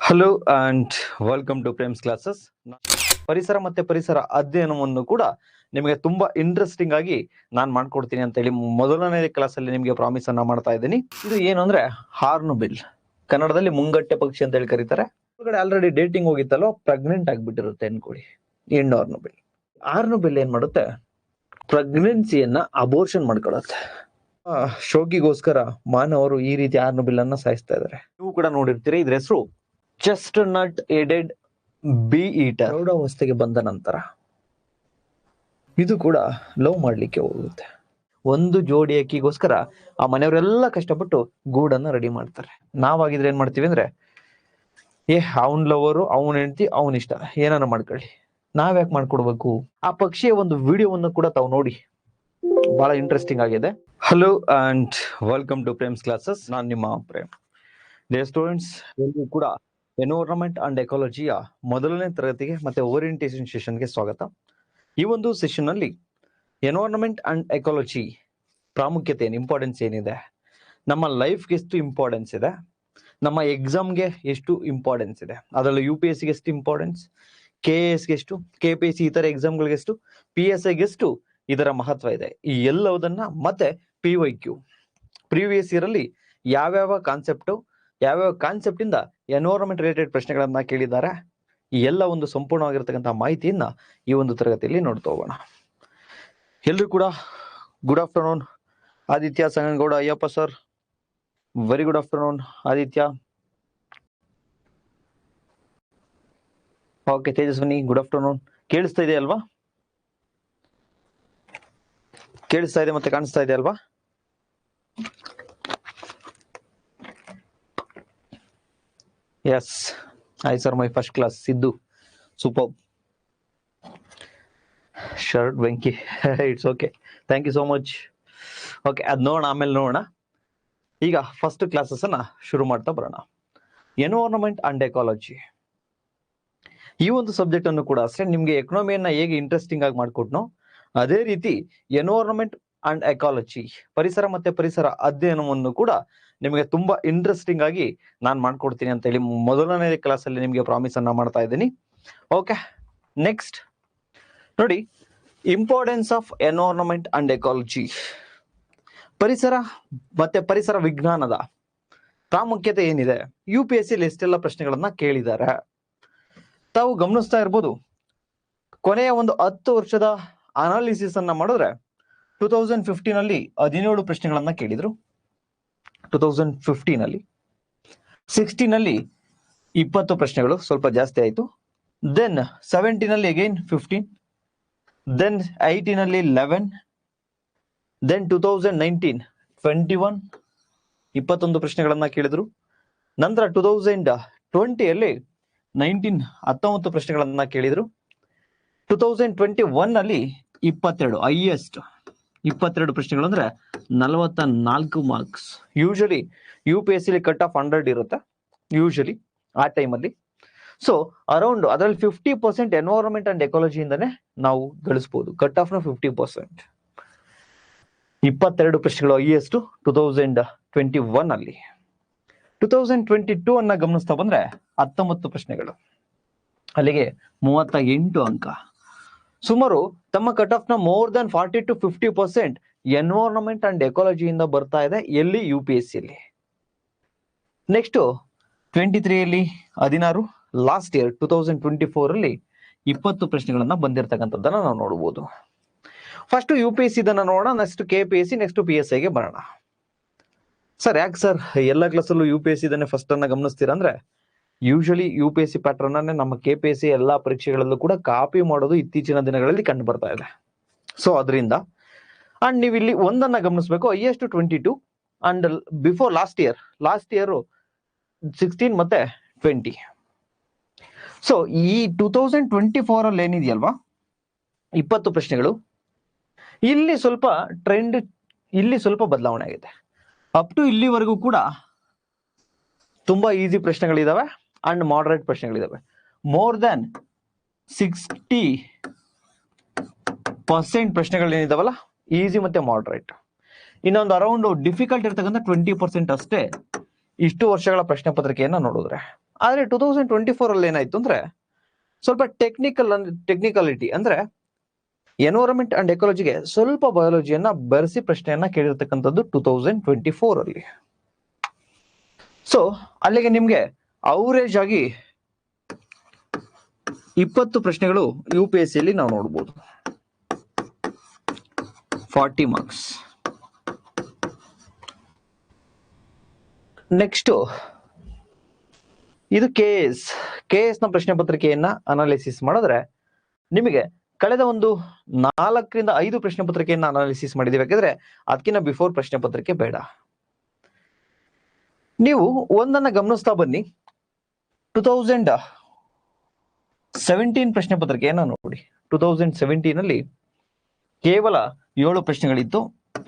Hello and welcome to Prem's classes. ಪರಿಸರ ಮತ್ತೆ ಪರಿಸರ ಅಧ್ಯಯನವನ್ನು ಕೂಡ ನಿಮಗೆ ತುಂಬಾ ಇಂಟ್ರೆಸ್ಟಿಂಗ್ ಆಗಿ ನಾನು ಮಾಡ್ಕೊಡ್ತೀನಿ ಅಂತ ಹೇಳಿ ಮೊದಲನೇ ಕ್ಲಾಸ್ ಅಲ್ಲಿ ನಿಮಗೆ ಪ್ರಾಮಿಸ್ ಅನ್ನ ಮಾಡ್ತಾ ಇದ್ದೀನಿ. ಇದು ಏನು ಅಂದ್ರೆ ಹಾರ್ನ್ಬಿಲ್, ಕನ್ನಡದಲ್ಲಿ ಮುಂಗಟ್ಟೆ ಪಕ್ಷಿ ಅಂತ ಹೇಳಿ ಕರೀತಾರೆ. ಆಲ್ರೆಡಿ ಡೇಟಿಂಗ್ ಹೋಗಿತ್ತಲ್ಲೋ, ಪ್ರೆಗ್ನೆಂಟ್ ಆಗ್ಬಿಟ್ಟಿರುತ್ತೆ ಅನ್ಕೊಳ್ಳಿ, ಹೆಣ್ಣು ಹಾರ್ನ್ಬಿಲ್. ಹಾರ್ನ್ಬಿಲ್ ಏನ್ ಮಾಡುತ್ತೆ, ಪ್ರೆಗ್ನೆನ್ಸಿಯನ್ನ ಅಬೋರ್ಷನ್ ಮಾಡ್ಕೊಳತ್ತೆ. ಶೋಕಿಗೋಸ್ಕರ ಮಾನವರು ಈ ರೀತಿ ಹಾರ್ನ್ಬಿಲ್ ಅನ್ನ ಸಾಯಿಸ್ತಾ ಇದ್ದಾರೆ. ನೀವು ಕೂಡ ನೋಡಿರ್ತೀರಿ. ಇದ್ರ ಹೆಸರು ಚೆಸ್ಟ್ನಟ್ ಏಡೆಡ್ ಬಿ ಈಟರ್. ಪ್ರೌಢಾವಸ್ಥೆಗೆ ಬಂದ ನಂತರ ಇದು ಕೂಡ ಲವ್ ಮಾಡ್ಲಿಕ್ಕೆ ಹೋಗುತ್ತೆ. ಒಂದು ಜೋಡಿ ಅಕ್ಕಿಗೋಸ್ಕರ ಆ ಮನೆಯವರೆಲ್ಲ ಕಷ್ಟಪಟ್ಟು ಗೂಡನ್ನ ರೆಡಿ ಮಾಡ್ತಾರೆ. ನಾವಾಗಿದ್ರೆ ಏನ್ ಮಾಡ್ತೀವಿ ಅಂದ್ರೆ, ಅವನ್ ಲವರು, ಅವನ್ ಹೆಂಡತಿ, ಅವನ್ ಇಷ್ಟ, ಏನಾನ ಮಾಡ್ಕೊಳ್ಳಿ, ನಾವ್ಯಾಕೆ ಮಾಡ್ಕೊಡ್ಬೇಕು. ಆ ಪಕ್ಷಿಯ ಒಂದು ವಿಡಿಯೋವನ್ನು ಕೂಡ ತಾವು ನೋಡಿ, ಬಹಳ ಇಂಟ್ರೆಸ್ಟಿಂಗ್ ಆಗಿದೆ. Hello and welcome to Prem's classes. ನಾನು ನಿಮ್ಮ ಪ್ರೇಮ್. ಡಿಯರ್ ಸ್ಟೂಡೆಂಟ್ಸ್, ಎಲ್ಲರೂ ಕೂಡ ಎನ್ವೈರನ್ಮೆಂಟ್ ಅಂಡ್ ಎಕಾಲಜಿಯ ಮೊದಲನೇ ತರಗತಿಗೆ ಮತ್ತೆ ಓರಿಯಂಟೇಷನ್ ಸೆಷನ್ಗೆ ಸ್ವಾಗತ. ಈ ಒಂದು ಸೆಷನ್ ಅಲ್ಲಿ ಎನ್ವೈರನ್ಮೆಂಟ್ ಅಂಡ್ ಎಕಾಲಜಿ ಪ್ರಾಮುಖ್ಯತೆ ಏನು, ಇಂಪಾರ್ಟೆನ್ಸ್ ಏನಿದೆ, ನಮ್ಮ ಲೈಫ್ಗೆ ಎಷ್ಟು ಇಂಪಾರ್ಟೆನ್ಸ್ ಇದೆ, ನಮ್ಮ ಎಕ್ಸಾಮ್ಗೆ ಎಷ್ಟು ಇಂಪಾರ್ಟೆನ್ಸ್ ಇದೆ, ಅದರಲ್ಲೂ UPSC ಗೆ ಎಷ್ಟು ಇಂಪಾರ್ಟೆನ್ಸ್, KS ಗೆ ಎಷ್ಟು, KPSC ಇತರ ಎಕ್ಸಾಮ್ಗಳಿಗೆ ಎಷ್ಟು, PSI ಗೆ ಎಷ್ಟು ಇದರ ಮಹತ್ವ ಇದೆ, ಈ ಎಲ್ಲವುದನ್ನ ಮತ್ತೆ PYQ ಪ್ರೀವಿಯಸ್ ಇಯರ್ ಅಲ್ಲಿ ಯಾವ್ಯಾವ ಕಾನ್ಸೆಪ್ಟ್ ಇಂದ ಎನ್ವೈರನ್ಮೆಂಟ್ ರಿಲೇಟೆಡ್ ಪ್ರಶ್ನೆಗಳನ್ನ ಕೇಳಿದ್ದಾರೆ, ಈ ಎಲ್ಲ ಒಂದು ಸಂಪೂರ್ಣವಾಗಿರ್ತಕ್ಕಂಥ ಮಾಹಿತಿಯನ್ನ ಈ ಒಂದು ತರಗತಿಯಲ್ಲಿ ನೋಡ್ತಾ ಹೋಗೋಣ. ಎಲ್ರು ಕೂಡ good afternoon. Aditya Sanganagouda Ayyappa sir, very good afternoon Aditya. Okay Tejaswini, good afternoon. ಕೇಳಿಸ್ತಾ ಇದೆ ಅಲ್ವಾ? ಕೇಳಿಸ್ತಾ ಇದೆ ಮತ್ತೆ ಕಾಣಿಸ್ತಾ ಇದೆ ಅಲ್ವಾ? Yes, I sir, my first class. Siddu super. Shirt ಬೆಂಕಿ, it's okay, thank you so much. Okay, ಅದ್ ನೋಡೋಣ, ಆಮೇಲೆ ನೋಡೋಣ. ಈಗ ಫಸ್ಟ್ ಕ್ಲಾಸಸ್ ಅನ್ನ ಶುರು ಮಾಡ್ತಾ ಬರೋಣ. ಎನ್ವೈರನ್ಮೆಂಟ್ ಅಂಡ್ ಎಕಾಲಜಿ ಈ ಒಂದು ಸಬ್ಜೆಕ್ಟ್ ಅನ್ನು ಕೂಡ ಅಷ್ಟೇ ನಿಮ್ಗೆ ಎಕನಾಮಿಯನ್ನ ಹೇಗೆ ಇಂಟ್ರೆಸ್ಟಿಂಗ್ ಆಗಿ ಮಾಡ್ಕೊಟ್ನೋ, ಅದೇ ರೀತಿ ಎನ್ವೈರನ್ಮೆಂಟ್ ಅಂಡ್ ಎಕಾಲಜಿ, ಪರಿಸರ ಮತ್ತೆ ಪರಿಸರ ಅಧ್ಯಯನವನ್ನು ಕೂಡ ನಿಮಗೆ ತುಂಬಾ ಇಂಟ್ರೆಸ್ಟಿಂಗ್ ಆಗಿ ನಾನು ಮಾಡ್ಕೊಡ್ತೀನಿ ಅಂತ ಹೇಳಿ ಮೊದಲನೇ ಕ್ಲಾಸ್ ಅಲ್ಲಿ ನಿಮಗೆ ಪ್ರಾಮಿಸ್ ಅನ್ನ ಮಾಡ್ತಾ ಇದ್ದೀನಿ. ಓಕೆ, ನೆಕ್ಸ್ಟ್ ನೋಡಿ, importance of environment and ecology. ಪರಿಸರ ಮತ್ತೆ ಪರಿಸರ ವಿಜ್ಞಾನದ ಪ್ರಾಮುಖ್ಯತೆ ಏನಿದೆ, UPSC ಅಲ್ಲಿ ಎಷ್ಟೆಲ್ಲ ಪ್ರಶ್ನೆಗಳನ್ನ ಕೇಳಿದ್ದಾರೆ ತಾವು ಗಮನಿಸ್ತಾ ಇರ್ಬೋದು. ಕೊನೆಯ ಒಂದು 10 ವರ್ಷದ ಅನಾಲಿಸಿಸ್ ಅನ್ನ ಮಾಡಿದ್ರೆ 2015 ಅಲ್ಲಿ 17 ಪ್ರಶ್ನೆಗಳನ್ನ ಕೇಳಿದ್ರು, 2015 ಅಲ್ಲಿ 16 ಅಲ್ಲಿ 20 ಪ್ರಶ್ನೆಗಳು, ಸ್ವಲ್ಪ ಜಾಸ್ತಿ ಆಯ್ತು. ದೆನ್ 17 ಅಲ್ಲಿ ಅಗೈನ್ 15, ದೆನ್ 18 ಅಲ್ಲಿ 11, ದೆನ್ 2019 21 21 ಪ್ರಶ್ನೆಗಳನ್ನ ಕೇಳಿದ್ರು. ನಂತರ 2020 ಅಲ್ಲಿ 19 ಪ್ರಶ್ನೆಗಳನ್ನ ಕೇಳಿದ್ರು. 2021 ಅಲ್ಲಿ 22, ಹೈಯೆಸ್ಟ್ 22 ಪ್ರಶ್ನೆಗಳು, ಅಂದ್ರೆ 44 marks. Usually UPSC cut off 100 ಇರುತ್ತೆ ಯೂಶಲಿ ಆ ಟೈಮಲ್ಲಿ. ಸೊ ಅರೌಂಡ್ ಅದರಲ್ಲಿ 50% ಎನ್ವೈರನ್ಮೆಂಟ್ ಅಂಡ್ ಎಕಾಲಜಿ ಇಂದಾನೆ ನಾವು ಗಳಿಸಬಹುದು. ಕಟ್ ಆಫ್ ನ 50%. 22 ಪ್ರಶ್ನೆಗಳು ಹೈಯೆಸ್ಟ್ 2021 ಅಲ್ಲಿ. 2022 ಅನ್ನ ಗಮನಿಸ್ತಾ ಬಂದ್ರೆ 19 ಪ್ರಶ್ನೆಗಳು, ಅಲ್ಲಿಗೆ 38 ಅಂಕ. ಸುಮಾರು ತಮ್ಮ ಕಟ್ ಆಫ್ ನ more than 40 to 50% environment and ecology ಇಂದ ಬರ್ತಾ ಇದೆ ಎಲ್ಲಿ, UPSC ಅಲ್ಲಿ. ನೆಕ್ಸ್ಟ್ 23 ಅಲ್ಲಿ 16, ಲಾಸ್ಟ್ ಇಯರ್ 2024 ಅಲ್ಲಿ 20 ಪ್ರಶ್ನೆಗಳನ್ನ ಬಂದಿರತಕ್ಕಂಥದ್ದನ್ನ ನಾವು ನೋಡಬಹುದು. ಫಸ್ಟ್ UPSC ಇದನ್ನ ನೋಡೋಣ, ನೆಕ್ಸ್ಟ್ KPSC, ನೆಕ್ಸ್ಟ್ PSI ಗೆ ಬರೋಣ. ಸರ್ ಯಾಕೆ ಸರ್ ಎಲ್ಲ ಕ್ಲಾಸಲ್ಲೂ UPSC ಇದನ್ನೇ ಫಸ್ಟ್ ಅನ್ನ ಗಮನಿಸ್ತೀರಾ ಅಂದ್ರೆ, ಯೂಶಲಿ UPSC ಪ್ಯಾಟರ್ನ್ ಅನ್ನೇ ನಮ್ಮ KPSC ಎಲ್ಲಾ ಪರೀಕ್ಷೆಗಳಲ್ಲೂ ಕೂಡ ಕಾಪಿ ಮಾಡೋದು ಇತ್ತೀಚಿನ ದಿನಗಳಲ್ಲಿ ಕಂಡು ಬರ್ತಾ ಇದೆ. ಸೊ ಅದರಿಂದ ಅಂಡ್ ನೀವು ಇಲ್ಲಿ ಒಂದನ್ನ ಗಮನಿಸಬೇಕು, highest 22 and before last year 16 ಮತ್ತೆ 20. ಸೊ ಈ 2024 ಅಲ್ಲಿ ಏನಿದೆಯಲ್ವಾ 20 ಪ್ರಶ್ನೆಗಳು, ಇಲ್ಲಿ ಸ್ವಲ್ಪ ಟ್ರೆಂಡ್, ಇಲ್ಲಿ ಸ್ವಲ್ಪ ಬದಲಾವಣೆ ಆಗಿದೆ. ಅಪ್ ಟು ಇಲ್ಲಿವರೆಗೂ ಕೂಡ ತುಂಬಾ ಈಸಿ ಪ್ರಶ್ನೆಗಳಿದಾವೆ ಅಂಡ್ ಮಾಡರೇಟ್ ಪ್ರಶ್ನೆಗಳಿದಾವೆ. ಮೋರ್ ದನ್ 60% ಪ್ರಶ್ನೆಗಳೇನಿದಾವಲ್ಲ ಈಸಿ ಮತ್ತೆ ಮಾಡರೇಟ್. ಇನ್ನೊಂದು ಅರೌಂಡ್ ಡಿಫಿಕಲ್ಟ್ ಇರ್ತಕ್ಕಂಥ 20% ಅಷ್ಟೇ ಇಷ್ಟು ವರ್ಷಗಳ ಪ್ರಶ್ನೆ ಪತ್ರಿಕೆಯನ್ನ ನೋಡಿದ್ರೆ. ಆದ್ರೆ 2024 ಅಲ್ಲಿ ಏನಾಯ್ತು ಅಂದ್ರೆ ಸ್ವಲ್ಪ ಟೆಕ್ನಿಕಾಲಿಟಿ ಅಂದ್ರೆ ಎನ್ವೈರನ್ಮೆಂಟ್ ಅಂಡ್ ಎಕಾಲಜಿಗೆ ಸ್ವಲ್ಪ ಬಯಾಲಜಿಯನ್ನ ಬೆರೆಸಿ ಪ್ರಶ್ನೆಯನ್ನ ಕೇಳಿರ್ತಕ್ಕಂಥದ್ದು 2024 ಅಲ್ಲಿ. ಸೊ ಅಲ್ಲಿಗೆ ನಿಮ್ಗೆ ಅವರೇಜ್ ಆಗಿ 20 ಪ್ರಶ್ನೆಗಳು UPSC ಅಲ್ಲಿ ನಾವು ನೋಡ್ಬೋದು, 40 ಮಾರ್ಕ್ಸ್. ನೆಕ್ಸ್ಟ್ ಇದು KS ನ ಪ್ರಶ್ನೆ ಪತ್ರಿಕೆಯನ್ನ ಅನಾಲಿಸಿಸ್ ಮಾಡಿದ್ರೆ ನಿಮಗೆ ಕಳೆದ ಒಂದು 4 ರಿಂದ 5 ಪ್ರಶ್ನೆ ಪತ್ರಿಕೆಯನ್ನ ಅನಾಲಿಸಿಸ್ ಮಾಡಿದೀವಿ. ಯಾಕಂದ್ರೆ ಅದಕ್ಕಿಂತ ಬಿಫೋರ್ ಪ್ರಶ್ನೆ ಪತ್ರಿಕೆ ಬೇಡ. ನೀವು ಒಂದನ್ನ ಗಮನಿಸ್ತಾ ಬನ್ನಿ. 2017 ಪ್ರಶ್ನೆ ಪತ್ರಿಕೆಯನ್ನ ನೋಡಿ. 2017 ಅಲ್ಲಿ ಕೇವಲ 7 ಪ್ರಶ್ನೆಗಳಿತ್ತು.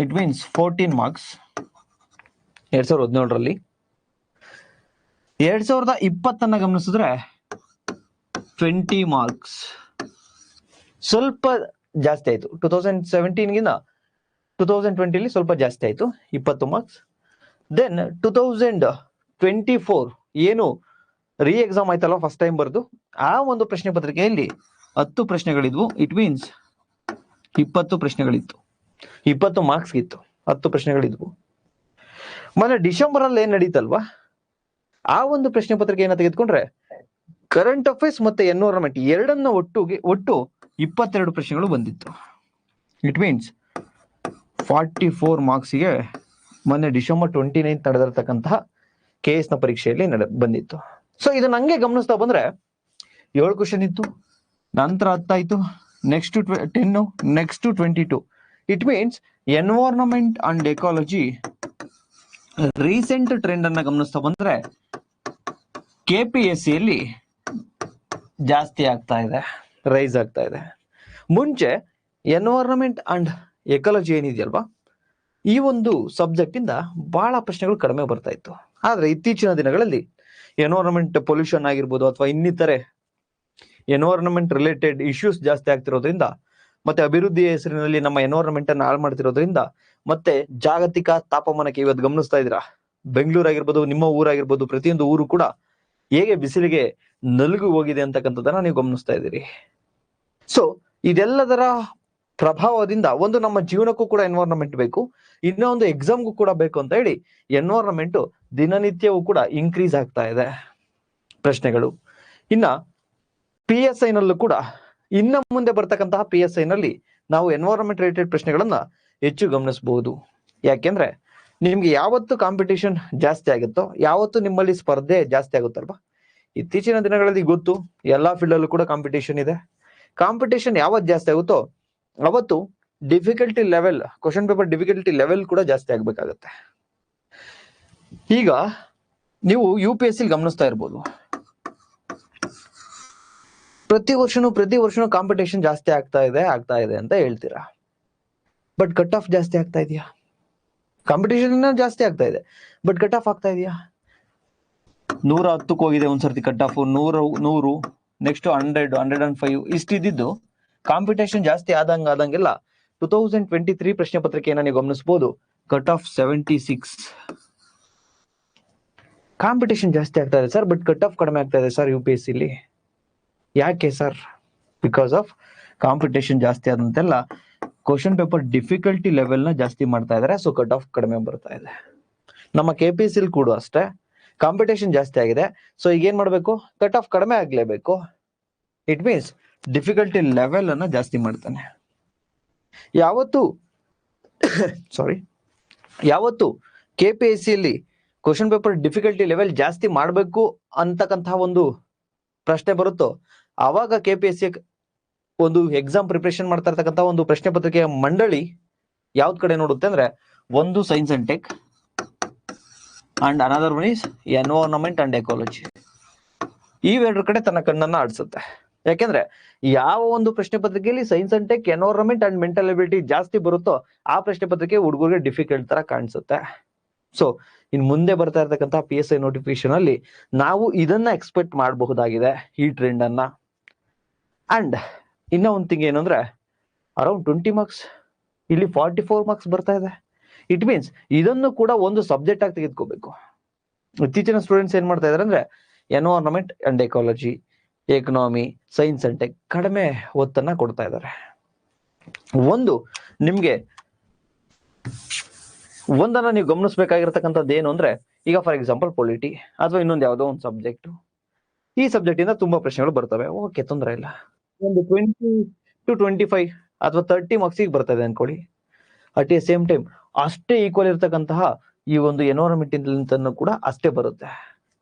ಇಟ್ ಮೀನ್ಸ್ 14 ಮಾರ್ಕ್ಸ್ 2017ರಲ್ಲಿ. 2020 ಗಮನಿಸಿದ್ರೆ 20 ಮಾರ್ಕ್ಸ್, ಸ್ವಲ್ಪ ಜಾಸ್ತಿ ಆಯ್ತು. 2017ಗಿಂತ 2020 ಸ್ವಲ್ಪ ಜಾಸ್ತಿ ಆಯ್ತು, 20 ಮಾರ್ಕ್ಸ್. ದೆನ್ 2024 ಏನು ರೀ ಎಕ್ಸಾಮ್ ಆಯ್ತಲ್ಲ, ಫಸ್ಟ್ ಟೈಮ್ ಬರ್ದು ಆ ಒಂದು ಪ್ರಶ್ನೆ ಪತ್ರಿಕೆಯಲ್ಲಿ 10 ಪ್ರಶ್ನೆಗಳಿದ್ವು. ಇಟ್ ಮೀನ್ಸ್ 20 ಪ್ರಶ್ನೆಗಳಿತ್ತು, 20 ಮಾರ್ಕ್ಸ್ ಇತ್ತು, 10 ಪ್ರಶ್ನೆಗಳಿದ್ವು. ಮೊನ್ನೆ ಡಿಸೆಂಬರ್ ಅಲ್ಲಿ ಏನ್ ನಡೀತಲ್ವಾ, ಆ ಒಂದು ಪ್ರಶ್ನೆ ಪತ್ರಿಕೆಯನ್ನ ತೆಗೆದುಕೊಂಡ್ರೆ ಕರೆಂಟ್ ಅಫೇರ್ಸ್ ಮತ್ತೆ ಎನ್ವೈರನ್ಮೆಂಟ್ ಎರಡನ್ನ ಒಟ್ಟು 22 ಪ್ರಶ್ನೆಗಳು ಬಂದಿತ್ತು. ಇಟ್ ಮೀನ್ಸ್ 44 ಮಾರ್ಕ್ಸ್ಗೆ ಮೊನ್ನೆ ಡಿಸೆಂಬರ್ 29 ನಡೆದಿರತಕ್ಕಂತಹ KS ನ ಪರೀಕ್ಷೆಯಲ್ಲಿ ಬಂದಿತ್ತು. ಸೊ ಇದನ್ನ ಹಂಗೆ ಗಮನಿಸ್ತಾ ಬಂದ್ರೆ 7 ಕ್ವಶನ್ ಇತ್ತು, ನಂತರ 10 ಆಯ್ತು, next 10, next 22. It means environment and ecology recent trend ಅನ್ನ ಗಮನಿಸ್ತಾ ಬಂದ್ರೆ KPSC ಅಲ್ಲಿ ಜಾಸ್ತಿ ಆಗ್ತಾ ಇದೆ, ರೈಸ್ ಆಗ್ತಾ ಇದೆ. ಮುಂಚೆ ಎನ್ವೈರನ್ಮೆಂಟ್ ಅಂಡ್ ಎಕಾಲಜಿ ಏನಿದೆಯಲ್ವಾ, ಈ ಒಂದು ಸಬ್ಜೆಕ್ಟ್ ಇಂದ ಬಹಳ ಪ್ರಶ್ನೆಗಳು ಕಡಿಮೆ ಬರ್ತಾ ಇತ್ತು. ಆದ್ರೆ ಇತ್ತೀಚಿನ ದಿನಗಳಲ್ಲಿ ಎನ್ವೈರನ್ಮೆಂಟ್ ಪೊಲ್ಯೂಷನ್ ಆಗಿರ್ಬೋದು ಅಥವಾ ಇನ್ನಿತರೆ ಎನ್ವೈರನ್ಮೆಂಟ್ ರಿಲೇಟೆಡ್ ಇಶ್ಯೂಸ್ ಜಾಸ್ತಿ ಆಗ್ತಿರೋದ್ರಿಂದ, ಮತ್ತೆ ಅಭಿವೃದ್ಧಿ ಹೆಸರಿನಲ್ಲಿ ನಮ್ಮ ಎನ್ವೈರನ್ಮೆಂಟ್ ಅನ್ನು ಹಾಳು ಮಾಡ್ತಿರೋದ್ರಿಂದ, ಮತ್ತೆ ಜಾಗತಿಕ ತಾಪಮಾನಕ್ಕೆ ಇವತ್ತು ಗಮನಿಸ್ತಾ ಇದ್ದೀರಾ, ಬೆಂಗಳೂರು ಆಗಿರ್ಬೋದು, ನಿಮ್ಮ ಊರಾಗಿರ್ಬೋದು, ಪ್ರತಿಯೊಂದು ಊರು ಕೂಡ ಹೇಗೆ ಬಿಸಿಲಿಗೆ ನಲುಗು ಹೋಗಿದೆ ಅಂತಕ್ಕಂಥದ್ದನ್ನ ನೀವು ಗಮನಿಸ್ತಾ ಇದ್ದೀರಿ. ಸೊ ಇದೆಲ್ಲದರ ಪ್ರಭಾವದಿಂದ ಒಂದು ನಮ್ಮ ಜೀವನಕ್ಕೂ ಕೂಡ ಎನ್ವೈರನ್ಮೆಂಟ್ ಬೇಕು, ಇನ್ನೊಂದು ಎಕ್ಸಾಮ್ಗೂ ಕೂಡ ಬೇಕು ಅಂತ ಹೇಳಿ ಎನ್ವೈರನ್ಮೆಂಟ್ ದಿನನಿತ್ಯವೂ ಕೂಡ ಇನ್ಕ್ರೀಸ್ ಆಗ್ತಾ ಇದೆ ಪ್ರಶ್ನೆಗಳು. ಇನ್ನ PSI ನಲ್ಲೂ ಕೂಡ ಇನ್ನ ಮುಂದೆ ಬರ್ತಕ್ಕಂತಹ PSI ನಲ್ಲಿ ನಾವು ಎನ್ವೈರನ್ಮೆಂಟ್ ರಿಲೇಟೆಡ್ ಪ್ರಶ್ನೆಗಳನ್ನ ಹೆಚ್ಚು ಗಮನಿಸಬಹುದು. ಯಾಕೆಂದ್ರೆ ನಿಮ್ಗೆ ಯಾವತ್ತು ಕಾಂಪಿಟೇಷನ್ ಜಾಸ್ತಿ ಆಗುತ್ತೋ, ಯಾವತ್ತು ನಿಮ್ಮಲ್ಲಿ ಸ್ಪರ್ಧೆ ಜಾಸ್ತಿ ಆಗುತ್ತಲ್ವಾ. ಇತ್ತೀಚಿನ ದಿನಗಳಲ್ಲಿ ಗೊತ್ತು, ಎಲ್ಲಾ ಫೀಲ್ಡ್ ಅಲ್ಲೂ ಕೂಡ ಕಾಂಪಿಟೇಷನ್ ಇದೆ. ಕಾಂಪಿಟೇಷನ್ ಯಾವತ್ತು ಜಾಸ್ತಿ ಆಗುತ್ತೋ ಅವತ್ತು difficulty level, question paper difficulty level ಕೂಡ ಜಾಸ್ತಿ ಆಗ್ಬೇಕಾಗತ್ತೆ. ಈಗ ನೀವು UPSC ಗಮನಿಸ್ತಾ ಇರ್ಬೋದು, ಪ್ರತಿ ವರ್ಷನೂ ಕಾಂಪಿಟೇಷನ್ ಜಾಸ್ತಿ ಆಗ್ತಾ ಇದೆ ಅಂತ ಹೇಳ್ತೀರಾ. ಬಟ್ ಕಟ್ ಆಫ್ ಜಾಸ್ತಿ ಆಗ್ತಾ ಇದೆಯಾ? ಕಾಂಪಿಟೇಷನ್ ಜಾಸ್ತಿ ಆಗ್ತಾ ಇದೆ, ಬಟ್ ಕಟ್ ಆಫ್ ಆಗ್ತಾ ಇದೆಯಾ? 110ಕ್ಕೆ ಹೋಗಿದೆ ಒಂದ್ಸರ್ತಿ ಕಟ್ ಆಫ್, 100, ನೆಕ್ಸ್ಟ್ 100, 105 ಇಷ್ಟಿದ್ದು ಕಾಂಪಿಟೇಷನ್ ಜಾಸ್ತಿ ಆದಂಗೆಲ್ಲ 2023 ಪ್ರಶ್ನೆ ಪತ್ರಿಕೆಯನ್ನ ನೀವು ಗಮನಿಸಬಹುದು, ಕಟ್ ಆಫ್ 76. ಕಾಂಪಿಟೇಷನ್ ಜಾಸ್ತಿ ಆಗ್ತಾ ಇದೆ ಸರ್, ಬಟ್ ಕಟ್ ಆಫ್ ಕಡಿಮೆ ಆಗ್ತಾ ಇದೆ ಸರ್ UPSC ಇಲ್ಲಿ. ಯಾಕೆ ಸರ್? ಬಿಕಾಸ್ ಆಫ್ ಕಾಂಪಿಟೇಷನ್ ಜಾಸ್ತಿ ಆದಂತೆಲ್ಲ ಕ್ವಶನ್ ಪೇಪರ್ ಡಿಫಿಕಲ್ಟಿ ಲೆವೆಲ್ ನ ಜಾಸ್ತಿ ಮಾಡ್ತಾ ಇದಾರೆ. ಸೊ ಕಟ್ ಆಫ್ ಕಡಿಮೆ ಬರ್ತಾ ಇದೆ. ನಮ್ಮ KPSC ಕೂಡ ಅಷ್ಟೇ ಕಾಂಪಿಟೇಷನ್ ಜಾಸ್ತಿ ಆಗಿದೆ. ಸೊ ಈಗ ಏನ್ ಮಾಡ್ಬೇಕು? ಕಟ್ ಆಫ್ ಕಡಿಮೆ ಆಗ್ಲೇಬೇಕು. ಇಟ್ ಮೀನ್ಸ್ ಡಿಫಿಕಲ್ಟಿ ಲೆವೆಲ್ ಅನ್ನ ಜಾಸ್ತಿ ಮಾಡ್ತಾನೆ. ಯಾವತ್ತು KPSC ಅಲ್ಲಿ ಕ್ವಶನ್ ಪೇಪರ್ ಡಿಫಿಕಲ್ಟಿ ಲೆವೆಲ್ ಜಾಸ್ತಿ ಮಾಡ್ಬೇಕು ಅಂತಕ್ಕಂತಹ ಒಂದು ಪ್ರಶ್ನೆ ಬರುತ್ತೋ, ಆವಾಗ KPSC ಒಂದು ಎಕ್ಸಾಮ್ ಪ್ರಿಪರೇಷನ್ ಮಾಡ್ತಾ ಇರ್ತಕ್ಕಂಥ ಒಂದು ಪ್ರಶ್ನೆ ಪತ್ರಿಕೆಯ ಮಂಡಳಿ ಯಾವ್ದ್ ಕಡೆ ನೋಡುತ್ತೆ ಅಂದ್ರೆ, ಒಂದು science and tech and another one is environment and ecology. ಈ ಎರಡರ ಕಡೆ ತನ್ನ ಕಣ್ಣನ್ನ ಆಡಿಸುತ್ತೆ. ಯಾಕೆಂದ್ರೆ ಯಾವ ಒಂದು ಪ್ರಶ್ನೆ ಪತ್ರಿಕೆಯಲ್ಲಿ science and tech, environment and mental ability ಜಾಸ್ತಿ ಬರುತ್ತೋ ಆ ಪ್ರಶ್ನೆ ಪತ್ರಿಕೆ ಹುಡುಗರಿಗೆ ಡಿಫಿಕಲ್ಟ್ ತರ ಕಾಣಿಸುತ್ತೆ. ಸೊ ಇನ್ ಮುಂದೆ ಬರ್ತಾ ಇರ್ತಕ್ಕಂಥ PSI ನೋಟಿಫಿಕೇಶನ್ ಅಲ್ಲಿ ನಾವು ಇದನ್ನ ಎಕ್ಸ್ಪೆಕ್ಟ್ ಮಾಡಬಹುದಾಗಿದೆ, ಈ ಟ್ರೆಂಡ್ ಅನ್ನ. ಅಂಡ್ ಇನ್ನ ಒಂದ್ ಥಿಂಗ್ ಏನಂದ್ರೆ, ಅರೌಂಡ್ 20 ಮಾರ್ಕ್ಸ್ ಇಲ್ಲಿ 44 ಮಾರ್ಕ್ಸ್ ಬರ್ತಾ ಇದೆ. ಇಟ್ ಮೀನ್ಸ್ ಇದನ್ನು ಕೂಡ ಒಂದು ಸಬ್ಜೆಕ್ಟ್ ಆಗಿ ತೆಗೆದುಕೋಬೇಕು. ಇತ್ತೀಚಿನ ಸ್ಟೂಡೆಂಟ್ಸ್ ಏನ್ ಮಾಡ್ತಾ ಇದಾರೆ ಅಂದ್ರೆ, environment and ecology, economy, science and tech ಕಡಿಮೆ ಒತ್ತನ್ನ ಕೊಡ್ತಾ ಇದ್ದಾರೆ. ನಿಮ್ಗೆ ಒಂದನ್ನ ನೀವು ಗಮನಿಸಬೇಕಾಗಿರ್ತಕ್ಕಂಥದ್ದು ಏನು ಅಂದ್ರೆ, ಈಗ ಫಾರ್ ಎಕ್ಸಾಂಪಲ್ ಪೊಲಿಟಿ ಅಥವಾ ಇನ್ನೊಂದು ಯಾವುದೋ ಒಂದು ಸಬ್ಜೆಕ್ಟ್, ಈ ಸಬ್ಜೆಕ್ಟ್ ಇಂದ ತುಂಬಾ ಪ್ರಶ್ನೆಗಳು ಬರ್ತವೆ. ಓಕೆ, ತೊಂದರೆ ಇಲ್ಲ. ಒಂದು 20 to 25 ಅಥವಾ 30 ಮಾರ್ಕ್ಸಿಗೆ ಬರ್ತದೆ ಅನ್ಕೊಳ್ಳಿ. ಅಟ್ ಎ ಸೇಮ್ ಟೈಮ್ ಅಷ್ಟೇ ಈಕ್ವಲ್ ಇರ್ತಕ್ಕಂತಹ ಈ ಒಂದು ಎನ್ವೈರನ್ಮೆಂಟ್ ಕೂಡ ಅಷ್ಟೇ ಬರುತ್ತೆ.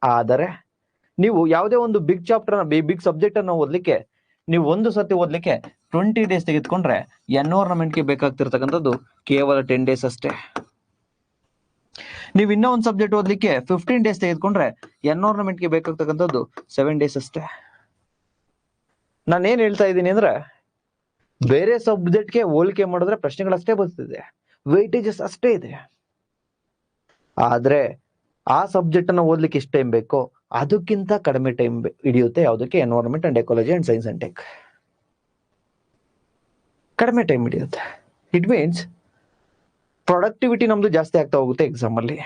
ಆದರೆ ನೀವು ಯಾವುದೇ ಒಂದು ಬಿಗ್ ಚಾಪ್ಟರ್ ಬಿಗ್ ಸಬ್ಜೆಕ್ಟ್ ಅನ್ನ ಓದ್ಲಿಕ್ಕೆ ನೀವು ಒಂದು ಸತಿ ಓದ್ಲಿಕ್ಕೆ 20 ಡೇಸ್ ತೆಗೆದುಕೊಂಡ್ರೆ ಎನ್ವೈರನ್ಮೆಂಟ್ಗೆ ಬೇಕಾಗ್ತಿರ್ತಕ್ಕಂಥದ್ದು ಕೇವಲ 10 ಡೇಸ್ ಅಷ್ಟೇ. ನೀವು ಇನ್ನೂ ಒಂದು ಸಬ್ಜೆಕ್ಟ್ ಓದ್ಲಿಕ್ಕೆ 15 ಡೇಸ್ ತೆಗೆದುಕೊಂಡ್ರೆ ಎನ್ವೈರನ್ಮೆಂಟ್ಗೆ ಬೇಕಾಗ್ತಕ್ಕಂಥದ್ದು 7 ಡೇಸ್ ಅಷ್ಟೇ. ನಾನು ಏನ್ ಹೇಳ್ತಾ ಇದ್ದೀನಿ ಅಂದ್ರೆ, ಬೇರೆ ಸಬ್ಜೆಕ್ಟ್ಗೆ ಹೋಲಿಕೆ ಮಾಡಿದ್ರೆ ಪ್ರಶ್ನೆಗಳಷ್ಟೇ ಬರ್ತಿದೆ, ವೆಯ್ಟೇಜಸ್ ಅಷ್ಟೇ ಇದೆ. ಆದ್ರೆ ಆ ಸಬ್ಜೆಕ್ಟ್ ಅನ್ನ ಓದ್ಲಿಕ್ಕೆ ಎಷ್ಟು ಟೈಮ್ ಬೇಕೋ ಅದಕ್ಕಿಂತ ಕಡಿಮೆ ಟೈಮ್ ಹಿಡಿಯುತ್ತೆ ಯಾವುದಕ್ಕೆ, environment and ecology and science and tech. ಕಡಿಮೆ ಟೈಮ್ ಹಿಡಿಯುತ್ತೆ. ಇಟ್ ಮೀನ್ಸ್ ಪ್ರೊಡಕ್ಟಿವಿಟಿ ನಮ್ದು ಜಾಸ್ತಿ ಆಗ್ತಾ ಹೋಗುತ್ತೆ ಎಕ್ಸಾಮ್ ಅಲ್ಲಿ,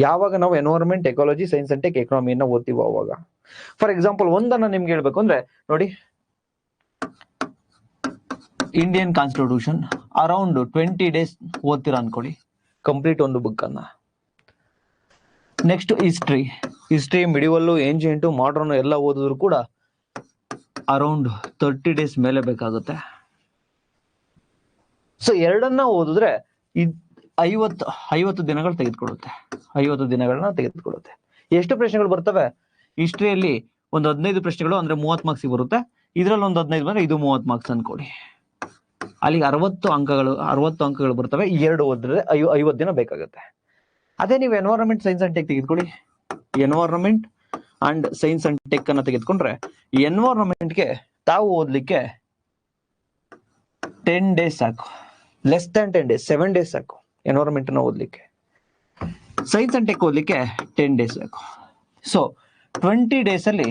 ಯಾವಾಗ ನಾವು environment, ecology, science and tech, ಎಕನಾಮಿಯನ್ನ ಓದ್ತೀವೋ ಅವಾಗ. ಫಾರ್ ಎಕ್ಸಾಂಪಲ್ ಒಂದನ್ನ ನಿಮ್ಗೆ ಹೇಳ್ಬೇಕು ಅಂದ್ರೆ ನೋಡಿ, ಇಂಡಿಯನ್ ಕಾನ್ಸ್ಟಿಟ್ಯೂಷನ್ ಅರೌಂಡ್ 20 ಡೇಸ್ ಓದ್ತೀರಾ ಅನ್ಕೊಳ್ಳಿ, ಕಂಪ್ಲೀಟ್ ಒಂದು ಬುಕ್ ಅನ್ನ. Next history medieval, ancient, modern ಎಲ್ಲ ಓದಿದ್ರು ಕೂಡ ಅರೌಂಡ್ 30 ಡೇಸ್ ಮೇಲೆ ಬೇಕಾಗುತ್ತೆ. ಸೊ ಎರಡನ್ನ ಓದಿದ್ರೆ 50 ದಿನಗಳು ತೆಗೆದುಕೊಳ್ಳುತ್ತೆ. 50 ದಿನಗಳನ್ನ ತೆಗೆದುಕೊಳ್ಳುತ್ತೆ. ಎಷ್ಟು ಪ್ರಶ್ನೆಗಳು ಬರ್ತವೆ ಹಿಸ್ಟ್ರಿಯಲ್ಲಿ? ಒಂದು 15 ಪ್ರಶ್ನೆಗಳು ಅಂದ್ರೆ 30 ಮಾರ್ಕ್ಸ್ ಬರುತ್ತೆ. ಇದ್ರಲ್ಲಿ ಒಂದು 15 ಬಂದ್ರೆ ಇದು 30 ಮಾರ್ಕ್ಸ್ ಅನ್ಕೊಳ್ಳಿ. ಅಲ್ಲಿಗೆ 60 ಅಂಕಗಳು ಬರ್ತವೆ. 2 ಓದಿದ್ರೆ 50 ದಿನ ಬೇಕಾಗುತ್ತೆ. ಅದೇ ನೀವು ಎನ್ವೈರನ್ಮೆಂಟ್, ಸೈನ್ಸ್ ಅಂಡ್ ಟೆಕ್ ತೆಗೆದುಕೊಳ್ಳಿ. Environment and science and tech ಅನ್ನ ತೆಗೆದುಕೊಂಡ್ರೆ ಎನ್ವೈರನ್ಮೆಂಟ್ಗೆ ತಾವು ಓದ್ಲಿಕ್ಕೆ 10 ಡೇಸ್ ಸಾಕು. ಲೆಸ್ ದ್ಯಾನ್ 10 ಡೇಸ್, 7 ಡೇಸ್ ಸಾಕು ಎನ್ವೈರನ್ಮೆಂಟ್ ಅನ್ನ ಓದ್ಲಿಕ್ಕೆ. ಸೈನ್ಸ್ ಅಂಡ್ ಟೆಕ್ ಓದ್ಲಿಕ್ಕೆ 10 ಡೇಸ್ ಸಾಕು. ಸೊ 20 ಡೇಸ್ ಅಲ್ಲಿ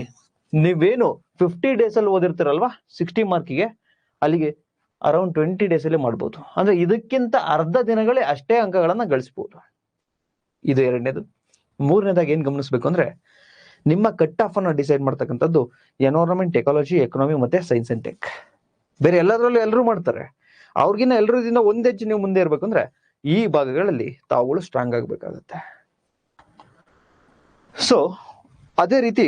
ನೀವೇನು 50 ಡೇಸ್ ಅಲ್ಲಿ ಓದಿರ್ತೀರಲ್ವಾ 60 ಮಾರ್ಕಿಗೆ, ಅಲ್ಲಿಗೆ ಅರೌಂಡ್ 20 ಡೇಸ್ ಅಲ್ಲಿ ಮಾಡ್ಬೋದು. ಅಂದ್ರೆ ಇದಕ್ಕಿಂತ ಅರ್ಧ ದಿನಗಳೇ ಅಷ್ಟೇ ಅಂಕಗಳನ್ನ ಗಳಿಸಬಹುದು. ಇದು ಎರಡನೇದು. ಮೂರನೇದಾಗಿ ಏನ್ ಗಮನಿಸ್ಬೇಕು ಅಂದ್ರೆ, ನಿಮ್ಮ ಕಟ್ ಆಫ್ ಅನ್ನ ಡಿಸೈಡ್ ಮಾಡ್ತಕ್ಕಂಥದ್ದು ಎನ್ವೈರನ್ಮೆಂಟ್, ಎಕಾಲಜಿ, ಎಕನಾಮಿ ಮತ್ತೆ ಸೈನ್ಸ್ ಅಂಡ್ ಟೆಕ್. ಬೇರೆ ಎಲ್ಲದರಲ್ಲೂ ಎಲ್ಲರೂ ಮಾಡ್ತಾರೆ. ಅವ್ರಿಗಿನ್ನ ಎಲ್ಲರಿಗಿಂತ ಒಂದ್ ಹೆಜ್ಜೆ ನೀವು ಮುಂದೆ ಇರ್ಬೇಕಂದ್ರೆ ಈ ಭಾಗಗಳಲ್ಲಿ ತಾವುಗಳು ಸ್ಟ್ರಾಂಗ್ ಆಗ್ಬೇಕಾಗತ್ತೆ. ಸೊ ಅದೇ ರೀತಿ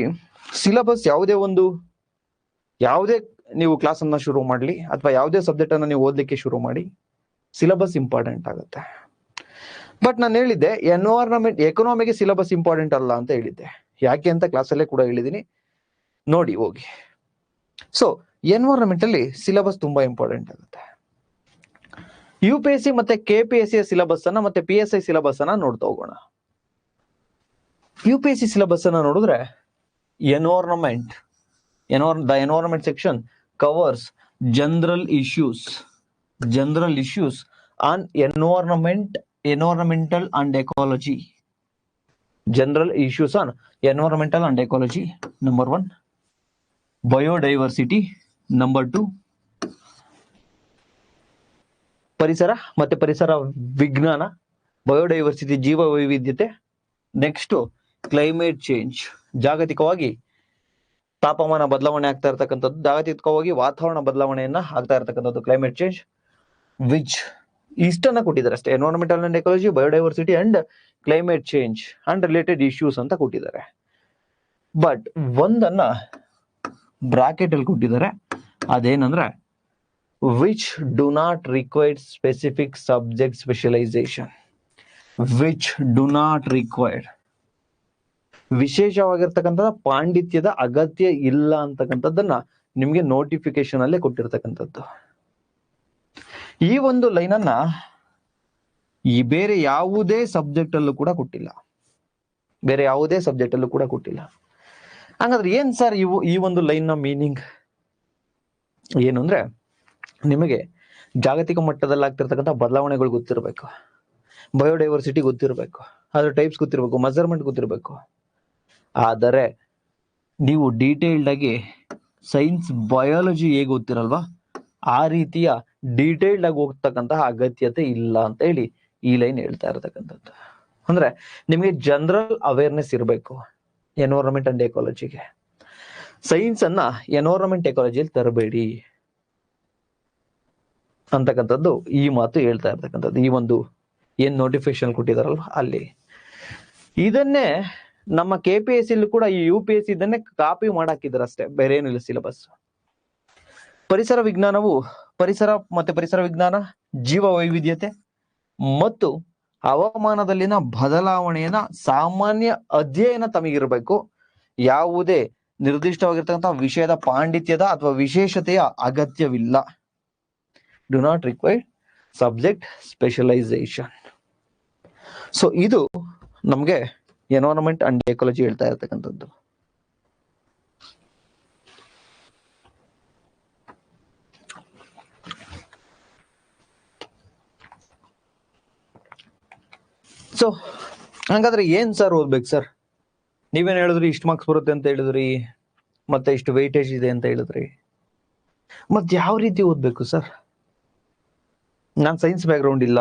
ಸಿಲೆಬಸ್ ಯಾವುದೇ ನೀವು ಕ್ಲಾಸ್ ಅನ್ನ ಶುರು ಮಾಡ್ಲಿ ಅಥವಾ ಯಾವುದೇ ಸಬ್ಜೆಕ್ಟ್ ಅನ್ನ ನೀವು ಓದ್ಲಿಕ್ಕೆ ಶುರು ಮಾಡಿ, ಸಿಲೆಬಸ್ ಇಂಪಾರ್ಟೆಂಟ್ ಆಗುತ್ತೆ. ಬಟ್ ನಾನು ಹೇಳಿದ್ದೆ ಎನ್ವೈರನ್ಮೆಂಟ್, ಎಕನಾಮಿಗೆ ಸಿಲೆಬಸ್ ಇಂಪಾರ್ಟೆಂಟ್ ಅಲ್ಲ ಅಂತ ಹೇಳಿದ್ದೆ. ಯಾಕೆ ಅಂತ ಕ್ಲಾಸಲ್ಲೇ ಕೂಡ ಹೇಳಿದೀನಿ, ನೋಡಿ ಹೋಗಿ. ಸೊ ಎನ್ವೈರನ್ಮೆಂಟ್ ಅಲ್ಲಿ ಸಿಲೆಬಸ್ ತುಂಬಾ ಇಂಪಾರ್ಟೆಂಟ್ ಆಗುತ್ತೆ. UPSC ಮತ್ತೆ KPSC ಸಿಲೆಬಸ್ ಅನ್ನ ಮತ್ತೆ PSI ಸಿಲೆಬಸ್ ಅನ್ನ ನೋಡ್ತಾ ಹೋಗೋಣ. UPSC ಸಿಲೆಬಸ್ ಅನ್ನ ನೋಡಿದ್ರೆ the environment section covers general issues on environmental and ecology. General issues on environmental and ecology, number 1. Biodiversity, number 2. ಪರಿಸರ ಮತ್ತೆ ಪರಿಸರ ವಿಜ್ಞಾನ, ಬಯೋಡೈವರ್ಸಿಟಿ, ಜೀವ ವೈವಿಧ್ಯತೆ. ನೆಕ್ಸ್ಟ್ ಕ್ಲೈಮೇಟ್ ಚೇಂಜ್, ಜಾಗತಿಕವಾಗಿ ತಾಪಮಾನ ಬದಲಾವಣೆ ಆಗ್ತಾ ಇರ್ತಕ್ಕಂಥದ್ದು, ಜಾಗತಿಕವಾಗಿ ವಾತಾವರಣ ಬದಲಾವಣೆಯನ್ನ ಆಗ್ತಾ ಇರ್ತಕ್ಕಂಥದ್ದು ಕ್ಲೈಮೇಟ್ ಚೇಂಜ್. ವಿಚ್ ಇಷ್ಟನ್ನ ಕೊಟ್ಟಿದ್ದಾರೆ ಅಷ್ಟೇ, environmental and ecology, biodiversity and climate change and related issues ಅಂತ ಕೊಟ್ಟಿದ್ದಾರೆ. ಬಟ್ ಒಂದನ್ನ ಬ್ರಾಕೆಟ್ ಅಲ್ಲಿ ಕೊಟ್ಟಿದ್ದಾರೆ, ಅದೇನಂದ್ರೆ which do not require specific subject specialization. which do not require, ವಿಶೇಷವಾಗಿರ್ತಕ್ಕಂಥ ಪಾಂಡಿತ್ಯದ ಅಗತ್ಯ ಇಲ್ಲ ಅಂತಕ್ಕಂಥದ್ದನ್ನ ನಿಮ್ಗೆ ನೋಟಿಫಿಕೇಶನ್ ಅಲ್ಲೇ ಕೊಟ್ಟಿರ್ತಕ್ಕಂಥದ್ದು. ಈ ಒಂದು ಲೈನ್ ಅನ್ನ ಈ ಬೇರೆ ಯಾವುದೇ ಸಬ್ಜೆಕ್ಟ್ ಅಲ್ಲೂ ಕೂಡ ಕೊಟ್ಟಿಲ್ಲ. ಹಂಗಾದ್ರೆ ಏನ್ ಸರ್ ಈ ಒಂದು ಲೈನ್ ನ ಮೀನಿಂಗ್ ಏನು ಅಂದ್ರೆ, ನಿಮಗೆ ಜಾಗತಿಕ ಮಟ್ಟದಲ್ಲಿ ಆಗ್ತಿರ್ತಕ್ಕಂಥ ಬದಲಾವಣೆಗಳು ಗೊತ್ತಿರಬೇಕು, ಬಯೋಡೈವರ್ಸಿಟಿ ಗೊತ್ತಿರಬೇಕು, ಅದ್ರ ಟೈಪ್ಸ್ ಗೊತ್ತಿರಬೇಕು, ಮೆಜರ್ಮೆಂಟ್ ಗೊತ್ತಿರಬೇಕು. ಆದರೆ ನೀವು ಡೀಟೇಲ್ಡ್ ಆಗಿ ಸೈನ್ಸ್ ಬಯಾಲಜಿ ಹೇಗೆ ಗೊತ್ತಿರಲ್ವಾ ಆ ರೀತಿಯ ಡೀಟೇಲ್ಡ್ ಆಗಿ ಹೋಗ್ತಕ್ಕಂತಹ ಅಗತ್ಯತೆ ಇಲ್ಲ ಅಂತ ಹೇಳಿ ಈ ಲೈನ್ ಹೇಳ್ತಾ ಇರತಕ್ಕಂಥದ್ದು. ಅಂದ್ರೆ ನಿಮಗೆ ಜನರಲ್ ಅವೇರ್ನೆಸ್ ಇರಬೇಕು, ಎನ್ವೈರನ್ಮೆಂಟ್ ಅಂಡ್ ಎಕಾಲಜಿಗೆ. ಸೈನ್ಸ್ ಅನ್ನ ಎನ್ವೈರನ್ಮೆಂಟ್ ಎಕಾಲಜಿಯಲ್ಲಿ ತರಬೇಡಿ ಅಂತಕ್ಕಂಥದ್ದು ಈ ಮಾತು ಹೇಳ್ತಾ ಇರ್ತಕ್ಕಂಥದ್ದು. ಈ ಒಂದು ಏನ್ ನೋಟಿಫಿಕೇಶನ್ ಕೊಟ್ಟಿದಾರಲ್ವ ಅಲ್ಲಿ. ಇದನ್ನೇ ನಮ್ಮ KPSC ಕೂಡ ಈ UPSC ಇದನ್ನೇ ಕಾಪಿ ಮಾಡಾಕಿದ್ದಾರೆ ಅಷ್ಟೇ, ಬೇರೆ ಏನಿಲ್ಲ ಸಿಲೆಬಸ್. ಪರಿಸರ ವಿಜ್ಞಾನವು ಪರಿಸರ ವಿಜ್ಞಾನ, ಜೀವ ವೈವಿಧ್ಯತೆ ಮತ್ತು ಹವಾಮಾನದಲ್ಲಿನ ಬದಲಾವಣೆಯನ್ನ ಸಾಮಾನ್ಯ ಅಧ್ಯಯನ ತಮಗಿರಬೇಕು. ಯಾವುದೇ ನಿರ್ದಿಷ್ಟವಾಗಿರ್ತಕ್ಕಂಥ ವಿಷಯದ ಪಾಂಡಿತ್ಯದ ಅಥವಾ ವಿಶೇಷತೆಯ ಅಗತ್ಯವಿಲ್ಲ. Do not require subject specialisation. So ಇದು ನಮ್ಗೆ ಎನ್ವೈರನ್ಮೆಂಟ್ ಅಂಡ್ ಎಕಾಲಜಿ ಹೇಳ್ತಾ ಇರ್ತಕ್ಕಂಥದ್ದು. ಸೊ ಹಂಗಾದ್ರೆ ಏನ್ ಸರ್ ಓದ್ಬೇಕು ಸರ್? ನೀವೇನ್ ಹೇಳಿದ್ರಿ, ಇಷ್ಟು ಮಾರ್ಕ್ಸ್ ಬರುತ್ತೆ ಅಂತ ಹೇಳಿದ್ರಿ, ಮತ್ತೆ ಇಷ್ಟು ವೆಯ್ಟೇಜ್ ಇದೆ ಅಂತ ಹೇಳಿದ್ರಿ. ಮತ್ ಯಾವ ರೀತಿ ಓದ್ಬೇಕು ಸರ್? ನಾನ್ ಸೈನ್ಸ್ ಬ್ಯಾಕ್ಗ್ರೌಂಡ್ ಇಲ್ಲ,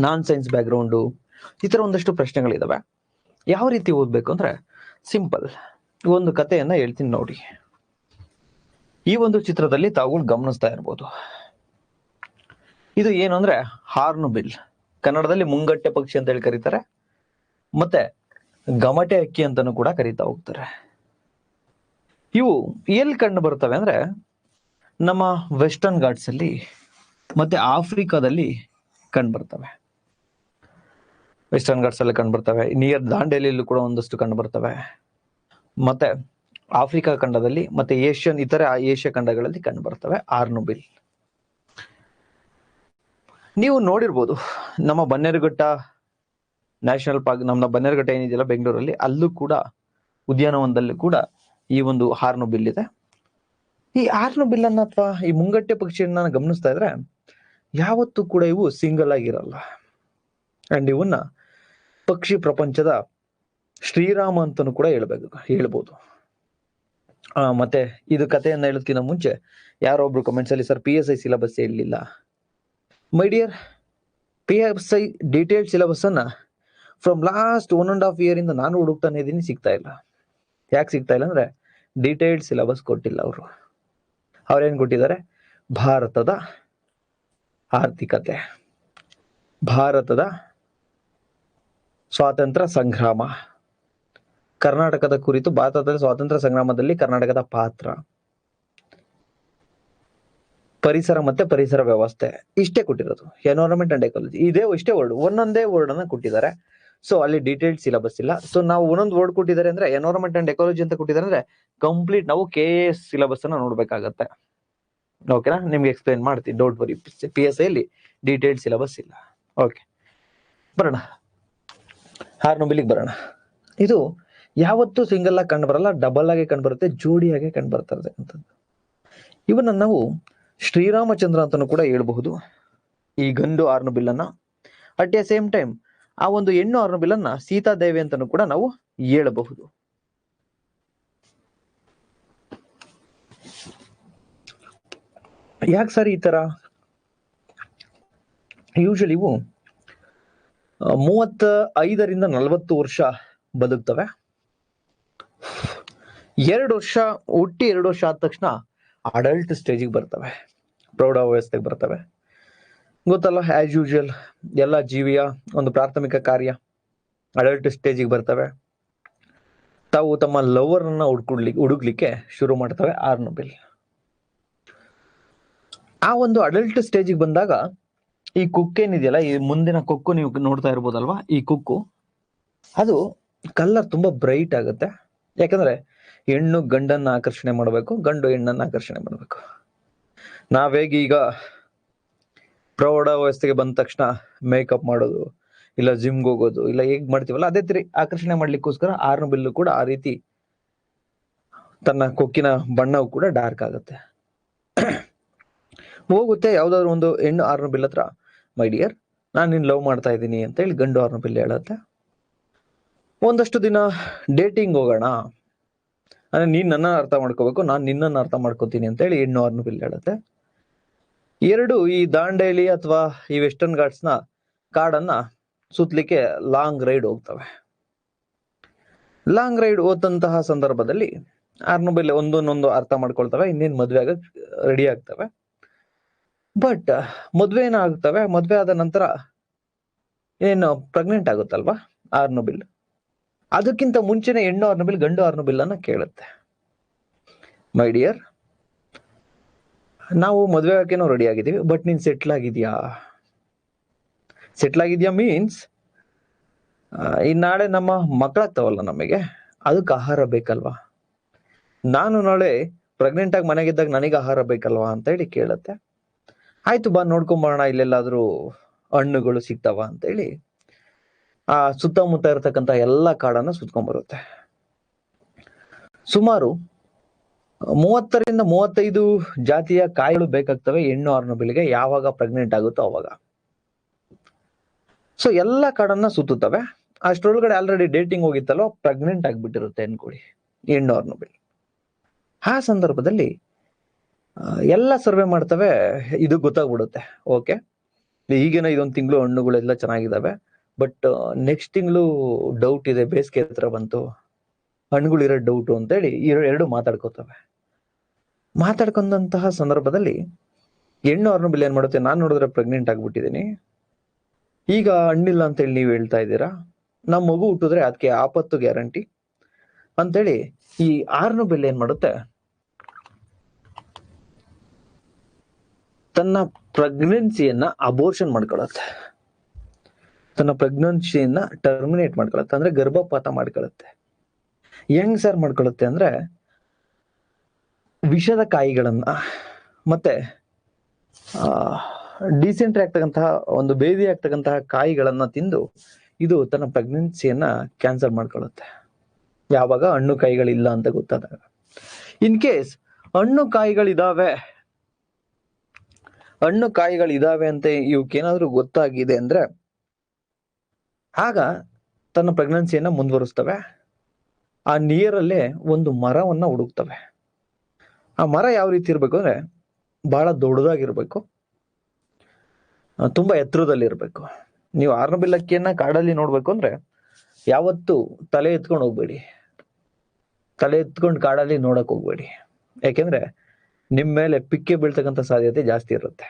ನಾನ್ ಸೈನ್ಸ್ ಬ್ಯಾಕ್ಗ್ರೌಂಡು, ಈ ತರ ಒಂದಷ್ಟು ಪ್ರಶ್ನೆಗಳಿದಾವೆ. ಯಾವ ರೀತಿ ಓದ್ಬೇಕು ಅಂದ್ರೆ ಸಿಂಪಲ್, ಒಂದು ಕಥೆಯನ್ನ ಹೇಳ್ತೀನಿ ನೋಡಿ. ಈ ಒಂದು ಚಿತ್ರದಲ್ಲಿ ತಾವುಗಳು ಗಮನಿಸ್ತಾ ಇರ್ಬೋದು. ಇದು ಏನು ಅಂದ್ರೆ ಹಾರ್ನ್ಬಿಲ್, ಕನ್ನಡದಲ್ಲಿ ಮುಂಗಟ್ಟೆ ಪಕ್ಷಿ ಅಂತ ಹೇಳಿ ಕರೀತಾರೆ, ಮತ್ತೆ ಗಮಟೆ ಅಕ್ಕಿ ಅಂತಾನೂ ಕೂಡ ಕರೀತಾ ಹೋಗ್ತಾರೆ. ಇವು ಎಲ್ಲಿ ಕಂಡು ಬರ್ತವೆ ಅಂದ್ರೆ ನಮ್ಮ ವೆಸ್ಟರ್ನ್ ಘಾಟ್ಸ್ ಅಲ್ಲಿ ಮತ್ತೆ ಆಫ್ರಿಕಾದಲ್ಲಿ ಕಂಡು ಬರ್ತವೆ. ವೆಸ್ಟರ್ನ್ ಘಾಟ್ಸ್ ಅಲ್ಲಿ ಕಂಡು ಬರ್ತವೆ, ನಿಯರ್ ದಾಂಡೇಲಿಯಲ್ಲೂ ಕೂಡ ಒಂದಷ್ಟು ಕಂಡು ಬರ್ತವೆ, ಮತ್ತೆ ಆಫ್ರಿಕಾ ಖಂಡದಲ್ಲಿ ಮತ್ತೆ ಇತರ ಏಷ್ಯಾ ಖಂಡಗಳಲ್ಲಿ ಕಂಡು ಬರ್ತವೆ ಹಾರ್ನ್ಬಿಲ್. ನೀವು ನೋಡಿರ್ಬೋದು ನಮ್ಮ ಬನ್ನೇರುಘಟ್ಟ ನ್ಯಾಷನಲ್ ಪಾರ್ಕ್, ನಮ್ಮ ಬನ್ನೇರುಘಟ್ಟ ಏನಿದೆಯಲ್ಲ ಬೆಂಗಳೂರಲ್ಲಿ, ಅಲ್ಲೂ ಕೂಡ ಉದ್ಯಾನವನದಲ್ಲೂ ಕೂಡ ಈ ಒಂದು ಹಾರ್ನ್ಬಿಲ್ ಇದೆ. ಈ ಹಾರ್ನ್ಬಿಲ್ ಅನ್ನ ಅಥವಾ ಈ ಮುಂಗಟ್ಟೆ ಪಕ್ಷಿಯನ್ನ ಗಮನಿಸ್ತಾ ಇದ್ರೆ ಯಾವತ್ತೂ ಕೂಡ ಇವು ಸಿಂಗಲ್ ಆಗಿರಲ್ಲ. ಅಂಡ್ ಇವನ್ನ ಪಕ್ಷಿ ಪ್ರಪಂಚದ ಶ್ರೀರಾಮ ಅಂತನೂ ಕೂಡ ಹೇಳ್ಬೋದು. ಮತ್ತೆ ಇದು ಕಥೆಯನ್ನ ಹೇಳೋದಕ್ಕಿಂತ ಮುಂಚೆ ಯಾರೊಬ್ರು ಕಮೆಂಟ್ಸ್ ಅಲ್ಲಿ ಸರ್ PSI ಸಿಲೆಬಸ್ ಹೇಳಲಿಲ್ಲ. My dear, PSI detailed syllabus ಅನ್ನ ಫ್ರಮ್ ಲಾಸ್ಟ್ 1.5 year ಇಂದ ನಾನು ಹುಡುಕ್ತಾನೆ ಇದೀನಿ, ಸಿಗ್ತಾ ಇಲ್ಲ. ಯಾಕೆ ಸಿಗ್ತಾ ಇಲ್ಲ ಅಂದ್ರೆ ಡೀಟೇಲ್ಡ್ ಸಿಲೆಬಸ್ ಕೊಟ್ಟಿಲ್ಲ ಅವರು. ಅವ್ರೇನ್ ಕೊಟ್ಟಿದ್ದಾರೆ? ಭಾರತದ ಆರ್ಥಿಕತೆ, ಭಾರತದ ಸ್ವಾತಂತ್ರ್ಯ ಸಂಗ್ರಾಮ, ಕರ್ನಾಟಕದ ಕುರಿತು ಭಾರತದ ಸ್ವಾತಂತ್ರ್ಯ ಸಂಗ್ರಾಮದಲ್ಲಿ ಕರ್ನಾಟಕದ ಪಾತ್ರ, ಪರಿಸರ ಮತ್ತೆ ಪರಿಸರ ವ್ಯವಸ್ಥೆ, ಇಷ್ಟೇ ಕೊಟ್ಟಿರೋದು. ಎನ್ವೈರನ್ಮೆಂಟ್ ಅಂಡ್ ಎಕಾಲಜಿ ಇಷ್ಟೇ ವರ್ಡ್, ಒಂದೊಂದೇ ವರ್ಡ್ ಅನ್ನ ಕೊಟ್ಟಿದ್ದಾರೆ. ಸೊ ಅಲ್ಲಿ ಡೀಟೇಲ್ಡ್ ಸಿಲೆಬಸ್ ಇಲ್ಲ. ಸೊ ನಾವು ಒಂದೊಂದು ವರ್ಡ್ ಕೊಟ್ಟಿದ್ದಾರೆ ಅಂದ್ರೆ ಎನ್ವೈರನ್ಮೆಂಟ್ ಅಂಡ್ ಎಕಾಲಜಿ ಅಂತ ಕೊಟ್ಟಿದ್ದಾರೆ ಅಂದ್ರೆ ಕಂಪ್ಲೀಟ್ ನಾವು KS ಸಿಲೆಬಸ್ ಅನ್ನ ನೋಡ್ಬೇಕಾಗತ್ತೆ. ಓಕೆನಾ? ನಿಮ್ಗೆ ಎಕ್ಸ್ಪ್ಲೈನ್ ಮಾಡ್ತೀನಿ, ಡೋಂಟ್ ವರಿ. PSI ಅಲ್ಲಿ ಡೀಟೇಲ್ಡ್ ಸಿಲೆಬಸ್ ಇಲ್ಲ. ಓಕೆ, ಬರೋಣ ಹಾರ್ನ್ಬಿಲ್ಗೆ ಬರೋಣ. ಇದು ಯಾವತ್ತೂ ಸಿಂಗಲ್ ಆಗಿ ಕಂಡು ಬರಲ್ಲ, ಡಬಲ್ ಆಗಿ ಕಂಡು ಬರುತ್ತೆ, ಜೋಡಿಯಾಗಿ ಕಂಡು ಬರ್ತಾ ಇರ್ತಕ್ಕಂಥದ್ದು. ಇವನ್ನ ನಾವು ಶ್ರೀರಾಮಚಂದ್ರ ಅಂತಾನೂ ಕೂಡ ಹೇಳ್ಬಹುದು, ಈ ಗಂಡು ಹಾರ್ನ್ಬಿಲ್ ಅನ್ನ. ಅಟ್ ಎ ಸೇಮ್ ಟೈಮ್ ಆ ಒಂದು ಹೆಣ್ಣು ಹಾರ್ನ್ಬಿಲ್ ಅನ್ನ ಸೀತಾದೇವಿ ಅಂತಾನೂ ಕೂಡ ನಾವು ಹೇಳಬಹುದು. ಯಾಕೆ ಸರ್ ಈ ತರ? ಯೂಶಲಿ ಇವು 35ರಿಂದ 40 ವರ್ಷ ಬದುಕ್ತವೆ. 2 ವರ್ಷ ಹುಟ್ಟಿ 2 ವರ್ಷ ಆದ ತಕ್ಷಣ ಅಡಲ್ಟ್ ಸ್ಟೇಜಿಗೆ ಬರ್ತವೆ, ಪ್ರೌಢಾವಸ್ಥೆಗೆ ಬರ್ತವೆ. ಗೊತ್ತಲ್ಲ, ಆಸ್ ಯೂಶುವಲ್ ಎಲ್ಲ ಜೀವಿಯ ಒಂದು ಪ್ರಾಥಮಿಕ ಕಾರ್ಯ ಅಡಲ್ಟ್ ಸ್ಟೇಜಿಗೆ ಬರ್ತವೆ. ತಾವು ತಮ್ಮ ಲವರ್ ಅನ್ನ ಹುಡುಕ್ಲಿಕ್ಕೆ ಶುರು ಮಾಡ್ತವೆ ಹಾರ್ನ್ಬಿಲ್. ಆ ಒಂದು ಅಡಲ್ಟ್ ಸ್ಟೇಜಿಗೆ ಬಂದಾಗ ಈ ಕುಕ್ಕೇನಿದೆಯಲ್ಲ, ಈ ಮುಂದಿನ ಕೊಕ್ಕು ನೀವು ನೋಡ್ತಾ ಇರ್ಬೋದಲ್ವಾ, ಈ ಕುಕ್ಕು ಅದು ಕಲರ್ ತುಂಬಾ ಬ್ರೈಟ್ ಆಗುತ್ತೆ. ಯಾಕಂದ್ರೆ ಹೆಣ್ಣು ಗಂಡನ್ನ ಆಕರ್ಷಣೆ ಮಾಡಬೇಕು, ಗಂಡು ಹೆಣ್ಣನ್ನ ಆಕರ್ಷಣೆ ಮಾಡಬೇಕು. ನಾವೇಗ ಈಗ ಪ್ರೌಢಾವಸ್ಥೆಗೆ ಬಂದ ತಕ್ಷಣ ಮೇಕಪ್ ಮಾಡೋದು, ಇಲ್ಲ ಜಿಮ್ಗೆ ಹೋಗೋದು, ಇಲ್ಲ ಹೇಗ್ ಮಾಡ್ತೀವಲ್ಲ, ಅದೇ ತರ ಆಕರ್ಷಣೆ ಮಾಡ್ಲಿಕ್ಕೋಸ್ಕರ ಹಾರ್ನ್ಬಿಲ್ ಕೂಡ ಆ ರೀತಿ ತನ್ನ ಕೊಕ್ಕಿನ ಬಣ್ಣವು ಕೂಡ ಡಾರ್ಕ್ ಆಗುತ್ತೆ. ಹೋಗುತ್ತೆ ಯಾವ್ದಾದ್ರು ಒಂದು ಹೆಣ್ಣು ಹಾರ್ನ್ಬಿಲ್ ಹತ್ರ, ಮೈ ಡಿಯರ್ ನಾನು ನಿನ್ ಲವ್ ಮಾಡ್ತಾ ಇದ್ದೀನಿ ಅಂತ ಹೇಳಿ ಗಂಡು ಹಾರ್ನ್ಬಿಲ್ ಹೇಳುತ್ತೆ. ಒಂದಷ್ಟು ದಿನ ಡೇಟಿಂಗ್ ಹೋಗೋಣ, ಅಂದ್ರೆ ನೀನ್ ನನ್ನ ಅರ್ಥ ಮಾಡ್ಕೋಬೇಕು, ನಾನ್ ನಿನ್ನನ್ನು ಅರ್ಥ ಮಾಡ್ಕೋತೀನಿ ಅಂತ ಹೇಳಿ ಹೆಣ್ಣು ಹಾರ್ನ್ಬಿಲ್ ಹೇಳುತ್ತೆ. ಎರಡು ಈ ದಾಂಡೇಲಿ ಅಥವಾ ಈ ವೆಸ್ಟರ್ನ್ ಘಾಟ್ಸ್ ನ ಕಾಡನ್ನ ಸುತ್ತಲಿಕ್ಕೆ ಲಾಂಗ್ ರೈಡ್ ಹೋಗ್ತವೆ. ಲಾಂಗ್ ರೈಡ್ ಓದಂತಹ ಸಂದರ್ಭದಲ್ಲಿ ಆರ್ನಬಿಲ್ ಒಂದೊಂದೊಂದು ಅರ್ಥ ಮಾಡ್ಕೊಳ್ತವೆ, ಇನ್ನೇನ್ ಮದ್ವೆ ಆಗ ರೆಡಿ ಆಗ್ತವೆ. ಬಟ್ ಮದ್ವೆ ಏನಾಗ್ತವೆ, ಮದ್ವೆ ಆದ ನಂತರ ಏನು ಪ್ರೆಗ್ನೆಂಟ್ ಆಗುತ್ತಲ್ವಾ ಆರ್ನಬಿಲ್, ಅದಕ್ಕಿಂತ ಮುಂಚೆನೆ ಹೆಣ್ಣು ಆರ್ನಬಿಲ್ ಗಂಡು ಆರ್ನಬಿಲ್ ಅನ್ನ ಕೇಳುತ್ತೆ, ಮೈ ಡಿಯರ್, ನಾವು ಮದ್ವೆ ಆಗೇನೋ ರೆಡಿ ಆಗಿದೀವಿ, ಬಟ್ ನೀನ್ ಸೆಟ್ಲ್ ಆಗಿದ್ಯಾ? ಸೆಟ್ಲ್ ಆಗಿದ್ಯಾ ಮೀನ್ಸ್ ಈ ನಾಳೆ ನಮ್ಮ ಮಕ್ಕಳಾಗ್ತಾವಲ್ಲ ನಮಗೆ, ಅದಕ್ಕೆ ಆಹಾರ ಬೇಕಲ್ವಾ? ನಾನು ನಾಳೆ ಪ್ರೆಗ್ನೆಂಟ್ ಆಗಿ ಮನೆಗಿದ್ದಾಗ ನನಗೆ ಆಹಾರ ಬೇಕಲ್ವಾ ಅಂತ ಹೇಳಿ ಕೇಳುತ್ತೆ. ಆಯ್ತು ಬಾ ನೋಡ್ಕೊಂಬರೋಣ, ಇಲ್ಲೆಲ್ಲಾದ್ರೂ ಹಣ್ಣುಗಳು ಸಿಗ್ತಾವ ಅಂತ ಹೇಳಿ ಆ ಸುತ್ತಮುತ್ತ ಇರತಕ್ಕಂತ ಎಲ್ಲಾ ಕಾಡನ್ನ ಸುತ್ಕೊಂಡ್ ಬರುತ್ತೆ. ಸುಮಾರು 30ರಿಂದ 35 ಜಾತಿಯ ಕಾಯಿಗಳು ಬೇಕಾಗ್ತವೆ ಹೆಣ್ಣು ಆರ್ನಬಿಲ್ಗೆ ಯಾವಾಗ ಪ್ರೆಗ್ನೆಂಟ್ ಆಗುತ್ತೋ ಅವಾಗ. ಸೊ ಎಲ್ಲಾ ಕಾಡನ್ನ ಸುತ್ತುತ್ತವೆ. ಅಷ್ಟರೊಳಗಡೆ ಆಲ್ರೆಡಿ ಡೇಟಿಂಗ್ ಹೋಗಿತ್ತಲ್ವ, ಪ್ರೆಗ್ನೆಂಟ್ ಆಗ್ಬಿಟ್ಟಿರುತ್ತೆ ಅನ್ಕೊಳ್ಳಿ ಹೆಣ್ಣು ಆರ್ನಬಿಲ್. ಆ ಸಂದರ್ಭದಲ್ಲಿ ಎಲ್ಲ ಸರ್ವೆ ಮಾಡ್ತವೆ, ಇದು ಗೊತ್ತಾಗ್ಬಿಡುತ್ತೆ. ಓಕೆ, ಈಗೇನೋ ಇದೊಂದು ತಿಂಗಳು ಹಣ್ಣುಗಳೆಲ್ಲ ಚೆನ್ನಾಗಿದ್ದಾವೆ, ಬಟ್ ನೆಕ್ಸ್ಟ್ ತಿಂಗಳು ಡೌಟ್ ಇದೆ, ಬೇಸಿಗೆ ಹತ್ರ ಬಂತು, ಹಣ್ಣುಗಳಿರೋ ಡೌಟು ಅಂತೇಳಿ ಎರಡು ಮಾತಾಡ್ಕೋತವೆ. ಮಾತಾಡ್ಕೊಂಡಂತಹ ಸಂದರ್ಭದಲ್ಲಿ ಹೆಣ್ಣು ಆರ್ನಬಿಲ್ ಏನ್ ಮಾಡುತ್ತೆ, ನಾನ್ ನೋಡಿದ್ರೆ ಪ್ರೆಗ್ನೆಂಟ್ ಆಗ್ಬಿಟ್ಟಿದ್ದೀನಿ, ಈಗ ಹಣ್ಣಿಲ್ಲ ಅಂತೇಳಿ ನೀವ್ ಹೇಳ್ತಾ ಇದ್ದೀರಾ, ನಮ್ ಮಗು ಹುಟ್ಟಿದ್ರೆ ಅದಕ್ಕೆ ಆಪತ್ತು ಗ್ಯಾರಂಟಿ ಅಂತೇಳಿ ಈ ಆರ್ನಬಿಲ್ ಏನ್ ಮಾಡುತ್ತೆ, ತನ್ನ ಪ್ರೆಗ್ನೆನ್ಸಿಯನ್ನ ಅಬೋರ್ಷನ್ ಮಾಡ್ಕೊಳತ್ತೆ, ತನ್ನ ಪ್ರೆಗ್ನೆನ್ಸಿಯನ್ನ ಟರ್ಮಿನೇಟ್ ಮಾಡ್ಕೊಳತ್ತೆ, ಅಂದ್ರೆ ಗರ್ಭಪಾತ ಮಾಡ್ಕೊಳತ್ತೆ. ಹೆಂಗ್ ಸರ್ ಮಾಡ್ಕೊಳತ್ತೆ ಅಂದ್ರೆ, ವಿಷದ ಕಾಯಿಗಳನ್ನ ಮತ್ತೆ ಡಿಸೆಂಟ್ರಿ ಆಗ್ತಕ್ಕಂತಹ ಒಂದು ಬೇದಿ ಆಗ್ತಕ್ಕಂತಹ ಕಾಯಿಗಳನ್ನ ತಿಂದು ಇದು ತನ್ನ ಪ್ರೆಗ್ನೆನ್ಸಿಯನ್ನ ಕ್ಯಾನ್ಸಲ್ ಮಾಡ್ಕೊಳ್ಳುತ್ತೆ, ಯಾವಾಗ ಹಣ್ಣು ಕಾಯಿಗಳಿಲ್ಲ ಅಂತ ಗೊತ್ತಾದಾಗ. ಇನ್ ಕೇಸ್ ಹಣ್ಣು ಕಾಯಿಗಳಿದಾವೆ ಅಂತ ಇವಕ್ಕೇನಾದ್ರೂ ಗೊತ್ತಾಗಿದೆ ಅಂದ್ರೆ ಆಗ ತನ್ನ ಪ್ರೆಗ್ನೆನ್ಸಿಯನ್ನ ಮುಂದುವರಿಸ್ತವೆ. ಆ ನೀರಲ್ಲೇ ಒಂದು ಮರವನ್ನ ಹುಡುಕ್ತವೆ. ಆ ಮರ ಯಾವ ರೀತಿ ಇರ್ಬೇಕು ಅಂದ್ರೆ ಬಹಳ ದೊಡ್ಡದಾಗಿರ್ಬೇಕು, ತುಂಬಾ ಎತ್ತರದಲ್ಲಿ ಇರ್ಬೇಕು. ನೀವು ಆರ್ನಬಿಲ್ ಅಕ್ಕಿಯನ್ನ ಕಾಡಲ್ಲಿ ನೋಡ್ಬೇಕು ಅಂದ್ರೆ ಯಾವತ್ತು ತಲೆ ಎತ್ಕೊಂಡು ಹೋಗ್ಬೇಡಿ, ತಲೆ ಎತ್ಕೊಂಡು ಕಾಡಲ್ಲಿ ನೋಡಕ್ ಹೋಗ್ಬೇಡಿ, ಯಾಕೆಂದ್ರೆ ನಿಮ್ ಮೇಲೆ ಪಿಕ್ಕೆ ಬೀಳ್ತಕ್ಕಂಥ ಸಾಧ್ಯತೆ ಜಾಸ್ತಿ ಇರುತ್ತೆ.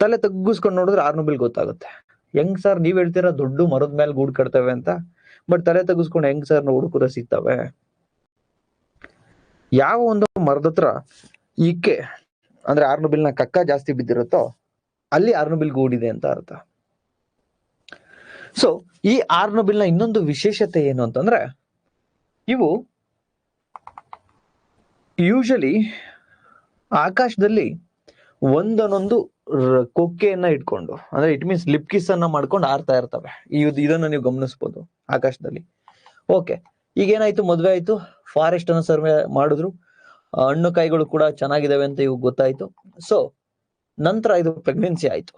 ತಲೆ ತಗ್ಗಿಸ್ಕೊಂಡು ನೋಡಿದ್ರೆ ಆರ್ನಬಿಲ್ ಗೊತ್ತಾಗುತ್ತೆ. ಹೆಂಗ್ ಸರ್ ನೀವ್ ಹೇಳ್ತೀರಾ ದೊಡ್ಡ ಮರದ ಮೇಲೆ ಗೂಡ್ ಕಟ್ತವೆ ಅಂತ, ಬಟ್ ತಲೆ ತಗ್ಗಿಸ್ಕೊಂಡು ಹೆಂಗ್ ಸರ್ ಹುಡುಕುರ ಸಿಗ್ತವೆ? ಯಾವ ಒಂದು ಮರದ ಹತ್ರ ಈಕೆ ಅಂದ್ರೆ ಆರ್ನಬಿಲ್ನ ಕಕ್ಕ ಜಾಸ್ತಿ ಬಿದ್ದಿರುತ್ತೋ ಅಲ್ಲಿ ಆರ್ನಬಿಲ್ ಗೂಡಿದೆ ಅಂತ ಅರ್ಥ. ಸೊ ಈ ಆರ್ನಬಿಲ್ನ ಇನ್ನೊಂದು ವಿಶೇಷತೆ ಏನು ಅಂತಂದ್ರೆ, ಇವು ಯೂಶಲಿ ಆಕಾಶದಲ್ಲಿ ಒಂದೊಂದೊಂದು ಕೊಕ್ಕೆಯನ್ನ ಇಟ್ಕೊಂಡು, ಅಂದ್ರೆ ಇಟ್ ಮೀನ್ಸ್ ಲಿಪ್ ಕಿಸ್ ಅನ್ನ ಮಾಡ್ಕೊಂಡು ಆರ್ತಾ ಇರ್ತವೆ. ಇದನ್ನ ನೀವು ಗಮನಿಸಬಹುದು ಆಕಾಶದಲ್ಲಿ. ಓಕೆ, ಈಗೇನಾಯ್ತು, ಮದ್ವೆ ಆಯ್ತು, ಫಾರೆಸ್ಟ್ ಅನ್ನ ಸರ್ವೆ ಮಾಡಿದ್ರು, ಹಣ್ಣು ಕಾಯಿಗಳು ಕೂಡ ಚೆನ್ನಾಗಿದಾವೆ ಅಂತ ಇವಾಗ ಗೊತ್ತಾಯ್ತು. ಸೊ ನಂತರ ಇದು ಪ್ರೆಗ್ನೆನ್ಸಿ ಆಯ್ತು.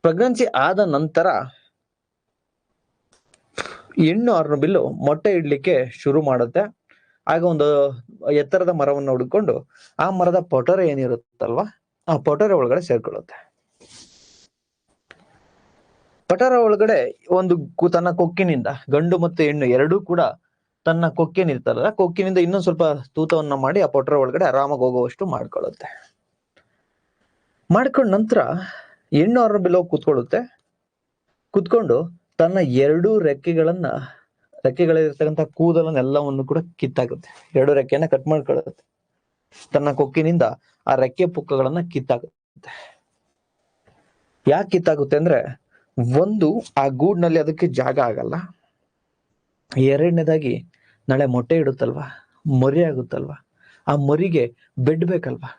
ಪ್ರೆಗ್ನೆನ್ಸಿ ಆದ ನಂತರ ಹೆಣ್ಣು ಆರ್ನಬಿಲ್ಲು ಮೊಟ್ಟೆ ಇಡ್ಲಿಕ್ಕೆ ಶುರು ಮಾಡುತ್ತೆ. ಆಗ ಒಂದು ಎತ್ತರದ ಮರವನ್ನು ಹುಡ್ಕೊಂಡು ಆ ಮರದ ಪೊಟರೆ ಏನಿರುತ್ತಲ್ವಾ, ಆ ಪೊಟರೆ ಒಳಗಡೆ ಸೇರ್ಕೊಳ್ಳುತ್ತೆ. ಪೊಟರೆ ಒಳಗಡೆ ಒಂದು ತನ್ನ ಕೊಕ್ಕಿನಿಂದ, ಗಂಡು ಮತ್ತು ಹೆಣ್ಣು ಎರಡೂ ಕೂಡ ತನ್ನ ಕೊಕ್ಕೇನಿರ್ತಲ್ಲ, ಕೊಕ್ಕಿನಿಂದ ಇನ್ನೊಂದು ಸ್ವಲ್ಪ ತೂತವನ್ನ ಮಾಡಿ ಆ ಪೊಟರೆ ಒಳಗಡೆ ಆರಾಮಾಗಿ ಹೋಗುವಷ್ಟು ಮಾಡ್ಕೊಳ್ಳುತ್ತೆ. ಮಾಡ್ಕೊಂಡ ನಂತರ ಹೆಣ್ಣು ಆರ್ನಬಿಲ್ ಹೋಗಿ ಕುತ್ಕೊಳ್ಳುತ್ತೆ. ಕುತ್ಕೊಂಡು ತನ್ನ ಎರಡೂ ರೆಕ್ಕೆಗಳಿರ್ತಕ್ಕಂಥ ಕೂದಲನ್ನೆಲ್ಲವನ್ನು ಕೂಡ ಕಿತ್ತಾಗುತ್ತೆ. ಎರಡು ರೆಕ್ಕೆಯನ್ನ ಕಟ್ ಮಾಡ್ಕೊಳ್ಳುತ್ತೆ. ತನ್ನ ಕೊಕ್ಕಿನಿಂದ ಆ ರೆಕ್ಕೆ ಪುಕ್ಕಗಳನ್ನ ಕಿತ್ತಾಗುತ್ತೆ. ಯಾಕೆ ಕಿತ್ತಾಗುತ್ತೆ ಅಂದ್ರೆ, ಒಂದು ಆ ಗೂಡ್ನಲ್ಲಿ ಅದಕ್ಕೆ ಜಾಗ ಆಗಲ್ಲ, ಎರಡನೇದಾಗಿ ನಾಳೆ ಮೊಟ್ಟೆ ಇಡುತ್ತಲ್ವಾ, ಮರಿ ಆಗುತ್ತಲ್ವಾ, ಆ ಮರಿಗೆ ಬೆಡ್ ಬೇಕಲ್ವಾ.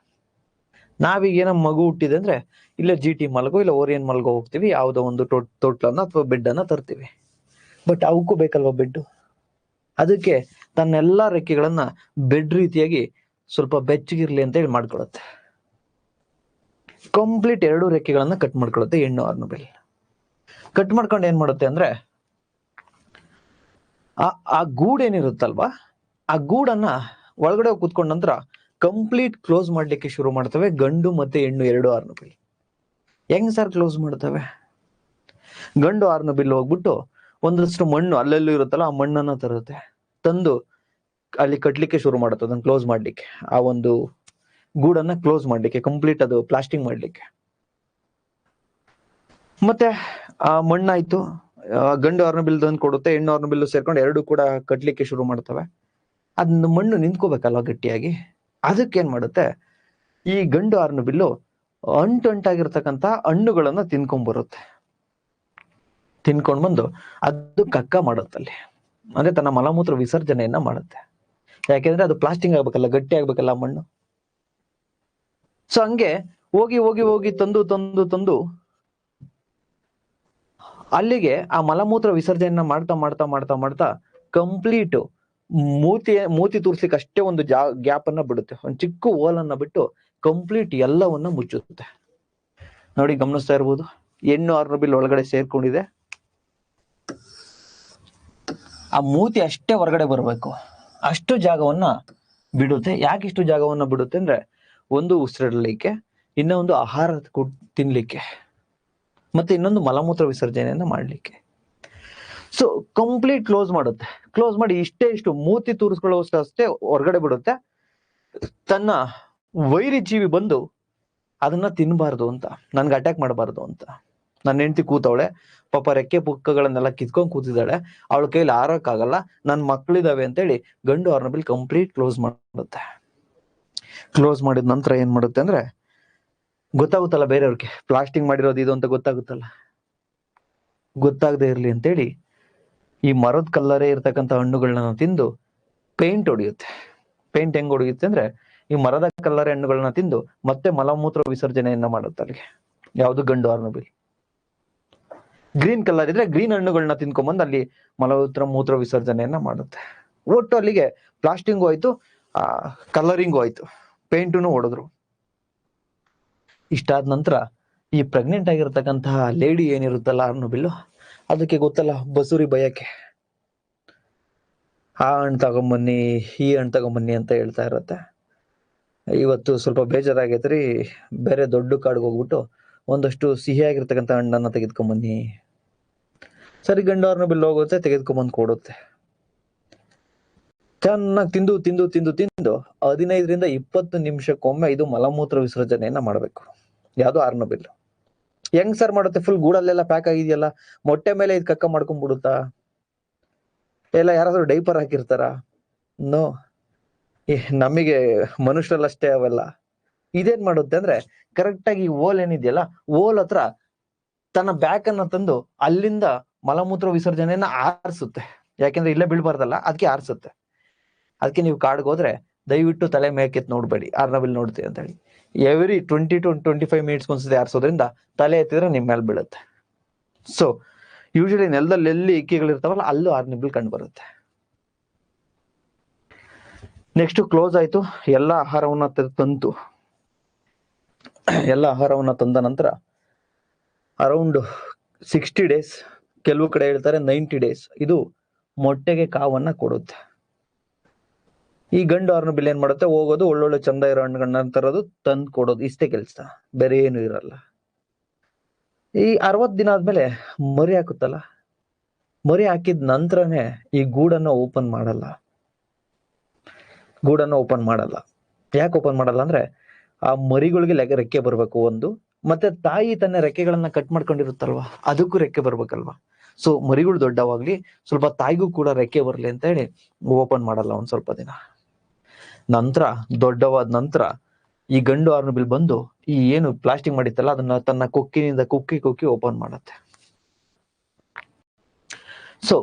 ನಾವೀಗ ಏನೋ ಮಗು ಹುಟ್ಟಿದೆ ಅಂದ್ರೆ ಇಲ್ಲ GT ಮಲ್ಗೋ ಇಲ್ಲ ಓರಿಯನ್ ಮಲ್ಗೋ ಹೋಗ್ತೀವಿ, ಯಾವುದೋ ಒಂದು ತೊಟ್ಲನ್ನ ಅಥವಾ ಬೆಡ್ ಅನ್ನ ತರ್ತೀವಿ. ಬಟ್ ಅವಕ್ಕೂ ಬೇಕಲ್ವಾ ಬೆಡ್. ಅದಕ್ಕೆ ತನ್ನೆಲ್ಲಾ ರೆಕ್ಕೆಗಳನ್ನ ಬೆಡ್ ರೀತಿಯಾಗಿ ಸ್ವಲ್ಪ ಬೆಚ್ಚಗಿರ್ಲಿ ಅಂತ ಹೇಳಿ ಮಾಡ್ಕೊಳುತ್ತೆ. ಕಂಪ್ಲೀಟ್ ಎರಡು ರೆಕ್ಕೆಗಳನ್ನ ಕಟ್ ಮಾಡ್ಕೊಳುತ್ತೆ ಹೆಣ್ಣು ಆರ್ನಬಿಲ್. ಕಟ್ ಮಾಡ್ಕೊಂಡು ಏನ್ ಮಾಡುತ್ತೆ ಅಂದ್ರೆ, ಆ ಗೂಡೇನಿರುತ್ತಲ್ವಾ, ಆ ಗೂಡನ್ನ ಒಳಗಡೆ ಕೂತ್ಕೊಂಡ ನಂತರ ಕಂಪ್ಲೀಟ್ ಕ್ಲೋಸ್ ಮಾಡ್ಲಿಕ್ಕೆ ಶುರು ಮಾಡ್ತವೆ ಗಂಡು ಮತ್ತೆ ಹೆಣ್ಣು ಎರಡು ಆರ್ನಬಿಲ್. ಹೆಂಗ್ ಸರ್ ಕ್ಲೋಸ್ ಮಾಡ್ತವೆ? ಗಂಡು ಆರ್ನಬಿಲ್ ಹೋಗ್ಬಿಟ್ಟು ಒಂದಷ್ಟು ಮಣ್ಣು ಅಲ್ಲೆಲ್ಲೂ ಇರುತ್ತಲ್ಲ, ಆ ಮಣ್ಣನ್ನ ತರುತ್ತೆ. ತಂದು ಅಲ್ಲಿ ಕಟ್ಲಿಕ್ಕೆ ಶುರು ಮಾಡುತ್ತೆ, ಅದನ್ನ ಕ್ಲೋಸ್ ಮಾಡ್ಲಿಕ್ಕೆ, ಆ ಒಂದು ಗೂಡನ್ನ ಕ್ಲೋಸ್ ಮಾಡ್ಲಿಕ್ಕೆ, ಕಂಪ್ಲೀಟ್ ಅದು ಪ್ಲಾಸ್ಟಿಂಗ್ ಮಾಡ್ಲಿಕ್ಕೆ. ಮತ್ತೆ ಆ ಮಣ್ಣಾಯ್ತು, ಗಂಡು ಹಾರ್ನ್ಬಿಲ್ ತಂದು ಕೊಡುತ್ತೆ, ಹೆಣ್ಣು ಹಾರ್ನ್ಬಿಲ್ ಸೇರ್ಕೊಂಡು ಎರಡು ಕೂಡ ಕಟ್ಲಿಕ್ಕೆ ಶುರು ಮಾಡ್ತವೆ. ಅದನ್ನ ಮಣ್ಣು ನಿಂತ್ಕೋಬೇಕಲ್ವ ಗಟ್ಟಿಯಾಗಿ, ಅದಕ್ಕೇನ್ ಮಾಡುತ್ತೆ, ಈ ಗಂಡು ಹಾರ್ನ್ಬಿಲ್ಲು ಅಂಟಾಗಿರ್ತಕ್ಕಂಥ ಹಣ್ಣುಗಳನ್ನ ತಿನ್ಕೊಂಡ್ಬರುತ್ತೆ. ತಿನ್ಕೊಂಡ್ ಬಂದು ಅದು ಕಕ್ಕ ಮಾಡುತ್ತಲ್ಲಿ, ಅಂದ್ರೆ ತನ್ನ ಮಲಮೂತ್ರ ವಿಸರ್ಜನೆಯನ್ನ ಮಾಡುತ್ತೆ. ಯಾಕೆಂದ್ರೆ ಅದು ಪ್ಲಾಸ್ಟಿಂಗ್ ಆಗ್ಬೇಕಲ್ಲ, ಗಟ್ಟಿ ಆಗ್ಬೇಕಲ್ಲ ಮಣ್ಣು. ಸೊ ಹಂಗೆ ಹೋಗಿ ಹೋಗಿ ಹೋಗಿ ತಂದು ತಂದು ತಂದು ಅಲ್ಲಿಗೆ ಆ ಮಲಮೂತ್ರ ವಿಸರ್ಜನೆಯನ್ನ ಮಾಡ್ತಾ ಮಾಡ್ತಾ ಮಾಡ್ತಾ ಮಾಡ್ತಾ ಕಂಪ್ಲೀಟ್ ಮೂತಿ ತೂರ್ಸ್ಲಿಕ್ಕೆ ಅಷ್ಟೇ ಒಂದು ಗ್ಯಾಪ್ ಅನ್ನ ಬಿಡುತ್ತೆ, ಒಂದು ಚಿಕ್ಕ ಹೋಲನ್ನ ಬಿಟ್ಟು ಕಂಪ್ಲೀಟ್ ಎಲ್ಲವನ್ನ ಮುಚ್ಚುತ್ತೆ. ನೋಡಿ, ಗಮನಿಸ್ತಾ ಇರ್ಬೋದು, ಹೆಣ್ಣು ಹಾರ್ನ್ಬಿಲ್ ಒಳಗಡೆ ಸೇರ್ಕೊಂಡಿದೆ. ಆ ಮೂತಿ ಅಷ್ಟೇ ಹೊರಗಡೆ ಬರಬೇಕು, ಅಷ್ಟು ಜಾಗವನ್ನ ಬಿಡುತ್ತೆ. ಯಾಕೆ ಇಷ್ಟು ಜಾಗವನ್ನ ಬಿಡುತ್ತೆ ಅಂದ್ರೆ, ಒಂದು ಉಸಿರಿಡಲಿಕ್ಕೆ, ಇನ್ನೊಂದು ಆಹಾರ ತಿನ್ಲಿಕ್ಕೆ, ಮತ್ತೆ ಇನ್ನೊಂದು ಮಲಮೂತ್ರ ವಿಸರ್ಜನೆಯನ್ನ ಮಾಡ್ಲಿಕ್ಕೆ. ಸೊ ಕಂಪ್ಲೀಟ್ ಕ್ಲೋಸ್ ಮಾಡುತ್ತೆ. ಕ್ಲೋಸ್ ಮಾಡಿ ಇಷ್ಟು ಮೂತಿ ತೂರಿಸ್ಕೊಳ್ಳೋಷ್ಟು ಅಷ್ಟೇ ಹೊರಗಡೆ ಬಿಡುತ್ತೆ. ತನ್ನ ವೈರಿ ಜೀವಿ ಬಂದು ಅದನ್ನ ತಿನ್ಬಾರ್ದು ಅಂತ, ನನ್ಗೆ ಅಟ್ಯಾಕ್ ಮಾಡಬಾರ್ದು ಅಂತ. ನನ್ನ ಹೆಂಡತಿ ಕೂತವಳೆ, ಪಾಪ ರೆಕ್ಕೆ ಪುಕ್ಕಗಳನ್ನೆಲ್ಲ ಕಿತ್ಕೊಂಡ್ ಕೂತಿದ್ದಾಳೆ, ಅವಳ ಕೈಲಿ ಆರೋಕ್ಕಾಗಲ್ಲ, ನನ್ ಮಕ್ಳಿದಾವೆ ಅಂತೇಳಿ ಗಂಡು ಹಾರ್ನ್ಬಿಲ್ ಕಂಪ್ಲೀಟ್ ಕ್ಲೋಸ್ ಮಾಡುತ್ತೆ. ಕ್ಲೋಸ್ ಮಾಡಿದ ನಂತರ ಏನ್ ಮಾಡುತ್ತೆ ಅಂದ್ರೆ, ಗೊತ್ತಾಗುತ್ತಲ್ಲ ಬೇರೆಯವ್ರಿಗೆ ಪ್ಲಾಸ್ಟಿಂಗ್ ಮಾಡಿರೋದು ಇದು ಅಂತ ಗೊತ್ತಾಗುತ್ತಲ್ಲ, ಗೊತ್ತಾಗದೆ ಇರ್ಲಿ ಅಂತೇಳಿ ಈ ಮರದ ಕಲ್ಲರೇ ಇರ್ತಕ್ಕಂಥ ಹಣ್ಣುಗಳನ್ನ ತಿಂದು ಪೇಂಟ್ ಹೊಡೆಯುತ್ತೆ. ಪೇಂಟ್ ಹೆಂಗ್ ಹೊಡೆಯುತ್ತೆ ಅಂದ್ರೆ, ಈ ಮರದ ಕಲ್ಲರೆ ಹಣ್ಣುಗಳನ್ನ ತಿಂದು ಮತ್ತೆ ಮಲಮೂತ್ರ ವಿಸರ್ಜನೆಯನ್ನ ಮಾಡುತ್ತೆ ಅಲ್ಲಿಗೆ. ಯಾವುದು? ಗಂಡು ಹಾರ್ನ್ಬಿಲ್. ಗ್ರೀನ್ ಕಲರ್ ಇದ್ರೆ ಗ್ರೀನ್ ಹಣ್ಣುಗಳನ್ನ ತಿನ್ಕೊಂಬಂದು ಅಲ್ಲಿ ಮೂತ್ರ ವಿಸರ್ಜನೆಯನ್ನ ಮಾಡುತ್ತೆ. ಒಟ್ಟು ಅಲ್ಲಿಗೆ ಪ್ಲಾಸ್ಟಿಂಗು ಆಯ್ತು, ಕಲರಿಂಗು ಆಯ್ತು, ಪೇಂಟುನು ಹೊಡೆದ್ರು. ಇಷ್ಟಾದ ನಂತರ ಈ ಪ್ರೆಗ್ನೆಂಟ್ ಆಗಿರ್ತಕ್ಕಂತಹ ಲೇಡಿ ಏನಿರುತ್ತಲ್ಲ ಹಾರ್ನ್ಬಿಲ್ಲು, ಅದಕ್ಕೆ ಗೊತ್ತಲ್ಲ ಬಸುರಿ ಬಯಕೆ, ಆ ಹಣ್ಣು ತಗೊಂಬನ್ನಿ, ಈ ಹಣ್ಣು ತಗೊಂಬನ್ನಿ ಅಂತ ಹೇಳ್ತಾ ಇರತ್ತೆ. ಇವತ್ತು ಸ್ವಲ್ಪ ಬೇಜಾರಾಗೈತ್ರಿ, ಬೇರೆ ದೊಡ್ಡ ಕಾಡಿಗೆ ಹೋಗ್ಬಿಟ್ಟು ಒಂದಷ್ಟು ಸಿಹಿಯಾಗಿರ್ತಕ್ಕಂಥ ಹಣ್ಣನ್ನ ತೆಗೆದ್ಕೊಂಬನ್ನಿ. ಸರಿ, ಗಂಡು ಹಾರ್ನ್ಬಿಲ್ ಹೋಗುತ್ತೆ, ತೆಗೆದ್ಕೊಂಬಂದು ಕೊಡುತ್ತೆ. ಚೆನ್ನಾಗಿ ತಿಂದು ತಿಂದು ತಿಂದು ತಿಂದು 15ರಿಂದ 20 ನಿಮಿಷಕ್ಕೊಮ್ಮೆ ಇದು ಮಲಮೂತ್ರ ವಿಸರ್ಜನೆಯನ್ನ ಮಾಡ್ಬೇಕು. ಯಾವ್ದು? ಹಾರ್ನ್ಬಿಲ್. ಹೆಂಗ್ ಸರ್ ಮಾಡುತ್ತೆ? ಫುಲ್ ಗೂಡಲ್ಲೆಲ್ಲ ಪ್ಯಾಕ್ ಆಗಿದೆಯಲ್ಲ, ಮೊಟ್ಟೆ ಮೇಲೆ ಇದು ಕಕ್ಕ ಮಾಡ್ಕೊಂಡ್ಬಿಡುತ್ತಾ? ಎಲ್ಲ ಯಾರಾದ್ರೂ ಡೈಪರ್ ಹಾಕಿರ್ತಾರ? ನೋ, ನಮಗೆ ಮನುಷ್ಯರಲ್ಲಷ್ಟೇ ಅವೆಲ್ಲ. ಇದೇನ್ ಮಾಡುತ್ತೆ ಅಂದ್ರೆ, ಕರೆಕ್ಟ್ ಆಗಿ ಓಲ್ ಏನಿದೆಯಲ್ಲ, ಓಲ್ ಹತ್ರ ತನ್ನ ಬ್ಯಾಕ್ ಅನ್ನ ತಂದು ಅಲ್ಲಿಂದ ಮಲಮೂತ್ರ ವಿಸರ್ಜನೆಯನ್ನ ಆರಿಸುತ್ತೆ. ಯಾಕೆಂದ್ರೆ ಇಲ್ಲೇ ಬೀಳ್ಬಾರ್ದಲ್ಲ, ಅದಕ್ಕೆ ಆರಿಸುತ್ತೆ. ಅದಕ್ಕೆ ನೀವು ಕಾಡ್ಗೆ ಹೋದ್ರೆ ದಯವಿಟ್ಟು ತಲೆ ಮೇಕೆತ್ ನೋಡ್ಬೇಡಿ, ಹಾರ್ನ್ಬಿಲ್ ನೋಡ್ತೀವಿ ಅಂತ ಹೇಳಿ. ಎವ್ರಿ 20 to 25 ಮಿನಿಟ್ಸ್ ಒಂದ್ಸತಿ ಆರಿಸೋದ್ರಿಂದ ತಲೆ ಎತ್ತಿದ್ರೆ ನಿಮ್ ಮೇಲೆ ಬೀಳುತ್ತೆ. ಸೊ ಯೂಶಲಿ ನೆಲದಲ್ಲಿ ಎಲ್ಲಿ ಇಕ್ಕಿಗಳಿರ್ತಾವಲ್ಲ ಅಲ್ಲೂ ಹಾರ್ನ್ಬಿಲ್ ಕಂಡು ಬರುತ್ತೆ. ನೆಕ್ಸ್ಟ್ ಕ್ಲೋಸ್ ಆಯ್ತು, ಎಲ್ಲ ಆಹಾರವನ್ನ ತಂದ ನಂತರ ಅರೌಂಡ್ 60 ಡೇಸ್, ಕೆಲವು ಕಡೆ ಹೇಳ್ತಾರೆ 90 ಡೇಸ್, ಇದು ಮೊಟ್ಟೆಗೆ ಕಾವನ್ನ ಕೊಡುತ್ತೆ. ಈ ಗಂಡು ಹಾರ್ನ್ಬಿಲ್ ಏನ್ ಮಾಡುತ್ತೆ, ಹೋಗೋದು ಒಳ್ಳೊಳ್ಳೆ ಚಂದ ಇರೋ ಹಣ್ಣುಗಳನ್ನ ತರೋದು, ತಂದು ಕೊಡೋದು, ಇಷ್ಟೇ ಕೆಲಸ, ಬೇರೆ ಏನು ಇರಲ್ಲ. ಈ 60 ದಿನ ಆದ್ಮೇಲೆ ಮರಿ ಹಾಕುತ್ತಲ್ಲ, ಮರಿ ಹಾಕಿದ ನಂತರನೇ ಈ ಗೂಡನ್ನ ಓಪನ್ ಮಾಡಲ್ಲ. ಯಾಕೆ ಓಪನ್ ಮಾಡಲ್ಲ ಅಂದ್ರೆ, ಆ ಮರಿಗಳಿಗೆ ರೆಕ್ಕೆ ಬರ್ಬೇಕು ಒಂದು, ಮತ್ತೆ ತಾಯಿ ತನ್ನ ರೆಕ್ಕೆಗಳನ್ನ ಕಟ್ ಮಾಡ್ಕೊಂಡಿರುತ್ತಲ್ವಾ, ಅದಕ್ಕೂ ರೆಕ್ಕೆ ಬರ್ಬೇಕಲ್ವಾ. ಸೊ ಮರಿಗಳು ದೊಡ್ಡವಾಗ್ಲಿ, ಸ್ವಲ್ಪ ತಾಯಿಗೂ ಕೂಡ ರೆಕ್ಕೆ ಬರ್ಲಿ ಅಂತ ಹೇಳಿ ಓಪನ್ ಮಾಡಲ್ಲ ಒಂದ್ ಸ್ವಲ್ಪ ದಿನ. ನಂತರ ದೊಡ್ಡವಾದ ನಂತರ ಈ ಗಂಡು ಹಾರ್ನ್ಬಿಲ್ ಬಂದು ಈ ಏನು ಪ್ಲಾಸ್ಟಿಂಗ್ ಮಾಡಿತ್ತಲ್ಲ ಅದನ್ನ ತನ್ನ ಕೊಕ್ಕಿನಿಂದ ಕುಕ್ಕಿ ಓಪನ್ ಮಾಡುತ್ತೆ. ಸೊ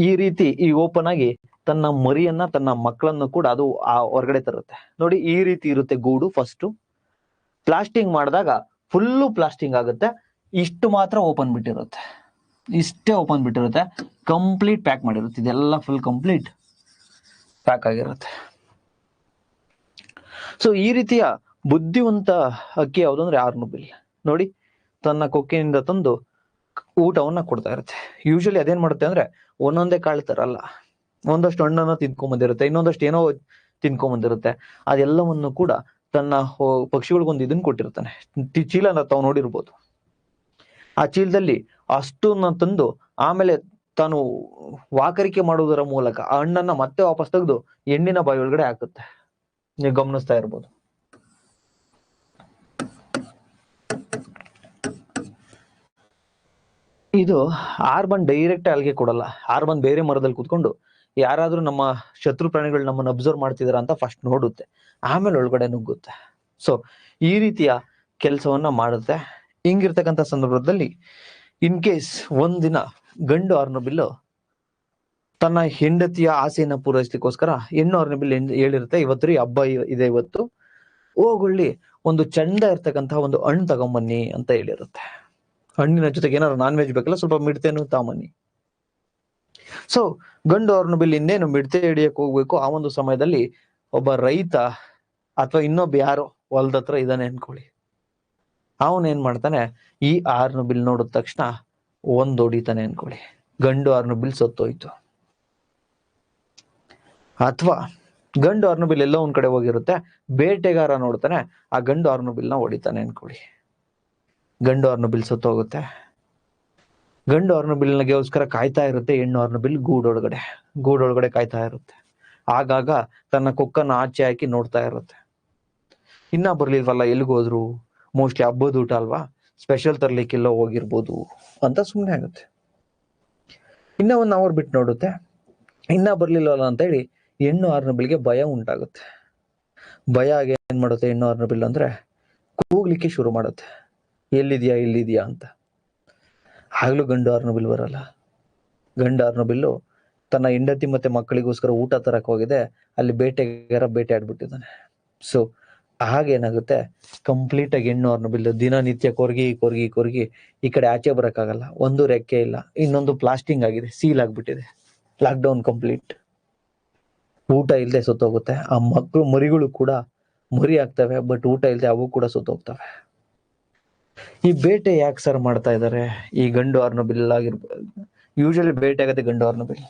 ಈ ರೀತಿ ಈ ಓಪನ್ ಆಗಿ ತನ್ನ ಮರಿಯನ್ನ, ತನ್ನ ಮಕ್ಕಳನ್ನು ಕೂಡ ಅದು ಆ ಹೊರಗಡೆ ತರುತ್ತೆ. ನೋಡಿ, ಈ ರೀತಿ ಇರುತ್ತೆ ಗೂಡು. ಫಸ್ಟ್ ಪ್ಲಾಸ್ಟಿಂಗ್ ಮಾಡಿದಾಗ ಫುಲ್ಲು ಪ್ಲಾಸ್ಟಿಂಗ್ ಆಗುತ್ತೆ, ಇಷ್ಟು ಮಾತ್ರ ಓಪನ್ ಬಿಟ್ಟಿರುತ್ತೆ, ಇಷ್ಟೇ ಓಪನ್ ಬಿಟ್ಟಿರುತ್ತೆ, ಕಂಪ್ಲೀಟ್ ಪ್ಯಾಕ್ ಮಾಡಿರುತ್ತೆ. ಇದೆಲ್ಲ ಫುಲ್ ಕಂಪ್ಲೀಟ್ ಪ್ಯಾಕ್ ಆಗಿರುತ್ತೆ. ಸೊ ಈ ರೀತಿಯ ಬುದ್ಧಿವಂತ ಹಕ್ಕಿ ಯಾವುದು ಅಂದ್ರೆ ಹಾರ್ನ್ಬಿಲ್. ನೋಡಿ, ತನ್ನ ಕೊಕ್ಕಿನಿಂದ ತಂದು ಊಟವನ್ನ ಕೊಡ್ತಾ ಇರುತ್ತೆ. ಯೂಶಲಿ ಅದೇನ್ ಮಾಡುತ್ತೆ ಅಂದ್ರೆ, ಒಂದೊಂದೇ ಕಾಳು ತರಲ್ಲ, ಒಂದಷ್ಟು ಹಣ್ಣನ್ನ ತಿನ್ಕೊಂಬಂದಿರುತ್ತೆ, ಇನ್ನೊಂದಷ್ಟು ಏನೋ ತಿನ್ಕೊಂಬಂದಿರುತ್ತೆ. ಅದೆಲ್ಲವನ್ನು ಕೂಡ ತನ್ನ ಪಕ್ಷಿಗಳಿಗೊಂದು ಇದನ್ನ ಕೊಟ್ಟಿರ್ತಾನೆ, ಚೀಲನ ತಾವು ನೋಡಿರ್ಬೋದು. ಆ ಚೀಲದಲ್ಲಿ ಅಷ್ಟನ್ನ ತಂದು ಆಮೇಲೆ ತಾನು ವಾಕರಿಕೆ ಮಾಡುವುದರ ಮೂಲಕ ಆ ಹಣ್ಣನ್ನ ಮತ್ತೆ ವಾಪಸ್ ತೆಗೆದು ಹೆಣ್ಣಿನ ಬಾಯಿ ಒಳಗಡೆ ಹಾಕುತ್ತೆ. ನೀವು ಗಮನಿಸ್ತಾ ಇರ್ಬೋದು. ಇದು ಆರ್ಬನ್ ಡೈರೆಕ್ಟ್ ಅಲ್ಲಿಗೆ ಕೊಡಲ್ಲ. ಆರ್ಬನ್ ಬೇರೆ ಮರದಲ್ಲಿ ಕೂತ್ಕೊಂಡು ಯಾರಾದ್ರೂ ನಮ್ಮ ಶತ್ರು ಪ್ರಾಣಿಗಳು ನಮ್ಮನ್ನು ಅಬ್ಸರ್ವ್ ಮಾಡ್ತಿದಾರ ಅಂತ ಫಸ್ಟ್ ನೋಡುತ್ತೆ, ಆಮೇಲೆ ಒಳಗಡೆ ನುಗ್ಗುತ್ತೆ. ಸೊ ಈ ರೀತಿಯ ಕೆಲಸವನ್ನ ಮಾಡುತ್ತೆ. ಹಿಂಗಿರ್ತಕ್ಕಂಥ ಸಂದರ್ಭದಲ್ಲಿ ಇನ್ ಕೇಸ್ ಒಂದಿನ ಗಂಡು ಆರ್ನಬಿಲ್ಲು ತನ್ನ ಹೆಂಡತಿಯ ಆಸೆಯನ್ನ ಪೂರೈಸ್ಲಿಕ್ಕೋಸ್ಕರ ಹೆಣ್ಣು ಆರ್ನಬಿಲ್ ಹೇಳಿರುತ್ತೆ, ಇವತ್ತು ರೀ ಹಬ್ಬ ಇದೆ, ಇವತ್ತು ಹೋಗೊಳ್ಳಿ ಒಂದು ಚಂದ ಇರ್ತಕ್ಕಂತಹ ಒಂದು ಹಣ್ಣು ತಗೊಂಬನ್ನಿ ಅಂತ ಹೇಳಿರುತ್ತೆ. ಹಣ್ಣಿನ ಜೊತೆಗೆ ಏನಾದ್ರು ನಾನ್ ವೆಜ್ ಬೇಕಲ್ಲ, ಸ್ವಲ್ಪ ಮಿಡ್ತೆನು ತಾಮನ್ನಿ. ಸೊ ಗಂಡು ಆರ್ನಬಿಲ್ ಇನ್ನೇನು ಮಿಡ್ತೆ ಹಿಡಿಯಕ್ ಹೋಗ್ಬೇಕು. ಆ ಒಂದು ಸಮಯದಲ್ಲಿ ಒಬ್ಬ ರೈತ ಅಥವಾ ಇನ್ನೊಬ್ಬ ಯಾರೋ ಹೊಲದ ಹತ್ರ ಇದಾನೆ ಅನ್ಕೊಳ್ಳಿ. ಅವನ್ ಏನ್ ಮಾಡ್ತಾನೆ, ಈ ಆರ್ನಬಿಲ್ ನೋಡಿದ ತಕ್ಷಣ ಒಂದ್ ಹೊಡಿತಾನೆ ಅನ್ಕೊಳ್ಳಿ, ಗಂಡು ಆರ್ನಬಿಲ್ ಸತ್ತೋಯ್ತು. ಅಥವಾ ಗಂಡು ಆರ್ನಬಿಲ್ ಎಲ್ಲೋ ಒಂದ್ ಕಡೆ ಹೋಗಿರುತ್ತೆ, ಬೇಟೆಗಾರ ನೋಡ್ತಾನೆ, ಆ ಗಂಡು ಆರ್ನಬಿಲ್ ನ ಹೊಡಿತಾನೆ ಅನ್ಕೊಳ್ಳಿ, ಗಂಡು ಆರ್ನಬಿಲ್ ಸತ್ತೋಗುತ್ತೆ. ಗಂಡು ಆರ್ನಬಿಲ್ಗೋಸ್ಕರ ಕಾಯ್ತಾ ಇರುತ್ತೆ ಹೆಣ್ಣು ಆರ್ನಬಿಲ್ ಗೂಡೊಳಗಡೆ ಕಾಯ್ತಾ ಇರುತ್ತೆ. ಆಗಾಗ ತನ್ನ ಕೊಕ್ಕನ್ನ ಆಚೆ ಹಾಕಿ ನೋಡ್ತಾ ಇರುತ್ತೆ, ಇನ್ನ ಬರ್ಲಿಲ್ವಲ್ಲ, ಎಲ್ಗೋದ್ರು, ಮೋಸ್ಟ್ಲಿ ಹಬ್ಬದ ಊಟ ಅಲ್ವಾ, ಸ್ಪೆಷಲ್ ತರ್ಲಿಕ್ಕೆಲ್ಲ ಹೋಗಿರ್ಬೋದು ಅಂತ ಸುಮ್ಮನೆ ಆಗುತ್ತೆ. ಇನ್ನ 1 ಅವರ್ ಬಿಟ್ಟು ನೋಡುತ್ತೆ, ಇನ್ನ ಬರ್ಲಿಲ್ವಲ್ಲ ಅಂತ ಹೇಳಿ ಹೆಣ್ಣು ಆರ್ನಬಿಲ್ಗೆ ಭಯ ಉಂಟಾಗುತ್ತೆ. ಭಯ ಆಗಿ ಏನ್ ಮಾಡುತ್ತೆ ಹೆಣ್ಣು ಆರ್ನಬಿಲ್ ಅಂದ್ರೆ ಕೂಗ್ಲಿಕ್ಕೆ ಶುರು ಮಾಡುತ್ತೆ, ಎಲ್ಲಿದ್ಯಾ ಅಂತ. ಆಗ್ಲೂ ಗಂಡು ಆರ್ನಬಿಲ್ ಬರಲ್ಲ. ಗಂಡು ಆರ್ನಬಿಲ್ಲು ತನ್ನ ಹೆಂಡತಿ ಮತ್ತೆ ಮಕ್ಕಳಿಗೋಸ್ಕರ ಊಟ ತರಕ್ ಹೋಗಿದೆ, ಅಲ್ಲಿ ಬೇಟೆಗಾರ ಬೇಟೆ ಆಡ್ಬಿಟ್ಟಿದ್ದಾನೆ. ಸೊ ಹಾಗೇನಾಗುತ್ತೆ, ಕಂಪ್ಲೀಟ್ ಆಗಿ ಹೆಣ್ಣು ಆರ್ನಬಿಲ್ ದಿನನಿತ್ಯ ಕೊರ್ಗಿ ಈ ಕಡೆ ಆಚೆ ಬರಕ್ಕಾಗಲ್ಲ. ಒಂದು ರೆಕ್ಕೆ ಇಲ್ಲ, ಇನ್ನೊಂದು ಪ್ಲಾಸ್ಟಿಂಗ್ ಆಗಿದೆ, ಸೀಲ್ ಆಗ್ಬಿಟ್ಟಿದೆ, ಲಾಕ್ಡೌನ್ ಕಂಪ್ಲೀಟ್. ಊಟ ಇಲ್ಲದೆ ಸತ್ತೋಗುತ್ತೆ. ಆ ಮರಿಗಳು ಕೂಡ ಮರಿ ಆಗ್ತವೆ, ಬಟ್ ಊಟ ಇಲ್ಲದೆ ಅವು ಕೂಡ ಸತ್ತೋಗ್ತವೆ. ಈ ಬೇಟೆ ಯಾಕೆ ಸರ್ ಮಾಡ್ತಾ ಇದ್ದಾರೆ? ಈ ಗಂಡು ಆರ್ನಬಿಲ್ ಆಗಿರ್ಬೋದು, ಯೂಶಲಿ ಬೇಟೆ ಆಗತ್ತೆ ಗಂಡು ಆರ್ನಬಿಲ್.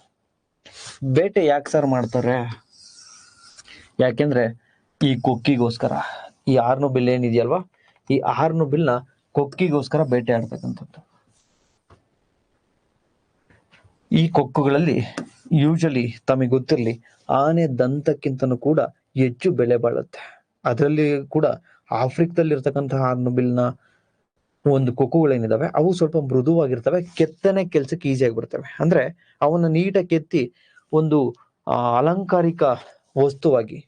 ಬೇಟೆ ಯಾಕೆ ಸರ್ ಮಾಡ್ತಾರೆ? ಯಾಕೆಂದ್ರೆ ಈ ಕೊಕ್ಕಿಗೋಸ್ಕರ. ಈ ಆರ್ನಬಿಲ್ ಏನಿದೆಯಲ್ವಾ, ಈ ಆರ್ನಬಿಲ್ ನ ಕೊಕ್ಕಿಗೋಸ್ಕರ ಬೇಟೆ ಆಡ್ತಕ್ಕಂಥದ್ದು. ಈ ಕೊಕ್ಕುಗಳಲ್ಲಿ ಯೂಶಲಿ ತಮಗೆ ಗೊತ್ತಿರ್ಲಿ, ಆನೆ ದಂತಕ್ಕಿಂತನೂ ಕೂಡ ಹೆಚ್ಚು ಬೆಲೆ ಬಾಳುತ್ತೆ. ಅದರಲ್ಲಿ ಕೂಡ ಆಫ್ರಿಕಾದಲ್ಲಿ ಇರ್ತಕ್ಕಂತಹ ಆರ್ನಬಿಲ್ ನ ಒಂದು ಕೊಕ್ಕುಗಳೇನಿದಾವೆ ಅವು ಸ್ವಲ್ಪ ಮೃದುವಾಗಿರ್ತವೆ, ಕೆತ್ತನೆ ಕೆಲ್ಸಕ್ಕೆ ಈಸಿಯಾಗಿ ಬರ್ತವೆ. ಅಂದ್ರೆ ಅವನ್ನ ನೀಟಾಗಿ ಕೆತ್ತಿ ಒಂದು ಅಲಂಕಾರಿಕ ವಸ್ತುವಾಗಿ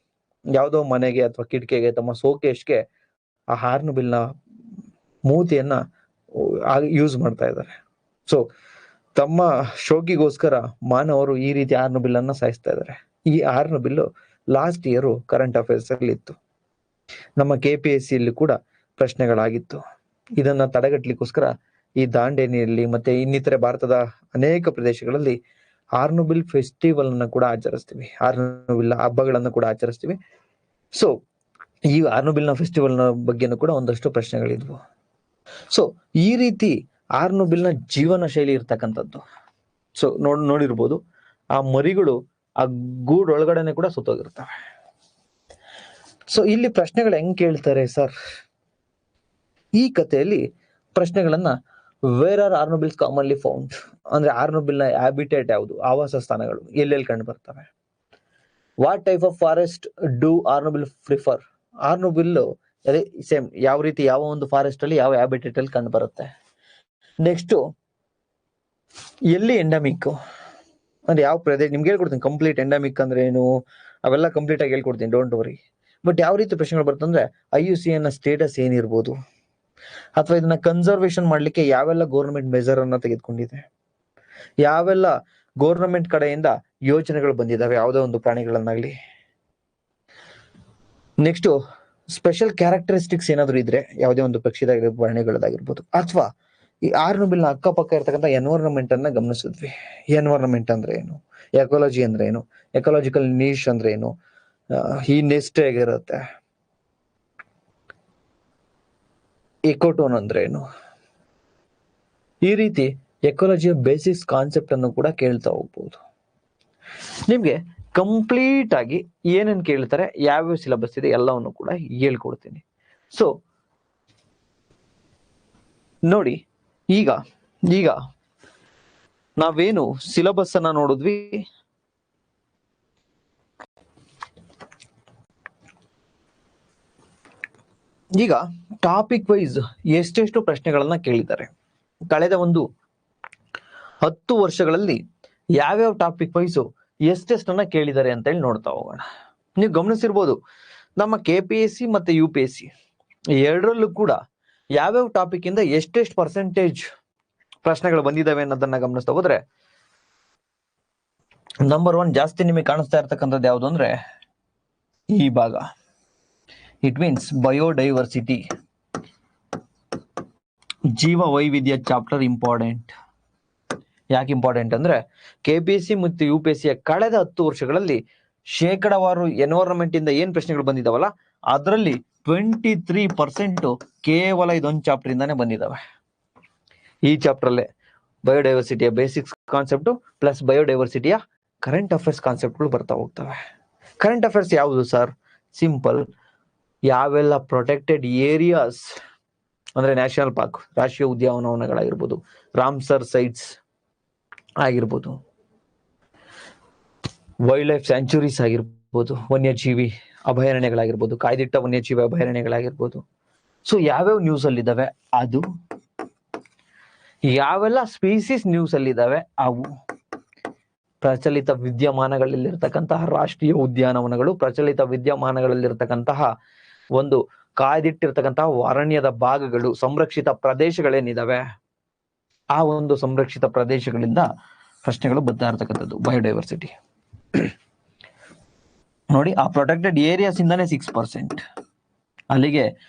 ಯಾವುದೋ ಮನೆಗೆ ಅಥವಾ ಕಿಟಕಿಗೆ, ತಮ್ಮ ಶೋಕೇಶ್ಗೆ ಆ ಆರ್ನಬಿಲ್ ನ ಮೂತಿಯನ್ನ ಯೂಸ್ ಮಾಡ್ತಾ ಇದ್ದಾರೆ. ಸೊ ತಮ್ಮ ಶೋಕಿಗೋಸ್ಕರ ಮಾನವರು ಈ ರೀತಿ ಆರ್ನಬಿಲ್ ಅನ್ನ ಸಾಯಿಸ್ತಾ ಇದ್ದಾರೆ. ಈ ಆರ್ನಬಿಲ್ ಲಾಸ್ಟ್ ಇಯರ್ ಕರೆಂಟ್ ಅಫೇರ್ಸ್ ಅಲ್ಲಿ ಇತ್ತು, ನಮ್ಮ KPSC ಅಲ್ಲಿ ಕೂಡ ಪ್ರಶ್ನೆಗಳಾಗಿತ್ತು. ಇದನ್ನ ತಡೆಗಟ್ಟಲಿಕ್ಕೋಸ್ಕರ ಈ ದಾಂಡೇಲಿಯಲ್ಲಿ ಮತ್ತೆ ಇನ್ನಿತರೆ ಭಾರತದ ಅನೇಕ ಪ್ರದೇಶಗಳಲ್ಲಿ ಆರ್ನಬಿಲ್ ಫೆಸ್ಟಿವಲ್ ಅನ್ನ ಕೂಡ ಆಚರಿಸ್ತೀವಿ, ಆರ್ನಬಿಲ್ ಹಬ್ಬಗಳನ್ನ ಕೂಡ ಆಚರಿಸ್ತೀವಿ. ಸೊ ಈ ಆರ್ನಬಿಲ್ ನ ಫೆಸ್ಟಿವಲ್ ನ ಬಗ್ಗೆನೂ ಕೂಡ ಒಂದಷ್ಟು ಪ್ರಶ್ನೆಗಳಿದ್ವು. ಸೊ ಈ ರೀತಿ ಆರ್ನಬಿಲ್ ನ ಜೀವನ ಶೈಲಿ ಇರ್ತಕ್ಕಂಥದ್ದು. ಸೊ ನೋಡಿರ್ಬೋದು, ಆ ಮರಿಗಳು ಆ ಗೂಡೊಳಗಡೆನೆ ಕೂಡ ಸುತ್ತೋಗಿರ್ತವೆ. ಸೊ ಇಲ್ಲಿ ಪ್ರಶ್ನೆಗಳು ಹೆಂಗ್ ಕೇಳ್ತಾರೆ ಸರ್? ಈ ಕಥೆಯಲ್ಲಿ ಪ್ರಶ್ನೆಗಳನ್ನ ವೇರ್ ಆರ್ ಆರ್ನಬಿಲ್ಸ್ ಕಾಮನ್ಲಿ ಫೌಂಡ್, ಅಂದ್ರೆ ಆರ್ನಬಿಲ್ ನ ಹ್ಯಾಬಿಟೇಟ್ ಯಾವುದು, ಆವಾಸ ಸ್ಥಾನಗಳು ಎಲ್ಲೆಲ್ಲಿ ಕಂಡು ಬರ್ತವೆ. What type of forest do hornbill prefer, hornbill ಅದೇ ಸೇಮ್ ಯಾವ ರೀತಿ ಯಾವ ಒಂದು ಫಾರೆಸ್ಟ್ ಅಲ್ಲಿ ಯಾವ ಹ್ಯಾಬಿಟೇಟ್ ಅಲ್ಲಿ ಕಂಡು ಬರುತ್ತೆ. ನೆಕ್ಸ್ಟ್ ಎಲ್ಲಿ ಎಂಡಮಿಕ್ ಅಂದ್ರೆ ಯಾವ ಪ್ರದೇಶ, ನಿಮ್ಗೆ ಹೇಳ್ಕೊಡ್ತೀನಿ ಕಂಪ್ಲೀಟ್ ಎಂಡಮಿಕ್ ಅಂದ್ರೆ ಏನು ಅವೆಲ್ಲ ಕಂಪ್ಲೀಟ್ ಆಗಿ ಹೇಳ್ಕೊಡ್ತೀನಿ, ಡೋಂಟ್ ವರಿ. ಬಟ್ ಯಾವ ರೀತಿ ಪ್ರಶ್ನೆಗಳು ಬರ್ತಂದ್ರೆ IUCN ನ ಸ್ಟೇಟಸ್ ಏನಿರ್ಬೋದು, ಅಥವಾ ಇದನ್ನ ಕನ್ಸರ್ವೇಶನ್ ಮಾಡ್ಲಿಕ್ಕೆ ಯಾವೆಲ್ಲ ಗೌರ್ಮೆಂಟ್ ಮೆಜರ್ ಅನ್ನ ತೆಗೆದುಕೊಂಡಿದೆ, ಯಾವೆಲ್ಲ ಗೌರ್ಮೆಂಟ್ ಕಡೆಯಿಂದ ಯೋಜನೆಗಳು ಬಂದಿದಾವೆ ಯಾವುದೋ ಒಂದು ಪ್ರಾಣಿಗಳನ್ನಾಗ್ಲಿ. ನೆಕ್ಸ್ಟ್ ಸ್ಪೆಷಲ್ ಕ್ಯಾರೆಕ್ಟರಿಸ್ಟಿಕ್ಸ್ ಏನಾದ್ರು ಇದ್ರೆ ಯಾವುದೇ ಒಂದು ಪಕ್ಷಿದಾಗಿರ್ಬೋದು, ಪ್ರಾಣಿಗಳದಾಗಿರ್ಬೋದು, ಅಥವಾ ಈ ಆರ್ನಬಿಲ್ ನ ಅಕ್ಕಪಕ್ಕ ಇರ್ತಕ್ಕಂಥ ಎನ್ವೈರನ್ಮೆಂಟ್ ಅನ್ನ ಗಮನಿಸಿದ್ವಿ. ಎನ್ವೈರನ್ಮೆಂಟ್ ಅಂದ್ರೆ ಏನು, ಎಕಾಲಜಿ ಅಂದ್ರೆ ಏನು, ಎಕಾಲಜಿಕಲ್ ನೀಶ್ ಅಂದ್ರೆ ಏನು, ಈ ನೆಸ್ಟ್ ಹೇಗಿರುತ್ತೆ, ಎಕೋಟೋನ್ ಅಂದ್ರೆ ಏನು, ಈ ರೀತಿ ಎಕಾಲಜಿಯ ಬೇಸಿಕ್ಸ್ ಕಾನ್ಸೆಪ್ಟ್ ಅನ್ನು ಕೂಡ ಕೇಳ್ತಾ ಹೋಗ್ಬೋದು. ನಿಮ್ಗೆ ಕಂಪ್ಲೀಟ್ ಆಗಿ ಏನೇನ್ ಕೇಳ್ತಾರೆ, ಯಾವ್ಯಾವ ಸಿಲೆಬಸ್ ಇದೆ ಎಲ್ಲವನ್ನು ಕೂಡ ಹೇಳ್ಕೊಡ್ತೀನಿ. ಸೊ ನೋಡಿ, ಈಗ ನಾವೇನು ಸಿಲೆಬಸ್ ಅನ್ನ ನೋಡಿದ್ವಿ, ಈಗ ಟಾಪಿಕ್ ವೈಸ್ ಎಷ್ಟೆಷ್ಟು ಪ್ರಶ್ನೆಗಳನ್ನ ಕೇಳಿದ್ದಾರೆ. ಕಳೆದ ಒಂದು 10 ವರ್ಷಗಳಲ್ಲಿ ಯಾವ್ಯಾವ ಟಾಪಿಕ್ ವೈಸ್ ಎಷ್ಟೆಷ್ಟನ್ನ ಕೇಳಿದ್ದಾರೆ ಅಂತ ಹೇಳಿ ನೋಡ್ತಾ ಹೋಗೋಣ. ನೀವು ಗಮನಿಸಿರ್ಬೋದು, ನಮ್ಮ KPSC ಮತ್ತೆ UPSC ಎರಡರಲ್ಲೂ ಕೂಡ ಯಾವ್ಯಾವ ಟಾಪಿಕ್ ಇಂದ ಎಷ್ಟೆಷ್ಟು ಪರ್ಸೆಂಟೇಜ್ ಪ್ರಶ್ನೆಗಳು ಬಂದಿದ್ದಾವೆ ಅನ್ನೋದನ್ನ ಗಮನಿಸ್ತಾ ಹೋದ್ರೆ, ನಂಬರ್ 1 ಜಾಸ್ತಿ ನಿಮಗೆ ಕಾಣಿಸ್ತಾ ಇರ್ತಕ್ಕಂಥದ್ದು ಯಾವುದು ಅಂದ್ರೆ ಈ ಭಾಗ. ಇಟ್ ಮೀನ್ಸ್ ಬಯೋಡೈವರ್ಸಿಟಿ, ಜೀವ ವೈವಿಧ್ಯ ಚಾಪ್ಟರ್ ಇಂಪಾರ್ಟೆಂಟ್. ಯಾಕೆ ಇಂಪಾರ್ಟೆಂಟ್ ಅಂದ್ರೆ KPSC ಮತ್ತು UPSC ಕಳೆದ 10 ವರ್ಷಗಳಲ್ಲಿ ಶೇಕಡವಾರು ಎನ್ವೈರನ್ಮೆಂಟ್ ಇಂದ ಏನ್ ಪ್ರಶ್ನೆಗಳು ಬಂದಿದಾವಲ್ಲ, ಅದರಲ್ಲಿ 23% ಕೇವಲ ಇದೊಂದು ಚಾಪ್ಟರ್ ಇಂದಾನೆ ಬಂದಿದ್ದಾವೆ. ಈ ಚಾಪ್ಟರ್ ಅಲ್ಲೇ ಬಯೋಡೈವರ್ಸಿಟಿಯ ಬೇಸಿಕ್ಸ್ ಕಾನ್ಸೆಪ್ಟ್ ಪ್ಲಸ್ ಬಯೋಡೈವರ್ಸಿಟಿಯ ಕರೆಂಟ್ ಅಫೇರ್ಸ್ ಕಾನ್ಸೆಪ್ಟ್ಗಳು ಬರ್ತಾ ಹೋಗ್ತವೆ. ಕರೆಂಟ್ ಅಫೇರ್ಸ್ ಯಾವುದು ಸರ್? ಸಿಂಪಲ್, ಯಾವೆಲ್ಲ ಪ್ರೊಟೆಕ್ಟೆಡ್ ಏರಿಯಾಸ್ ಅಂದ್ರೆ ನ್ಯಾಷನಲ್ ಪಾರ್ಕ್, ರಾಷ್ಟ್ರೀಯ ಉದ್ಯಾನವನಗಳಾಗಿರ್ಬೋದು, ರಾಮ್ಸರ್ ಸೈಟ್ಸ್ ಆಗಿರ್ಬೋದು, ವೈಲ್ಡ್ ಲೈಫ್ ಸ್ಯಾಂಚುರೀಸ್ ಆಗಿರ್ಬೋದು, ವನ್ಯಜೀವಿ ಅಭಯಾರಣ್ಯಗಳಾಗಿರ್ಬೋದು, ಕಾಯ್ದಿಟ್ಟ ವನ್ಯಜೀವಿ ಅಭಯಾರಣ್ಯಗಳಾಗಿರ್ಬೋದು. ಸೊ ಯಾವ್ಯಾವ ನ್ಯೂಸ್ ಅಲ್ಲಿ ಇದಾವೆ ಅದು, ಯಾವೆಲ್ಲ ಸ್ಪೀಸೀಸ್ ನ್ಯೂಸ್ ಅಲ್ಲಿ ಇದಾವೆ ಅವು, ಪ್ರಚಲಿತ ವಿದ್ಯಮಾನಗಳಲ್ಲಿರ್ತಕ್ಕಂತಹ ರಾಷ್ಟ್ರೀಯ ಉದ್ಯಾನವನಗಳು, ಪ್ರಚಲಿತ ವಿದ್ಯಮಾನಗಳಲ್ಲಿರ್ತಕ್ಕಂತಹ ಒಂದು ಕಾಯ್ದಿಟ್ಟಿರ್ತಕ್ಕಂತಹ ಅರಣ್ಯದ ಭಾಗಗಳು, ಸಂರಕ್ಷಿತ ಪ್ರದೇಶಗಳೇನಿದಾವೆ ಆ ಒಂದು ಸಂರಕ್ಷಿತ ಪ್ರದೇಶಗಳಿಂದ ಪ್ರಶ್ನೆಗಳು ಬರ್ತಾ ಇರ್ತಕ್ಕಂಥದ್ದು. ಬಯೋಡೈವರ್ಸಿಟಿ ನೋಡಿ, ಆ ಪ್ರೊಟೆಕ್ಟೆಡ್ ಏರಿಯಾಸ್ ಇಂದಾನೆ 6%. ಅಲ್ಲಿಗೆ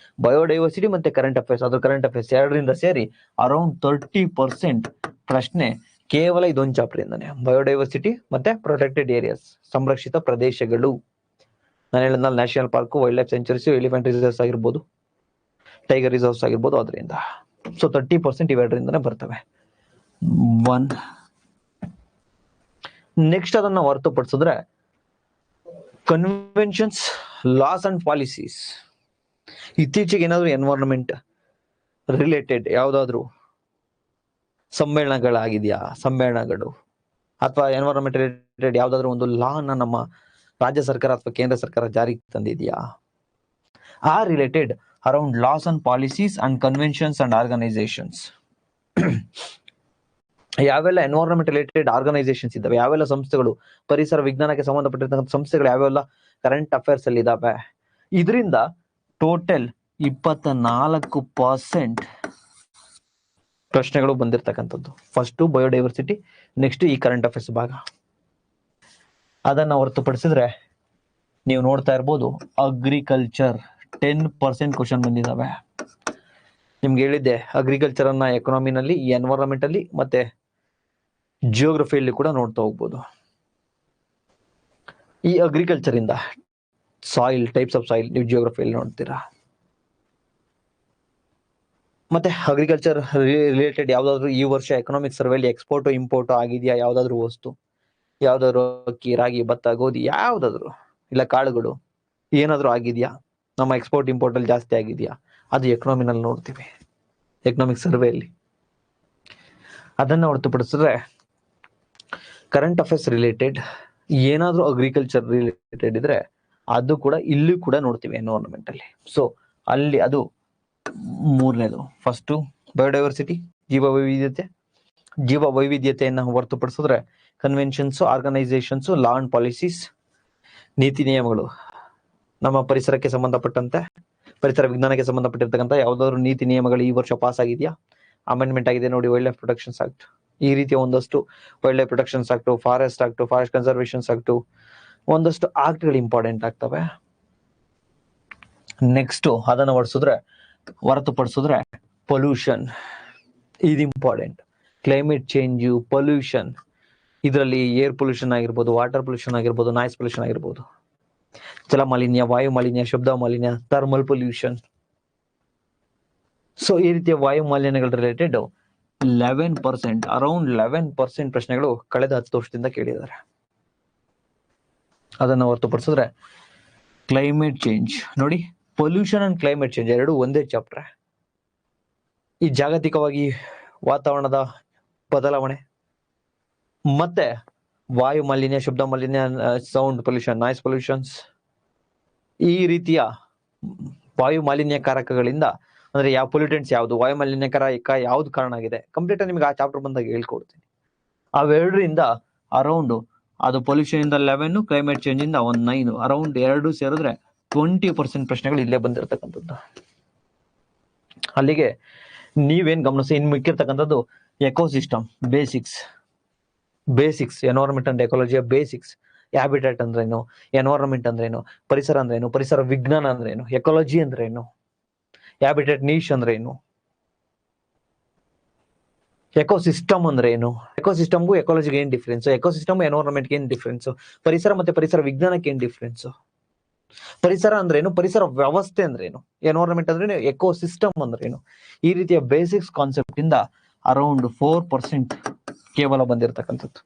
ಬಯೋಡೈವರ್ಸಿಟಿ ಮತ್ತೆ ಕರೆಂಟ್ ಅಫೇರ್ಸ್, ಅದು ಕರೆಂಟ್ ಅಫೇರ್ಸ್ ಎರಡರಿಂದ ಸೇರಿ ಅರೌಂಡ್ 30% ಪ್ರಶ್ನೆ ಕೇವಲ ಇದೊಂದು ಚಾಪ್ಟರ್ ಇಂದಾನೆ. ಬಯೋಡೈವರ್ಸಿಟಿ ಮತ್ತೆ ಪ್ರೊಟೆಕ್ಟೆಡ್ ಏರಿಯಾಸ್, ಸಂರಕ್ಷಿತ ಪ್ರದೇಶಗಳು. ನಾನು ಹೇಳಿದ್ನಲ್ಲ, national park, wild life centuries, elephant reserves ಆಗಿರ್ಬೋದು, ಟೈಗರ್ ರಿಸರ್ವ್ಸ್ ಆಗಿರ್ಬೋದು, ಅದರಿಂದ. ಸೊ 30% ಇವೆರಡರಿಂದನೇ ಬರ್ತವೆ. 1 ನೆಕ್ಸ್ಟ್ ಅದನ್ನ ಹೊರತುಪಡಿಸಿದ್ರೆ ಕನ್ವೆನ್ಷನ್ಸ್, ಲಾಸ್ ಅಂಡ್ ಪಾಲಿಸೀಸ್. ಇತ್ತೀಚೆಗೆ ಏನಾದ್ರು ಎನ್ವೈರನ್ಮೆಂಟ್ ರಿಲೇಟೆಡ್ ಯಾವ್ದಾದ್ರು ಸಮ್ಮೇಳನಗಳು ಅಥವಾ ಎನ್ವೈರನ್ಮೆಂಟ್ ರಿಲೇಟೆಡ್ ಯಾವ್ದಾದ್ರು ಒಂದು ಲಾ ಅನ್ನ ನಮ್ಮ ರಾಜ್ಯ ಸರ್ಕಾರ ಅಥವಾ ಕೇಂದ್ರ ಸರ್ಕಾರ ಜಾರಿಗೆ ತಂದಿದೆಯಾ, ಆ related around loss and policies and conventions and organisations. ಯಾವೆಲ್ಲ ಎನ್ವೈರನ್ಮೆಂಟ್ ರಿಲೇಟೆಡ್ ಆರ್ಗನೈಸೇಷನ್ಸ್ ಇದಾವೆ, ಯಾವೆಲ್ಲ ಸಂಸ್ಥೆಗಳು, ಪರಿಸರ ವಿಜ್ಞಾನಕ್ಕೆ ಸಂಬಂಧಪಟ್ಟಿರ್ತಕ್ಕಂಥ ಸಂಸ್ಥೆಗಳು ಯಾವೆಲ್ಲ ಕರೆಂಟ್ ಅಫೇರ್ಸ್ ಅಲ್ಲಿ ಇದಾವೆ, ಇದರಿಂದ ಟೋಟಲ್ 24% ಪ್ರಶ್ನೆಗಳು ಬಂದಿರತಕ್ಕಂಥದ್ದು. ಫಸ್ಟ್ ಬಯೋಡೈವರ್ಸಿಟಿ, ನೆಕ್ಸ್ಟ್ ಈ ಕರೆಂಟ್ ಅಫೇರ್ಸ್ ಭಾಗ. ಅದನ್ನ ಹೊರತುಪಡಿಸಿದ್ರೆ ನೀವು ನೋಡ್ತಾ ಇರ್ಬೋದು, ಅಗ್ರಿಕಲ್ಚರ್ 10% ಕ್ವಶನ್ ಬಂದಿದ್ದಾವೆ. ನಿಮ್ಗೆ ಹೇಳಿದ್ದೆ, ಅಗ್ರಿಕಲ್ಚರ್ ಅನ್ನ ಎಕನಾಮಿನಲ್ಲಿ, ಎನ್ವೈರನ್ಮೆಂಟ್ ಅಲ್ಲಿ ಮತ್ತೆ ಜಿಯೋಗ್ರಫಿಯಲ್ಲಿ ಕೂಡ ನೋಡ್ತಾ ಹೋಗ್ಬೋದು. ಈ ಅಗ್ರಿಕಲ್ಚರ್ ಇಂದ ಸಾಯಿಲ್, ಟೈಪ್ಸ್ ಆಫ್ ಸಾಯಿಲ್ ನೀವು ಜಿಯೋಗ್ರಫಿಯಲ್ಲಿ ನೋಡ್ತೀರಾ. ಮತ್ತೆ ಅಗ್ರಿಕಲ್ಚರ್ ರಿಲೇಟೆಡ್ ಯಾವ್ದಾದ್ರು ಈ ವರ್ಷ ಎಕನಾಮಿಕ್ ಸರ್ವೆಲಿ ಎಕ್ಸ್ಪೋರ್ಟ್ ಇಂಪೋರ್ಟ್ ಆಗಿದೆಯಾ, ಯಾವ್ದಾದ್ರು ವಸ್ತು, ಯಾವ್ದಾದ್ರು ಅಕ್ಕಿ, ರಾಗಿ, ಭತ್ತ, ಗೋಧಿ, ಯಾವ್ದಾದ್ರು ಇಲ್ಲ ಕಾಳುಗಳು ಏನಾದ್ರು ಆಗಿದೆಯಾ, ನಮ್ಮ ಎಕ್ಸ್ಪೋರ್ಟ್ ಇಂಪೋರ್ಟ್ ಅಲ್ಲಿ ಜಾಸ್ತಿ ಆಗಿದೆಯಾ, ಅದು ಎಕನಾಮಿನಲ್ಲಿ ನೋಡ್ತೀವಿ, ಎಕನಾಮಿಕ್ ಸರ್ವೆಯಲ್ಲಿ. ಅದನ್ನ ಹೊರತುಪಡಿಸಿದ್ರೆ ಕರೆಂಟ್ ಅಫೇರ್ಸ್ ರಿಲೇಟೆಡ್ ಏನಾದ್ರೂ ಅಗ್ರಿಕಲ್ಚರ್ ರಿಲೇಟೆಡ್ ಇದ್ರೆ ಅದು ಕೂಡ ಇಲ್ಲಿ ಕೂಡ ನೋಡ್ತೀವಿ ಎನ್ವೈರನ್ಮೆಂಟ್ ಅಲ್ಲಿ. ಸೊ ಅಲ್ಲಿ ಅದು 3ನೇದು. ಫಸ್ಟ್ ಬಯೋಡೈವರ್ಸಿಟಿ, ಜೀವ ವೈವಿಧ್ಯತೆಯನ್ನು ಹೊರತುಪಡಿಸಿದ್ರೆ conventions, organisations, law and policies, ನೀತಿ ನಿಯಮಗಳು. ನಮ್ಮ ಪರಿಸರಕ್ಕೆ ಸಂಬಂಧಪಟ್ಟಂತೆ, ಪರಿಸರ ವಿಜ್ಞಾನಕ್ಕೆ ಸಂಬಂಧಪಟ್ಟಿರ್ತಕ್ಕಂಥ ಯಾವ್ದಾದ್ರು ನೀತಿ ನಿಯಮಗಳು ಈ ವರ್ಷ ಪಾಸ್ ಆಗಿದೆಯಾ, ಅಮೆಂಡ್ಮೆಂಟ್ ಆಗಿದೆ ನೋಡಿ, ವೈಲ್ಡ್ ಲೈಫ್ ಪ್ರೊಟೆಕ್ಷನ್ಸ್ ಆಕ್ಟ್, ಈ ರೀತಿಯ ಒಂದಷ್ಟು wildlife protections act, forest act, forest conservations act, ಒಂದಷ್ಟು ಆಕ್ಟ್ಗಳು ಇಂಪಾರ್ಟೆಂಟ್ ಆಗ್ತವೆ. ನೆಕ್ಸ್ಟ್ ಅದನ್ನ ಹೊರತುಪಡಿಸಿದ್ರೆ ಪೊಲ್ಯೂಷನ್, ಇದು ಇಂಪಾರ್ಟೆಂಟ್. ಕ್ಲೈಮೇಟ್ ಚೇಂಜ್, ಪೊಲ್ಯೂಷನ್, ಇದರಲ್ಲಿ ಏರ್ ಪೊಲ್ಯೂಷನ್ ಆಗಿರ್ಬೋದು, ವಾಟರ್ ಪೊಲ್ಯೂಷನ್ ಆಗಿರ್ಬೋದು, ನಾಯ್ಸ್ ಪೊಲ್ಯೂಷನ್ ಆಗಿರ್ಬೋದು, ಜಲ ಮಾಲಿನ್ಯ, ವಾಯು ಮಾಲಿನ್ಯ, ಶಬ್ದ ಮಾಲಿನ್ಯ, ಥರ್ಮಲ್ ಪೊಲ್ಯೂಷನ್. ಸೊ ಈ ರೀತಿಯ ವಾಯು ಮಾಲಿನ್ಯಗಳ ರಿಲೇಟೆಡ್ 11%, ಅರೌಂಡ್ 11% ಪ್ರಶ್ನೆಗಳು ಕಳೆದ 10 ವರ್ಷದಿಂದ ಕೇಳಿದ್ದಾರೆ. ಅದನ್ನ ಹೊರತುಪಡಿಸಿದ್ರೆ ಕ್ಲೈಮೇಟ್ ಚೇಂಜ್ ನೋಡಿ, ಪೊಲ್ಯೂಷನ್ ಅಂಡ್ ಕ್ಲೈಮೇಟ್ ಚೇಂಜ್ ಎರಡು ಒಂದೇ ಚಾಪ್ಟರ್. ಈ ಜಾಗತಿಕವಾಗಿ ವಾತಾವರಣದ ಬದಲಾವಣೆ, ಮತ್ತೆ ವಾಯು ಮಾಲಿನ್ಯ, ಶಬ್ದ ಮಾಲಿನ್ಯ, ಸೌಂಡ್ ಪೊಲ್ಯೂಷನ್, ನಾಯ್ಸ್ ಪೊಲ್ಯೂಷನ್ಸ್, ಈ ರೀತಿಯ ವಾಯು ಮಾಲಿನ್ಯಕಾರಕಗಳಿಂದ ಅಂದ್ರೆ ಯಾವ ಪೊಲ್ಯೂಟೆಂಟ್ಸ್ ಯಾವುದು, ವಾಯು ಮಾಲಿನ್ಯಕಾರಕ ಯಾವ್ದು ಕಾರಣ ಆಗಿದೆ, ಕಂಪ್ಲೀಟ್ ಆಗಿ ನಿಮ್ಗೆ ಆ ಚಾಪ್ಟರ್ ಬಂದಾಗ ಹೇಳ್ಕೊಡ್ತೀನಿ. ಅವೆರಡರಿಂದ ಅರೌಂಡ್ ಅದು ಪೊಲ್ಯೂಷನ್ ಇಂದ 11, ಕ್ಲೈಮೇಟ್ ಚೇಂಜ್ ಇಂದ ಒಂದು 9, ಅರೌಂಡ್ 2 ಸೇರಿದ್ರೆ 20% ಪ್ರಶ್ನೆಗಳು ಇಲ್ಲೇ ಬಂದಿರತಕ್ಕಂಥದ್ದು. ಅಲ್ಲಿಗೆ ನೀವೇನ್ ಗಮನಿಸಿ, ಇನ್ನು ಮಿಕ್ಕಿರ್ತಕ್ಕಂಥದ್ದು ಎಕೋಸಿಸ್ಟಮ್ ಬೇಸಿಕ್ಸ್ ಎನ್ವೈರನ್ಮೆಂಟ್ ಅಂಡ್ ಎಕಾಲಜಿಯ ಬೇಸಿಕ್ಸ್. ಹ್ಯಾಬಿಟೇಟ್ ಅಂದ್ರೇನು, ಎನ್ವೈರನ್ಮೆಂಟ್ ಅಂದ್ರೇನು, ಪರಿಸರ ಅಂದ್ರೇನು, ಪರಿಸರ ವಿಜ್ಞಾನ ಅಂದ್ರೇನು, ಎಕಾಲಜಿ ಅಂದ್ರೇನು, ಹ್ಯಾಬಿಟೇಟ್ ನೀಶ್ ಅಂದ್ರೇನು, ಎಕೋಸಿಸ್ಟಮ್ ಅಂದ್ರೆ ಏನು, ಎಕೋಸಿಸ್ಟಮ್ಗೂ ಎಕಾಲಜಿಗೆ ಏನ್ ಡಿಫ್ರೆನ್ಸ್, ಎಕೋಸಿಸ್ಟಮ್ ಎನ್ವೈರನ್ಮೆಂಟ್ಗೆ ಏನ್ ಡಿಫ್ರೆನ್ಸ್, ಪರಿಸರ ಮತ್ತೆ ಪರಿಸರ ವಿಜ್ಞಾನಕ್ಕೆ ಏನ್ ಡಿಫ್ರೆನ್ಸ್, ಪರಿಸರ ಅಂದ್ರೇನು, ಪರಿಸರ ವ್ಯವಸ್ಥೆ ಅಂದ್ರೇನು, ಎನ್ವೈರನ್ಮೆಂಟ್ ಅಂದ್ರೇನು, ಎಕೋಸಿಸ್ಟಮ್ ಅಂದ್ರೇನು, ಈ ರೀತಿಯ ಬೇಸಿಕ್ಸ್ ಕಾನ್ಸೆಪ್ಟ್ ಇಂದ ಅರೌಂಡ್ 4% ಕೇವಲ ಬಂದಿರತಕ್ಕಂಥದ್ದು.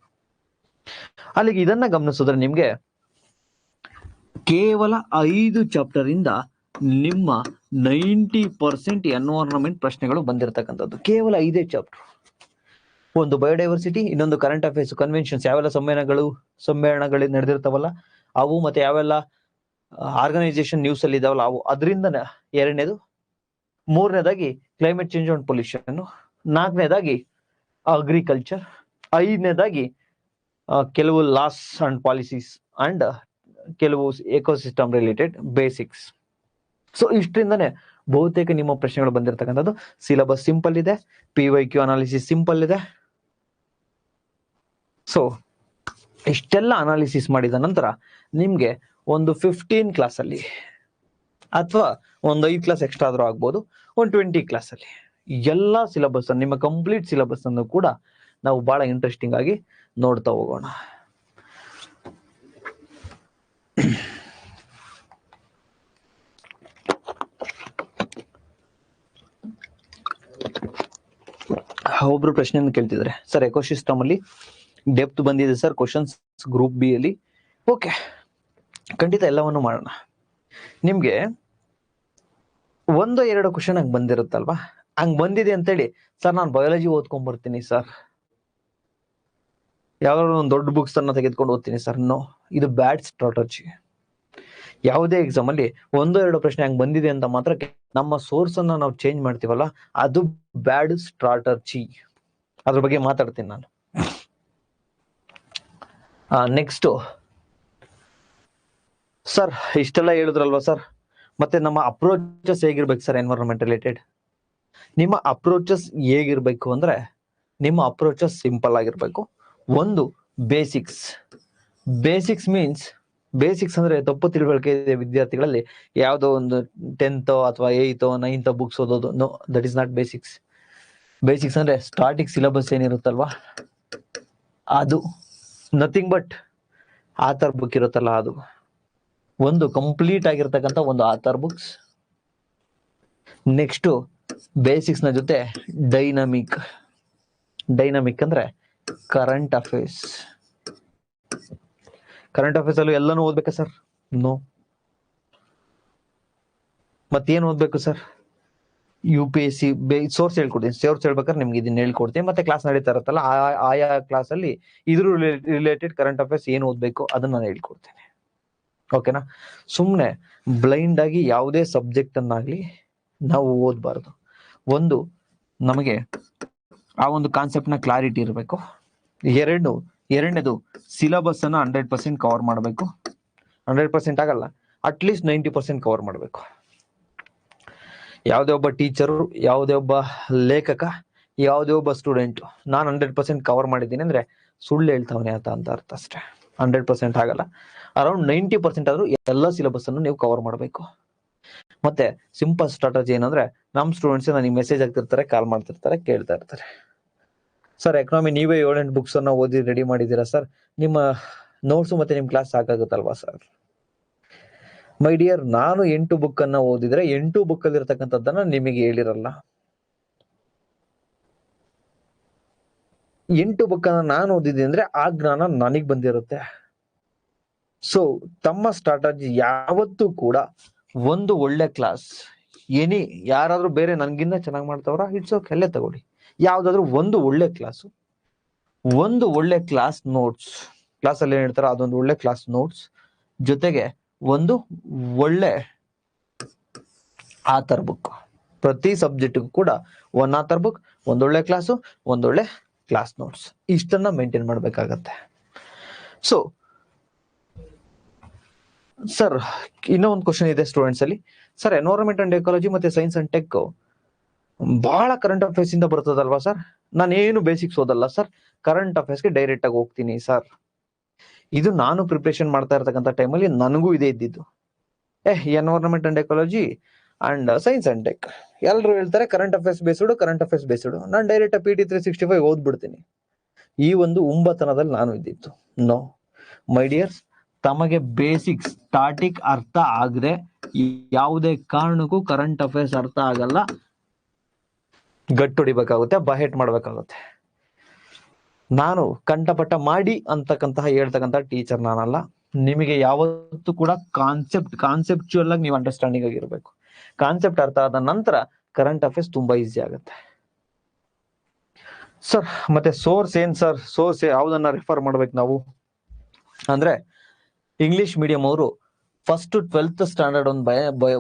ಅಲ್ಲಿಗೆ ಇದನ್ನ ಗಮನಿಸಿದ್ರೆ ನಿಮ್ಗೆ ಕೇವಲ 5 ಚಾಪ್ಟರ್ ಇಂದ ನಿಮ್ಮ 90% ಎನ್ವೈರನ್ಮೆಂಟ್ ಪ್ರಶ್ನೆಗಳು ಬಂದಿರತಕ್ಕಂಥದ್ದು. ಕೇವಲ 5 ಚಾಪ್ಟರ್. ಒಂದು ಬಯೋಡೈವರ್ಸಿಟಿ, ಇನ್ನೊಂದು ಕರೆಂಟ್ ಅಫೇರ್ಸ್, ಕನ್ವೆನ್ಷನ್ಸ್, ಯಾವೆಲ್ಲ ಸಮ್ಮೇಳನಗಳು ನಡೆದಿರ್ತಾವಲ್ಲ ಅವು, ಮತ್ತೆ ಯಾವೆಲ್ಲ ಆರ್ಗನೈಸೇಷನ್ ನ್ಯೂಸ್ ಅಲ್ಲಿ ಇದಾವಲ್ಲ ಅವು, ಅದರಿಂದ 2ನೇದು, 3ನೇದಾಗಿ ಕ್ಲೈಮೇಟ್ ಚೇಂಜ್ ಅಂಡ್ ಪೊಲ್ಯೂಷನ್, 4ನೇದಾಗಿ ಅಗ್ರಿಕಲ್ಚರ್, 5ನೇದಾಗಿ ಕೆಲವು ಲಾಸ್ ಅಂಡ್ ಪಾಲಿಸೀಸ್ ಅಂಡ್ ಕೆಲವು ಎಕೋಸಿಸ್ಟಮ್ ರಿಲೇಟೆಡ್ ಬೇಸಿಕ್ಸ್. ಸೊ ಇಷ್ಟರಿಂದನೇ ಬಹುತೇಕ ನಿಮ್ಮ ಪ್ರಶ್ನೆಗಳು ಬಂದಿರತಕ್ಕಂಥದ್ದು. ಸಿಲೆಬಸ್ ಸಿಂಪಲ್ ಇದೆ, PYQ ಅನಾಲಿಸಿಸ್ ಸಿಂಪಲ್ ಇದೆ. ಸೊ ಇಷ್ಟೆಲ್ಲ ಅನಾಲಿಸಿಸ್ ಮಾಡಿದ ನಂತರ ನಿಮ್ಗೆ ಒಂದು 15 ಕ್ಲಾಸ್ ಅಲ್ಲಿ ಅಥವಾ ಒಂದು 5 ಕ್ಲಾಸ್ ಎಕ್ಸ್ಟ್ರಾ ಆದ್ರೂ ಆಗ್ಬೋದು, ಒಂದು 20 ಕ್ಲಾಸ್ ಅಲ್ಲಿ ಎಲ್ಲಾ ಸಿಲೆಬಸ್, ನಿಮ್ಮ ಕಂಪ್ಲೀಟ್ ಸಿಲೆಬಸ್ ಅನ್ನು ಕೂಡ ನಾವು ಬಹಳ ಇಂಟ್ರೆಸ್ಟಿಂಗ್ ಆಗಿ ನೋಡ್ತಾ ಹೋಗೋಣ. ಒಬ್ರು ಪ್ರಶ್ನೆಯನ್ನು ಕೇಳ್ತಿದ್ರೆ, ಸರ್ ಎಕೋಸಿಸ್ಟಮ್ ಅಲ್ಲಿ ಡೆಪ್ತ್ ಬಂದಿದೆ ಸರ್ ಕ್ವಶನ್ಸ್ ಗ್ರೂಪ್ ಬಿ ಅಲ್ಲಿ. ಓಕೆ, ಖಂಡಿತ ಎಲ್ಲವನ್ನು ಮಾಡೋಣ. ನಿಮ್ಗೆ 1-2 ಕ್ವಶನ್ ಹಂಗ್ ಬಂದಿರುತ್ತಲ್ವಾ, ಹಂಗ್ ಬಂದಿದೆ ಅಂತೇಳಿ ಸರ್ ನಾನು ಬಯಾಲಜಿ ಓದ್ಕೊಂಡ್ ಬರ್ತೀನಿ ಸರ್, ಯಾವ್ದಾದ್ರು ಒಂದು ದೊಡ್ಡ ಬುಕ್ಸ್ ಅನ್ನ ತೆಗೆದುಕೊಂಡು ಓದ್ತೀನಿ ಸರ್, ನೋ, ಇದು ಬ್ಯಾಡ್ ಸ್ಟ್ರಾಟಜಿ. ಯಾವುದೇ ಎಕ್ಸಾಮ್ ಅಲ್ಲಿ 1-2 ಪ್ರಶ್ನೆ ಹಂಗ್ ಬಂದಿದೆ ಅಂತ ಮಾತ್ರ ನಮ್ಮ ಸೋರ್ಸ್ ಅನ್ನ ನಾವು ಚೇಂಜ್ ಮಾಡ್ತೀವಲ್ಲ, ಅದು ಬ್ಯಾಡ್ ಸ್ಟ್ರಾಟಜಿ. ಅದ್ರ ಬಗ್ಗೆ ಮಾತಾಡ್ತೀನಿ ನಾನು. ನೆಕ್ಸ್ಟ್, ಸರ್ ಇಷ್ಟೆಲ್ಲ ಹೇಳಿದ್ರಲ್ವಾ ಸರ್, ಮತ್ತೆ ನಮ್ಮ ಅಪ್ರೋಚಸ್ ಹೇಗಿರ್ಬೇಕು ಸರ್ ಎನ್ವೈರನ್ಮೆಂಟ್ ರಿಲೇಟೆಡ್? ನಿಮ್ಮ ಅಪ್ರೋಚಸ್ ಹೇಗಿರ್ಬೇಕು ಅಂದ್ರೆ, ನಿಮ್ಮ ಅಪ್ರೋಚಸ್ ಸಿಂಪಲ್ ಆಗಿರ್ಬೇಕು. ಒಂದು ಬೇಸಿಕ್ಸ್ ಮೀನ್ಸ್, ಬೇಸಿಕ್ಸ್ ಅಂದ್ರೆ ತಪ್ಪು ತಿಳುವಳಿಕೆ ಇದೆ ವಿದ್ಯಾರ್ಥಿಗಳಲ್ಲಿ, ಯಾವುದೋ ಒಂದು 10th ಅಥವಾ 8th 9th ಬುಕ್ಸ್ ಓದೋದು. No, that is not basics. Basics ಅಂದ್ರೆ ಸ್ಟಾರ್ಟಿಂಗ್ ಸಿಲೆಬಸ್ ಏನಿರುತ್ತಲ್ವಾ ಅದು, ನಥಿಂಗ್ ಬಟ್ ಆಥರ್ ಬುಕ್ ಇರುತ್ತಲ್ಲ ಅದು, ಒಂದು ಕಂಪ್ಲೀಟ್ ಆಗಿರ್ತಕ್ಕಂಥ ಒಂದು ಆಥರ್ ಬುಕ್ಸ್. ನೆಕ್ಸ್ಟ್ ಬೇಸಿಕ್ಸ್ ನ ಜೊತೆ ಡೈನಮಿಕ್ ಅಂದ್ರೆ ಕರೆಂಟ್ ಅಫೇರ್ಸ್ ಅಲ್ಲೂ ಎಲ್ಲಾನು ಓದ್ಬೇಕಾ ಸರ್? ನೋ. ಮತ್ತೇನ್ ಓದ್ಬೇಕು ಸರ್? UPSC ಸೋರ್ಸ್ ಹೇಳ್ಕೊಡ್ತೀನಿ. ಸೋರ್ಸ್ ಹೇಳ್ಬೇಕಾದ್ರೆ ನಿಮ್ಗೆ ಇದನ್ನ ಹೇಳ್ಕೊಡ್ತೀನಿ. ಮತ್ತೆ ಕ್ಲಾಸ್ ನಡೀತಾ ಇರುತ್ತಲ್ಲ, ಆಯಾ ಕ್ಲಾಸ್ ಅಲ್ಲಿ ಇದ್ರ ರಿಲೇಟೆಡ್ ಕರೆಂಟ್ ಅಫೇರ್ಸ್ ಏನ್ ಓದ್ಬೇಕು ಅದನ್ನ ನಾನು ಹೇಳ್ಕೊಡ್ತೀನಿ. ಓಕೆನಾ? ಸುಮ್ನೆ ಬ್ಲೈಂಡ್ ಆಗಿ ಯಾವುದೇ ಸಬ್ಜೆಕ್ಟ್ ಅನ್ನಾಗ್ಲಿ ನಾವು ಓದ್ಬಾರ್ದು. ಒಂದು, ನಮಗೆ ಆ ಒಂದು ಕಾನ್ಸೆಪ್ಟ್ ನ ಕ್ಲಾರಿಟಿ ಇರಬೇಕು. ಎರಡನೇದು ಸಿಲೆಬಸ್ ಅನ್ನ 100% ಕವರ್ ಮಾಡಬೇಕು. 100% ಆಗಲ್ಲ, ಅಟ್ಲೀಸ್ಟ್ 90% ಕವರ್ ಮಾಡಬೇಕು. ಯಾವುದೇ ಒಬ್ಬ ಟೀಚರು, ಯಾವುದೇ ಒಬ್ಬ ಲೇಖಕ, ಯಾವುದೇ ಒಬ್ಬ ಸ್ಟೂಡೆಂಟ್ ನಾನು 100% ಕವರ್ ಮಾಡಿದ್ದೀನಿ ಅಂದ್ರೆ ಸುಳ್ಳು ಹೇಳ್ತಾವನೆ ಅಂತ ಅರ್ಥ ಅಷ್ಟೇ. 100% ಆಗಲ್ಲ, ಅರೌಂಡ್ 90% ಆದ್ರೂ ಎಲ್ಲ ಸಿಲೆಬಸ್ ಅನ್ನು ನೀವು ಕವರ್ ಮಾಡಬೇಕು. ಮತ್ತೆ ಸಿಂಪಲ್ ಸ್ಟ್ರಾಟಜಿ ಏನಂದ್ರೆ, ನಮ್ಮ ಸ್ಟೂಡೆಂಟ್ಸ್ ನನಗೆ ಮೆಸೇಜ್ ಆಗ್ತಿರ್ತಾರೆ, ಕಾಲ್ ಮಾಡ್ತಿರ್ತಾರೆ, ಕೇಳ್ತಾ ಇರ್ತಾರೆ, ಸರ್ ಎಕನಾಮಿ ನೀವೇ 7-8 ಬುಕ್ಸ್ ಅನ್ನ ಓದಿ ರೆಡಿ ಮಾಡಿದ್ದೀರಾ ಸರ್, ನಿಮ್ಮ ನೋಟ್ಸ್ ಮತ್ತೆ ನಿಮ್ ಕ್ಲಾಸ್ ಸಾಕಾಗುತ್ತಲ್ವಾ ಸರ್? ಮೈ ಡಿಯರ್, ನಾನು 8 ಬುಕ್ ಅನ್ನ ಓದಿದ್ರೆ 8 ಬುಕ್ ಅಲ್ಲಿ ಇರ್ತಕ್ಕಂಥದ್ದನ್ನ ನಿಮಗೆ ಹೇಳಿರಲ್ಲ. 8 ಬುಕ್ ಅನ್ನ ನಾನು ಓದಿದ್ದೀನಿ ಅಂದ್ರೆ ಆ ಜ್ಞಾನ ನನಗ್ ಬಂದಿರುತ್ತೆ. ಸೊ ತಮ್ಮ ಸ್ಟ್ರಾಟಜಿ ಯಾವತ್ತೂ ಕೂಡ ಒಂದು ಒಳ್ಳೆ ಕ್ಲಾಸ್, ಯಾರಾದ್ರೂ ಬೇರೆ ನನ್ಗಿಂತ ಚೆನ್ನಾಗಿ ಮಾಡ್ತಾವ್ರ, ಇಟ್ಸ್ ಓಕೆ, ಅಲ್ಲೇ ತಗೊಳ್ಳಿ. ಯಾವ್ದಾದ್ರು ಒಂದು ಒಳ್ಳೆ ಕ್ಲಾಸು, ಒಂದು ಒಳ್ಳೆ ಕ್ಲಾಸ್ ಅಲ್ಲಿ ಏನ್ ಹೇಳ್ತಾರ ಅದೊಂದು ಒಳ್ಳೆ ಕ್ಲಾಸ್ ನೋಟ್ಸ್ ಜೊತೆಗೆ ಒಂದು ಒಳ್ಳೆ ಆಥರ್ ಬುಕ್. ಪ್ರತಿ ಸಬ್ಜೆಕ್ಟ್ ಕೂಡ ಒನ್ ಆಥರ್ ಬುಕ್, ಒಂದೊಳ್ಳೆ ಕ್ಲಾಸು, ಒಂದೊಳ್ಳೆ ಕ್ಲಾಸ್ ನೋಟ್ಸ್, ಇಷ್ಟನ್ನ ಮೇಂಟೈನ್ ಮಾಡ್ಬೇಕಾಗತ್ತೆ. ಸೊ ಸರ್, ಇನ್ನೂ ಒಂದು ಕ್ವಶನ್ ಇದೆ ಸ್ಟೂಡೆಂಟ್ಸ್ ಅಲ್ಲಿ. ಸರ್, ಎನ್ವೈರನ್ಮೆಂಟ್ ಅಂಡ್ ಎಕಾಲಜಿ ಮತ್ತೆ ಸೈನ್ಸ್ ಅಂಡ್ ಟೆಕ್ ಬಹಳ ಕರೆಂಟ್ ಅಫೇರ್ಸ್ ಇಂದ ಬರ್ತದಲ್ವಾ ಸರ್? ನಾನು ಏನು ಬೇಸಿಕ್ಸ್ ಓದಲ್ಲ ಸರ್, ಕರೆಂಟ್ ಅಫೇರ್ಸ್ಗೆ ಡೈರೆಕ್ಟ್ ಆಗಿ ಹೋಗ್ತೀನಿ ಸರ್. ಇದು ನಾನು ಪ್ರಿಪರೇಷನ್ ಮಾಡ್ತಾ ಇರ್ತಕ್ಕಂಥ ಟೈಮಲ್ಲಿ ನನಗೂ ಇದೇ ಇದ್ದಿದ್ದು. Environment and ecology and science and tech ಎಲ್ಲರೂ ಹೇಳ್ತಾರೆ ಕರೆಂಟ್ ಅಫೇರ್ಸ್ ಬೇಸ್ಡ್. ನಾನು ಡೈರೆಕ್ಟ್ PT 365 ಓದ್ಬಿಡ್ತೀನಿ. ಈ ಒಂದು ಉಂಬತನದಲ್ಲಿ ನಾನು ಇದ್ದಿತ್ತು. ನೋ ಮೈ ಡಿಯರ್ಸ್, ತಮಗೆ ಬೇಸಿಕ್ಸ್ ಸ್ಟಾಟಿಕ್ ಅರ್ಥ ಆಗದೆ ಯಾವುದೇ ಕಾರಣಕ್ಕೂ ಕರೆಂಟ್ ಅಫೇರ್ಸ್ ಅರ್ಥ ಆಗಲ್ಲ. ಗಟ್ಟೊಡಿಬೇಕಾಗುತ್ತೆ, ಬಹೆಟ್ ಮಾಡ್ಬೇಕಾಗುತ್ತೆ. ನಾನು ಕಂಠಪಟ್ಟ ಮಾಡಿ ಅಂತಕ್ಕಂತಹ ಹೇಳ್ತಕ್ಕಂಥ ಟೀಚರ್ ನಾನಲ್ಲ. ನಿಮಗೆ ಯಾವತ್ತೂ ಕೂಡ ಕಾನ್ಸೆಪ್ಚುಯಲ್ ಆಗಿ ನೀವು ಅಂಡರ್ಸ್ಟ್ಯಾಂಡಿಂಗ್ ಆಗಿರ್ಬೇಕು. ಕಾನ್ಸೆಪ್ಟ್ ಅರ್ಥ ಆದ ನಂತರ ಕರೆಂಟ್ ಅಫೇರ್ಸ್ ತುಂಬಾ ಈಸಿ ಆಗುತ್ತೆ. ಸರ್, ಮತ್ತೆ ಸೋರ್ಸ್ ಏನ್ ಸರ್? ಸೋರ್ಸ್ ಯಾವ್ದನ್ನ ರೆಫರ್ ಮಾಡ್ಬೇಕು ನಾವು ಅಂದ್ರೆ, ಇಂಗ್ಲಿಷ್ ಮೀಡಿಯಂ ಅವರು ಫಸ್ಟ್ 12th ಸ್ಟ್ಯಾಂಡರ್ಡ್ ಒಂದು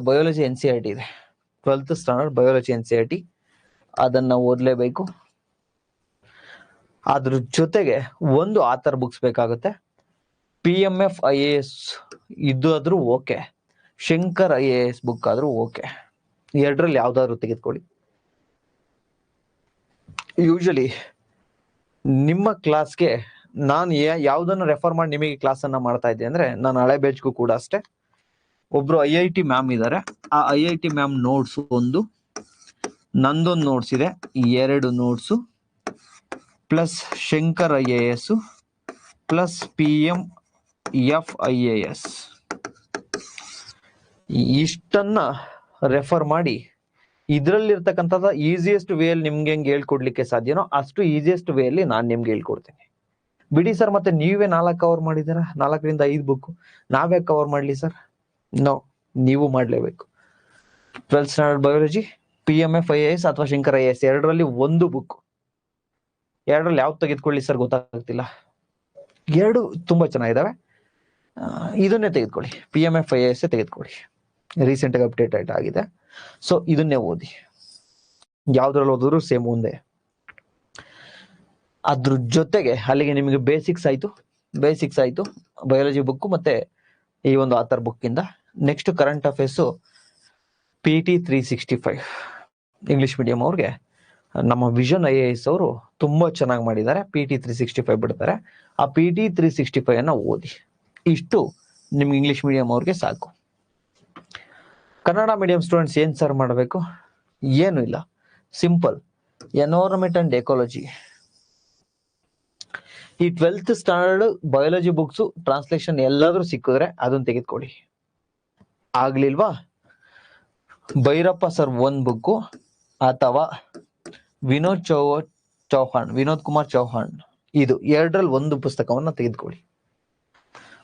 ಬಯೋಲಜಿ NCERT ಇದೆ. 12th ಸ್ಟ್ಯಾಂಡರ್ಡ್ ಬಯೋಲಜಿ NCERT ಅದನ್ನ ಓದ್ಲೇಬೇಕು. ಅದ್ರ ಜೊತೆಗೆ ಒಂದು ಆಥರ್ ಬುಕ್ಸ್ ಬೇಕಾಗುತ್ತೆ. PMF IAS ಇದಾದ್ರೂ ಓಕೆ, ಶಂಕರ್ IAS ಬುಕ್ ಆದ್ರೂ ಓಕೆ. ಎರಡರಲ್ಲಿ ಯಾವ್ದಾದ್ರು ತೆಗೆದುಕೊಳ್ಳಿ. ಯೂಶಲಿ ನಿಮ್ಮ ಕ್ಲಾಸ್ಗೆ ನಾನು ಯಾವ್ದನ್ನ ರೆಫರ್ ಮಾಡಿ ನಿಮಗೆ ಕ್ಲಾಸ್ ಅನ್ನ ಮಾಡ್ತಾ ಇದ್ದೆ ಅಂದ್ರೆ, ನಾನು ಹಳೆ ಬೇಚ್ಗೂ ಕೂಡ ಅಷ್ಟೇ. ಒಬ್ರು IIT ಮ್ಯಾಮ್ ಇದ್ದಾರೆ. ಆ IIT ಮ್ಯಾಮ್ ನೋಟ್ಸ್ ಒಂದು, ನಂದೊಂದು ನೋಟ್ಸ್ ಇದೆ, 2 notes plus Shankar IAS plus PMF IAS ಇಷ್ಟನ್ನ ರೆಫರ್ ಮಾಡಿ ಇದ್ರಲ್ಲಿರ್ತಕ್ಕಂಥದ್ದು ಈಸಿಯೆಸ್ಟ್ ವೇ ಅಲ್ಲಿ ನಿಮ್ಗೆ ಹೆಂಗೆ ಹೇಳ್ಕೊಡ್ಲಿಕ್ಕೆ ಸಾಧ್ಯನೋ ಅಷ್ಟು ಈಸಿಯೆಸ್ಟ್ ವೇ ಅಲ್ಲಿ ನಾನು ನಿಮ್ಗೆ ಹೇಳ್ಕೊಡ್ತೀನಿ. ಬಿಡಿ ಸರ್, ಮತ್ತೆ ನೀವೇ 4 ಕವರ್ ಮಾಡಿದಾರ, 4ರಿಂದ 5 ಬುಕ್ ನಾವೇ ಕವರ್ ಮಾಡ್ಲಿ ಸರ್? ನೋ, ನೀವು ಮಾಡ್ಲೇಬೇಕು. 12th standard biology, PMF IAS ಅಥವಾ ಶಂಕರ್ IAS ಎರಡರಲ್ಲಿ ಒಂದು ಬುಕ್. ಎರಡರಲ್ಲಿ ಯಾವ್ದು ತೆಗೆದುಕೊಳ್ಳಿ ಸರ್ ಗೊತ್ತಾಗ್ತಿಲ್ಲ. 2 ತುಂಬಾ ಚೆನ್ನಾಗಿದಾವೆ. ಇದನ್ನೇ ತೆಗೆದುಕೊಳ್ಳಿ, PMF IAS ತೆಗೆದುಕೊಳ್ಳಿ. ರೀಸೆಂಟ್ ಆಗಿ ಅಪ್ಡೇಟ್ ಆಗಿದೆ. ಸೊ ಇದನ್ನೇ ಓದಿ. ಯಾವ್ದ್ರಲ್ಲಿ ಓದಿದ್ರು ಸೇಮ್ ಒಂದೇ. ಅದ್ರ ಜೊತೆಗೆ ಅಲ್ಲಿಗೆ ನಿಮಗೆ ಬೇಸಿಕ್ಸ್ ಆಯ್ತು ಬಯಾಲಜಿ ಬುಕ್ ಮತ್ತೆ ಈ ಒಂದು ಆಥರ್ ಬುಕ್ ಇಂದ. Next current affairs PT 365 English medium ಅವ್ರಿಗೆ ನಮ್ಮ ವಿಷನ್ IAS ಅವರು ತುಂಬಾ ಚೆನ್ನಾಗಿ ಮಾಡಿದ್ದಾರೆ. PT 365 ಬಿಡ್ತಾರೆ. ಆ PT 365 ಅನ್ನ ಓದಿ. ಇಷ್ಟು ನಿಮ್ಗೆ ಇಂಗ್ಲಿಷ್ ಮೀಡಿಯಂ ಅವ್ರಿಗೆ ಸಾಕು. ಕನ್ನಡ ಮೀಡಿಯಂ ಸ್ಟೂಡೆಂಟ್ಸ್ ಏನ್ ಸರ್ ಮಾಡಬೇಕು? ಏನು ಇಲ್ಲ, ಸಿಂಪಲ್. ಎನ್ವೈರನ್ಮೆಂಟ್ ಅಂಡ್ ಎಕಾಲಜಿ ಈ 12th standard biology books translation ಎಲ್ಲಾದ್ರೂ ಸಿಕ್ಕಿದ್ರೆ ಅದನ್ನ ತೆಗೆದುಕೊಳ್ಳಿ. ಆಗ್ಲಿಲ್ವಾ, ಭೈರಪ್ಪ ಸರ್ 1 ಬುಕ್ ಅಥವಾ ವಿನೋದ್ ಕುಮಾರ್ ಚೌಹಾಣ್ ಇದು ಎರಡರಲ್ಲಿ ಒಂದು ಪುಸ್ತಕವನ್ನ ತೆಗೆದುಕೊಳ್ಳಿ.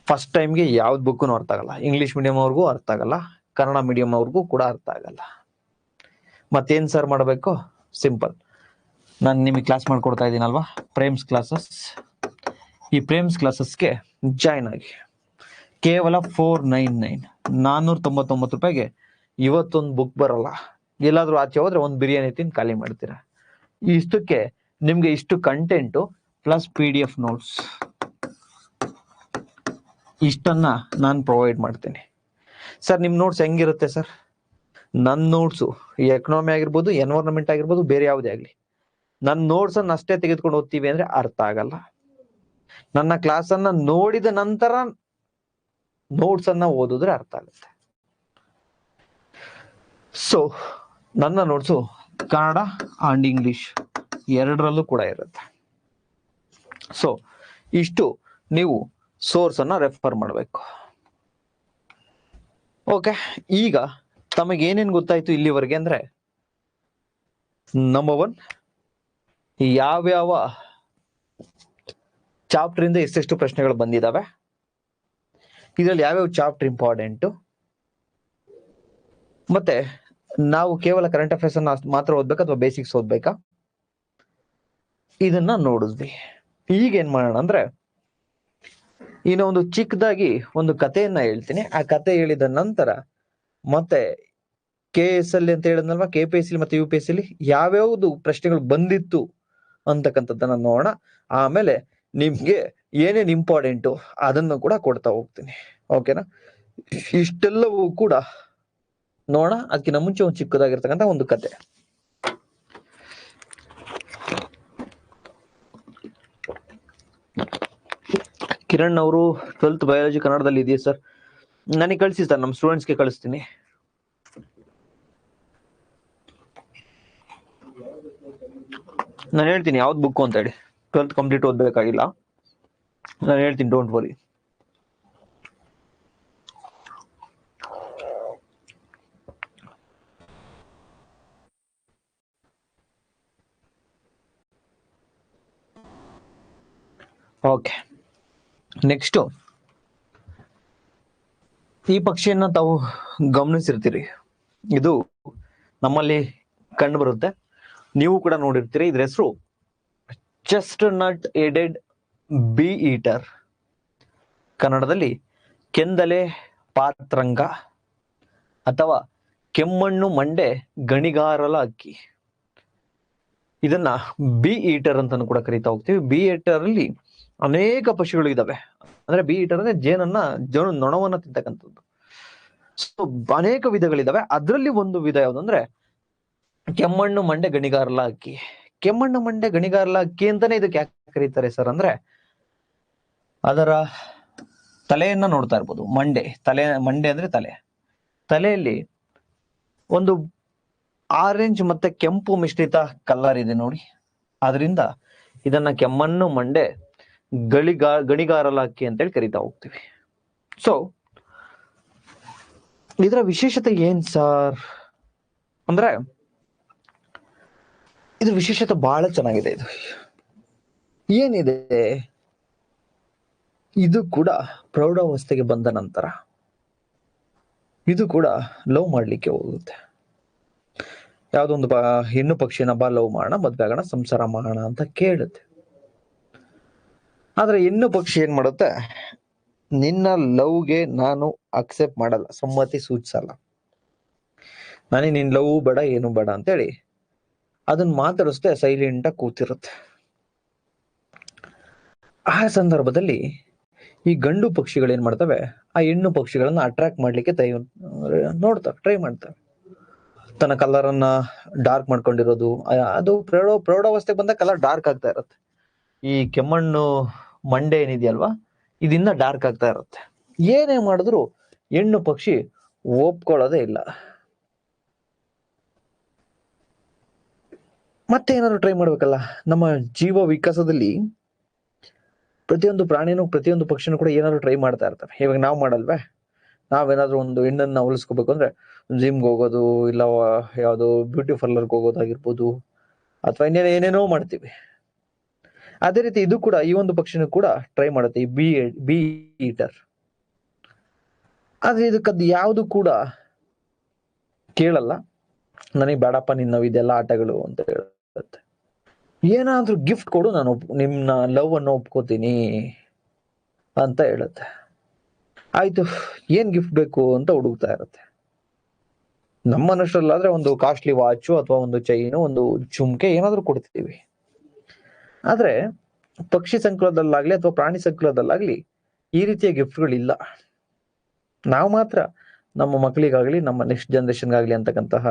ಫಸ್ಟ್ ಟೈಮ್ಗೆ ಯಾವ್ದು ಬುಕ್ನು ಅರ್ಥ ಆಗಲ್ಲ. ಇಂಗ್ಲಿಷ್ ಮೀಡಿಯಂ ಅವ್ರಿಗೂ ಅರ್ಥ ಆಗಲ್ಲ, ಕನ್ನಡ ಮೀಡಿಯಂ ಅವ್ರಿಗೂ ಕೂಡ ಅರ್ಥ ಆಗಲ್ಲ. ಮತ್ತೇನ್ ಸರ್ ಮಾಡಬೇಕು? ಸಿಂಪಲ್. ನಾನು ನಿಮಗೆ ಕ್ಲಾಸ್ ಮಾಡ್ಕೊಡ್ತಾ ಇದ್ದೀನಲ್ವಾ, ಪ್ರೇಮ್ಸ್ ಕ್ಲಾಸಸ್. ಈ ಪ್ರೇಮ್ಸ್ ಕ್ಲಾಸಸ್ಗೆ ಜಾಯ್ನ್ ಆಗಿ ಕೇವಲ 499 ರೂಪಾಯಿಗೆ ಇವತ್ತೊಂದು ಬುಕ್ ಬರಲ್ಲ. ಎಲ್ಲಾದ್ರೂ ಆಚೆ ಹೋದ್ರೆ ಒಂದು ಬಿರಿಯಾನಿ ತಿಂದು ಖಾಲಿ ಮಾಡ್ತೀರಾ. ಇಷ್ಟಕ್ಕೆ ನಿಮ್ಗೆ ಇಷ್ಟು ಕಂಟೆಂಟು ಪ್ಲಸ್ PDF ನೋಟ್ಸ್ ಇಷ್ಟನ್ನ ನಾನು ಪ್ರೊವೈಡ್ ಮಾಡ್ತೀನಿ. ಸರ್, ನಿಮ್ ನೋಟ್ಸ್ ಹೆಂಗಿರುತ್ತೆ ಸರ್? ನನ್ನ ನೋಟ್ಸು ಎಕನಾಮಿ ಆಗಿರ್ಬೋದು, ಎನ್ವೈರನ್ಮೆಂಟ್ ಆಗಿರ್ಬೋದು, ಬೇರೆ ಯಾವುದೇ ಆಗ್ಲಿ, ನನ್ನ ನೋಟ್ಸ್ ಅನ್ನ ಅಷ್ಟೇ ತೆಗೆದುಕೊಂಡು ಓದ್ತೀವಿ ಅಂದ್ರೆ ಅರ್ಥ ಆಗಲ್ಲ. ನನ್ನ ಕ್ಲಾಸ್ ಅನ್ನ ನೋಡಿದ ನಂತರ ನೋಟ್ಸ್ ಅನ್ನ ಓದಿದ್ರೆ ಅರ್ಥ ಆಗುತ್ತೆ. ಸೊ ನನ್ನ ನೋಟ್ಸು ಕನ್ನಡ ಅಂಡ್ ಇಂಗ್ಲಿಷ್ ಎರಡರಲ್ಲೂ ಕೂಡ ಇರುತ್ತೆ. ಸೊ ಇಷ್ಟು ನೀವು ಸೋರ್ಸ್ ಅನ್ನ ರೆಫರ್ ಮಾಡಬೇಕು. ಓಕೆ, ಈಗ ತಮಗೆ ಏನೇನ್ ಗೊತ್ತಾಯ್ತು ಇಲ್ಲಿವರೆಗೆ ಅಂದ್ರೆ, ನಂಬರ್ 1, ಯಾವ್ಯಾವ ಚಾಪ್ಟರ್ ಇಂದ ಎಷ್ಟೆಷ್ಟು ಪ್ರಶ್ನೆಗಳು ಬಂದಿದಾವೆ, ಇದರಲ್ಲಿ ಯಾವ್ಯಾವ ಚಾಪ್ಟರ್ ಇಂಪಾರ್ಟೆಂಟ್, ಮತ್ತೆ ನಾವು ಕೇವಲ ಕರೆಂಟ್ ಅಫೇರ್ಸ್ ಅನ್ನ ಮಾತ್ರ ಓದ್ಬೇಕಾ ಅಥವಾ ಬೇಸಿಕ್ಸ್ ಓದ್ಬೇಕಾ, ಇದನ್ನ ನೋಡಿದ್ವಿ. ಈಗ ಏನ್ ಮಾಡೋಣ ಅಂದ್ರೆ ಇನ್ನು ಒಂದು ಚಿಕ್ಕದಾಗಿ ಒಂದು ಕಥೆಯನ್ನ ಹೇಳ್ತೀನಿ. ಆ ಕತೆ ಹೇಳಿದ ನಂತರ ಮತ್ತೆ KSL ಅಂತ ಹೇಳಿದ್ನಲ್ವಾ, KPSC ಮತ್ತೆ UPSC ಯಾವ್ಯಾವ್ದು ಪ್ರಶ್ನೆಗಳು ಬಂದಿತ್ತು ಅಂತಕ್ಕಂಥದ್ದನ್ನ ನೋಡೋಣ. ಆಮೇಲೆ ನಿಮ್ಗೆ ಏನೇನ್ ಇಂಪಾರ್ಟೆಂಟು ಅದನ್ನು ಕೂಡ ಕೊಡ್ತಾ ಹೋಗ್ತೀನಿ. ಓಕೆನಾ? ಇಷ್ಟೆಲ್ಲವೂ ಕೂಡ ನೋಡೋಣ. ಅದಕ್ಕಿಂತ ಮುಂಚೆ ಒಂದು ಚಿಕ್ಕದಾಗಿರ್ತಕ್ಕಂಥ ಒಂದು ಕತೆ. ಕಿರಣ್ ಅವರು 12th ಬಯಾಲಜಿ ಕನ್ನಡದಲ್ಲಿ ಇದೆಯಾ ಸರ್? ನನಗೆ ಕಳಿಸಿ ಸರ್, ನಮ್ಮ ಸ್ಟೂಡೆಂಟ್ಸ್ಗೆ ಕಳಿಸ್ತೀನಿ. ನಾನು ಹೇಳ್ತೀನಿ ಯಾವ್ದು ಬುಕ್ ಅಂತ ಹೇಳಿ. 12th ಕಂಪ್ಲೀಟ್ ಓದ್ಬೇಕಾಗಿಲ್ಲ, ನಾನು ಹೇಳ್ತೀನಿ, ಡೋಂಟ್ ವರಿ. ಓಕೆ, ನೆಕ್ಸ್ಟ್ ಈ ಪಕ್ಷಿಯನ್ನ ತಾವು ಗಮನಿಸಿರ್ತೀರಿ. ಇದು ನಮ್ಮಲ್ಲಿ ಕಂಡು ಬರುತ್ತೆ, ನೀವು ಕೂಡ ನೋಡಿರ್ತೀರಿ. ಇದ್ರ ಹೆಸರು ಚೆಸ್ಟ್ನಟ್ ಏಡೆಡ್ ಬಿ ಈಟರ್, ಕನ್ನಡದಲ್ಲಿ ಕೆಂದಲೆ ಪಾತ್ರಂಗ ಅಥವಾ ಕೆಮ್ಮಣ್ಣು ಮಂಡೆ ಗಣಿಗಾರಲ ಹಕ್ಕಿ. ಇದನ್ನ ಬಿ ಈಟರ್ ಅಂತಾನು ಕೂಡ ಕರಿತಾ ಹೋಗ್ತೀವಿ. ಬಿ ಈಟರ್ ಅಲ್ಲಿ ಅನೇಕ ಪಕ್ಷಿಗಳು ಇದಾವೆ. ಅಂದ್ರೆ ಬಿ ಈಟರ್ ಅಂದ್ರೆ ನೊಣವನ್ನ ತಿಂತಕ್ಕಂಥದ್ದು. ಸೊ ಅನೇಕ ವಿಧಗಳಿದಾವೆ. ಅದರಲ್ಲಿ ಒಂದು ವಿಧ ಯಾವ್ದಂದ್ರೆ ಕೆಮ್ಮಣ್ಣು ಮಂಡೆ ಗಣಿಗಾರಲ ಹಕ್ಕಿ. ಕೆಮ್ಮಣ್ಣು ಮಂಡೆ ಗಣಿಗಾರಲ ಹಕ್ಕಿ ಅಂತಾನೆ ಇದಕ್ಕೆ ಯಾಕೆ ಕರೀತಾರೆ ಸರ್ ಅಂದ್ರೆ, ಅದರ ತಲೆಯನ್ನ ನೋಡ್ತಾ ಇರ್ಬೋದು. ಮಂಡೆ ಅಂದ್ರೆ ತಲೆಯಲ್ಲಿ ಒಂದು ಆರೆಂಜ್ ಮತ್ತೆ ಕೆಂಪು ಮಿಶ್ರಿತ ಕಲರ್ ಇದೆ ನೋಡಿ. ಅದರಿಂದ ಇದನ್ನ ಕೆಮ್ಮಣ್ಣು ಮಂಡೆ ಗಣಿಗಾರಲ ಹಕ್ಕಿ ಅಂತೇಳಿ ಕರಿತಾ ಹೋಗ್ತೀವಿ. ಸೊ ಇದರ ವಿಶೇಷತೆ ಏನ್ ಸರ್ ಅಂದ್ರೆ, ಇದು ವಿಶೇಷತೆ ಬಹಳ ಚೆನ್ನಾಗಿದೆ. ಇದು ಏನಿದೆ, ಇದು ಕೂಡ ಪ್ರೌಢಾವಸ್ಥೆಗೆ ಬಂದ ನಂತರ ಇದು ಕೂಡ ಲವ್ ಮಾಡ್ಲಿಕ್ಕೆ ಹೋಗುತ್ತೆ. ಯಾವ್ದೊಂದು ಹೆಣ್ಣು ಪಕ್ಷಿನ ಬಾ ಲವ್ ಮಾಡೋಣ, ಮದ್ವೆ ಆಗೋಣ, ಸಂಸಾರ ಮಾಡೋಣ ಅಂತ ಕೇಳುತ್ತೆ. ಆದ್ರೆ ಹೆಣ್ಣು ಪಕ್ಷಿ ಏನ್ ಮಾಡುತ್ತೆ, ನಿನ್ನ ಲವ್ಗೆ ನಾನು ಅಕ್ಸೆಪ್ಟ್ ಮಾಡಲ್ಲ, ಸಮ್ಮತಿ ಸೂಚಿಸಲ್ಲ, ನನಗೆ ನಿನ್ ಲವ್ ಬೇಡ, ಏನು ಬೇಡ ಅಂತೇಳಿ ಅದನ್ನ ಮಾತಾಡಿಸ್ದೆ ಸೈಲೆಂಟ್ ಆಗಿ ಕೂತಿರುತ್ತೆ. ಆ ಸಂದರ್ಭದಲ್ಲಿ ಈ ಗಂಡು ಪಕ್ಷಿಗಳು ಏನ್ ಮಾಡ್ತವೆ, ಆ ಹೆಣ್ಣು ಪಕ್ಷಿಗಳನ್ನ ಅಟ್ರಾಕ್ಟ್ ಮಾಡ್ಲಿಕ್ಕೆ ನೋಡ್ತವೆ, ಟ್ರೈ ಮಾಡ್ತವೆ. ತನ್ನ ಕಲರ್ ಅನ್ನ ಡಾರ್ಕ್ ಮಾಡ್ಕೊಂಡಿರೋದು, ಅದು ಪ್ರೌಢಾವಸ್ಥೆಗೆ ಬಂದ ಕಲರ್ ಡಾರ್ಕ್ ಆಗ್ತಾ ಇರುತ್ತೆ. ಈ ಕೆಮ್ಮಣ್ಣು ಮಂಡೆ ಏನಿದೆಯಲ್ವಾ, ಇದನ್ನ ಡಾರ್ಕ್ ಆಗ್ತಾ ಇರುತ್ತೆ. ಏನೇ ಮಾಡಿದ್ರು ಹೆಣ್ಣು ಪಕ್ಷಿ ಒಪ್ಕೊಳ್ಳೋದೇ ಇಲ್ಲ. ಮತ್ತೆ ಏನಾದ್ರು ಟ್ರೈ ಮಾಡ್ಬೇಕಲ್ಲ. ನಮ್ಮ ಜೀವ ವಿಕಾಸದಲ್ಲಿ ಪ್ರತಿಯೊಂದು ಪ್ರಾಣಿನೂ ಪ್ರತಿಯೊಂದು ಪಕ್ಷಿನೂ ಕೂಡ ಏನಾದ್ರು ಟ್ರೈ ಮಾಡ್ತಾ ಇರ್ತವೆ. ಇವಾಗ ನಾವು ಮಾಡಲ್ವೇ, ನಾವೇನಾದ್ರೂ ಒಂದು ಹೆಣ್ಣನ್ನ ಉಳಿಸ್ಕೋಬೇಕು ಅಂದ್ರೆ ಜಿಮ್ಗೆ ಹೋಗೋದು, ಇಲ್ಲ ಯಾವ್ದೋ ಬ್ಯೂಟಿ ಪಾರ್ಲರ್ಗೆ ಹೋಗೋದಾಗಿರ್ಬೋದು, ಅಥವಾ ಏನೇನೋ ಮಾಡ್ತೀವಿ. ಅದೇ ರೀತಿ ಇದು ಕೂಡ, ಈ ಒಂದು ಪಕ್ಷಿನೂ ಕೂಡ ಟ್ರೈ ಮಾಡುತ್ತೆ, ಈ ಬಿ ಈಟರ್. ಆದ್ರೆ ಇದಕ್ಕದ್ದು ಯಾವುದು ಕೂಡ ಕೇಳಲ್ಲ, ನನಗೆ ಬೇಡಪ್ಪ ನಿನ್ನವು ಇದೆಲ್ಲ ಆಟಗಳು ಅಂತ ಹೇಳುತ್ತೆ. ಏನಾದ್ರೂ ಗಿಫ್ಟ್ ಕೊಡು, ನಾನು ನಿಮ್ನ ಲವ್ ಅನ್ನು ಒಪ್ಕೋತೀನಿ ಅಂತ ಹೇಳುತ್ತೆ. ಆಯ್ತು, ಏನ್ ಗಿಫ್ಟ್ ಬೇಕು ಅಂತ ಹುಡುಕ್ತಾ ಇರುತ್ತೆ. ನಮ್ಮ ಮನುಷ್ಯರಲ್ಲಾದ್ರೆ ಒಂದು ಕಾಸ್ಟ್ಲಿ ವಾಚು ಅಥವಾ ಒಂದು ಚೈನು, ಒಂದು ಜುಮ್ಕೆ ಏನಾದ್ರು ಕೊಡ್ತೀವಿ. ಆದ್ರೆ ಪಕ್ಷಿ ಸಂಕುಲದಲ್ಲಾಗ್ಲಿ ಅಥವಾ ಪ್ರಾಣಿ ಸಂಕುಲದಲ್ಲಾಗ್ಲಿ ಈ ರೀತಿಯ ಗಿಫ್ಟ್ಗಳಿಲ್ಲ. ನಾವು ಮಾತ್ರ ನಮ್ಮ ಮಕ್ಕಳಿಗಾಗ್ಲಿ, ನಮ್ಮ ನೆಕ್ಸ್ಟ್ ಜನರೇಷನ್ಗಾಗ್ಲಿ ಅಂತಕ್ಕಂತಹ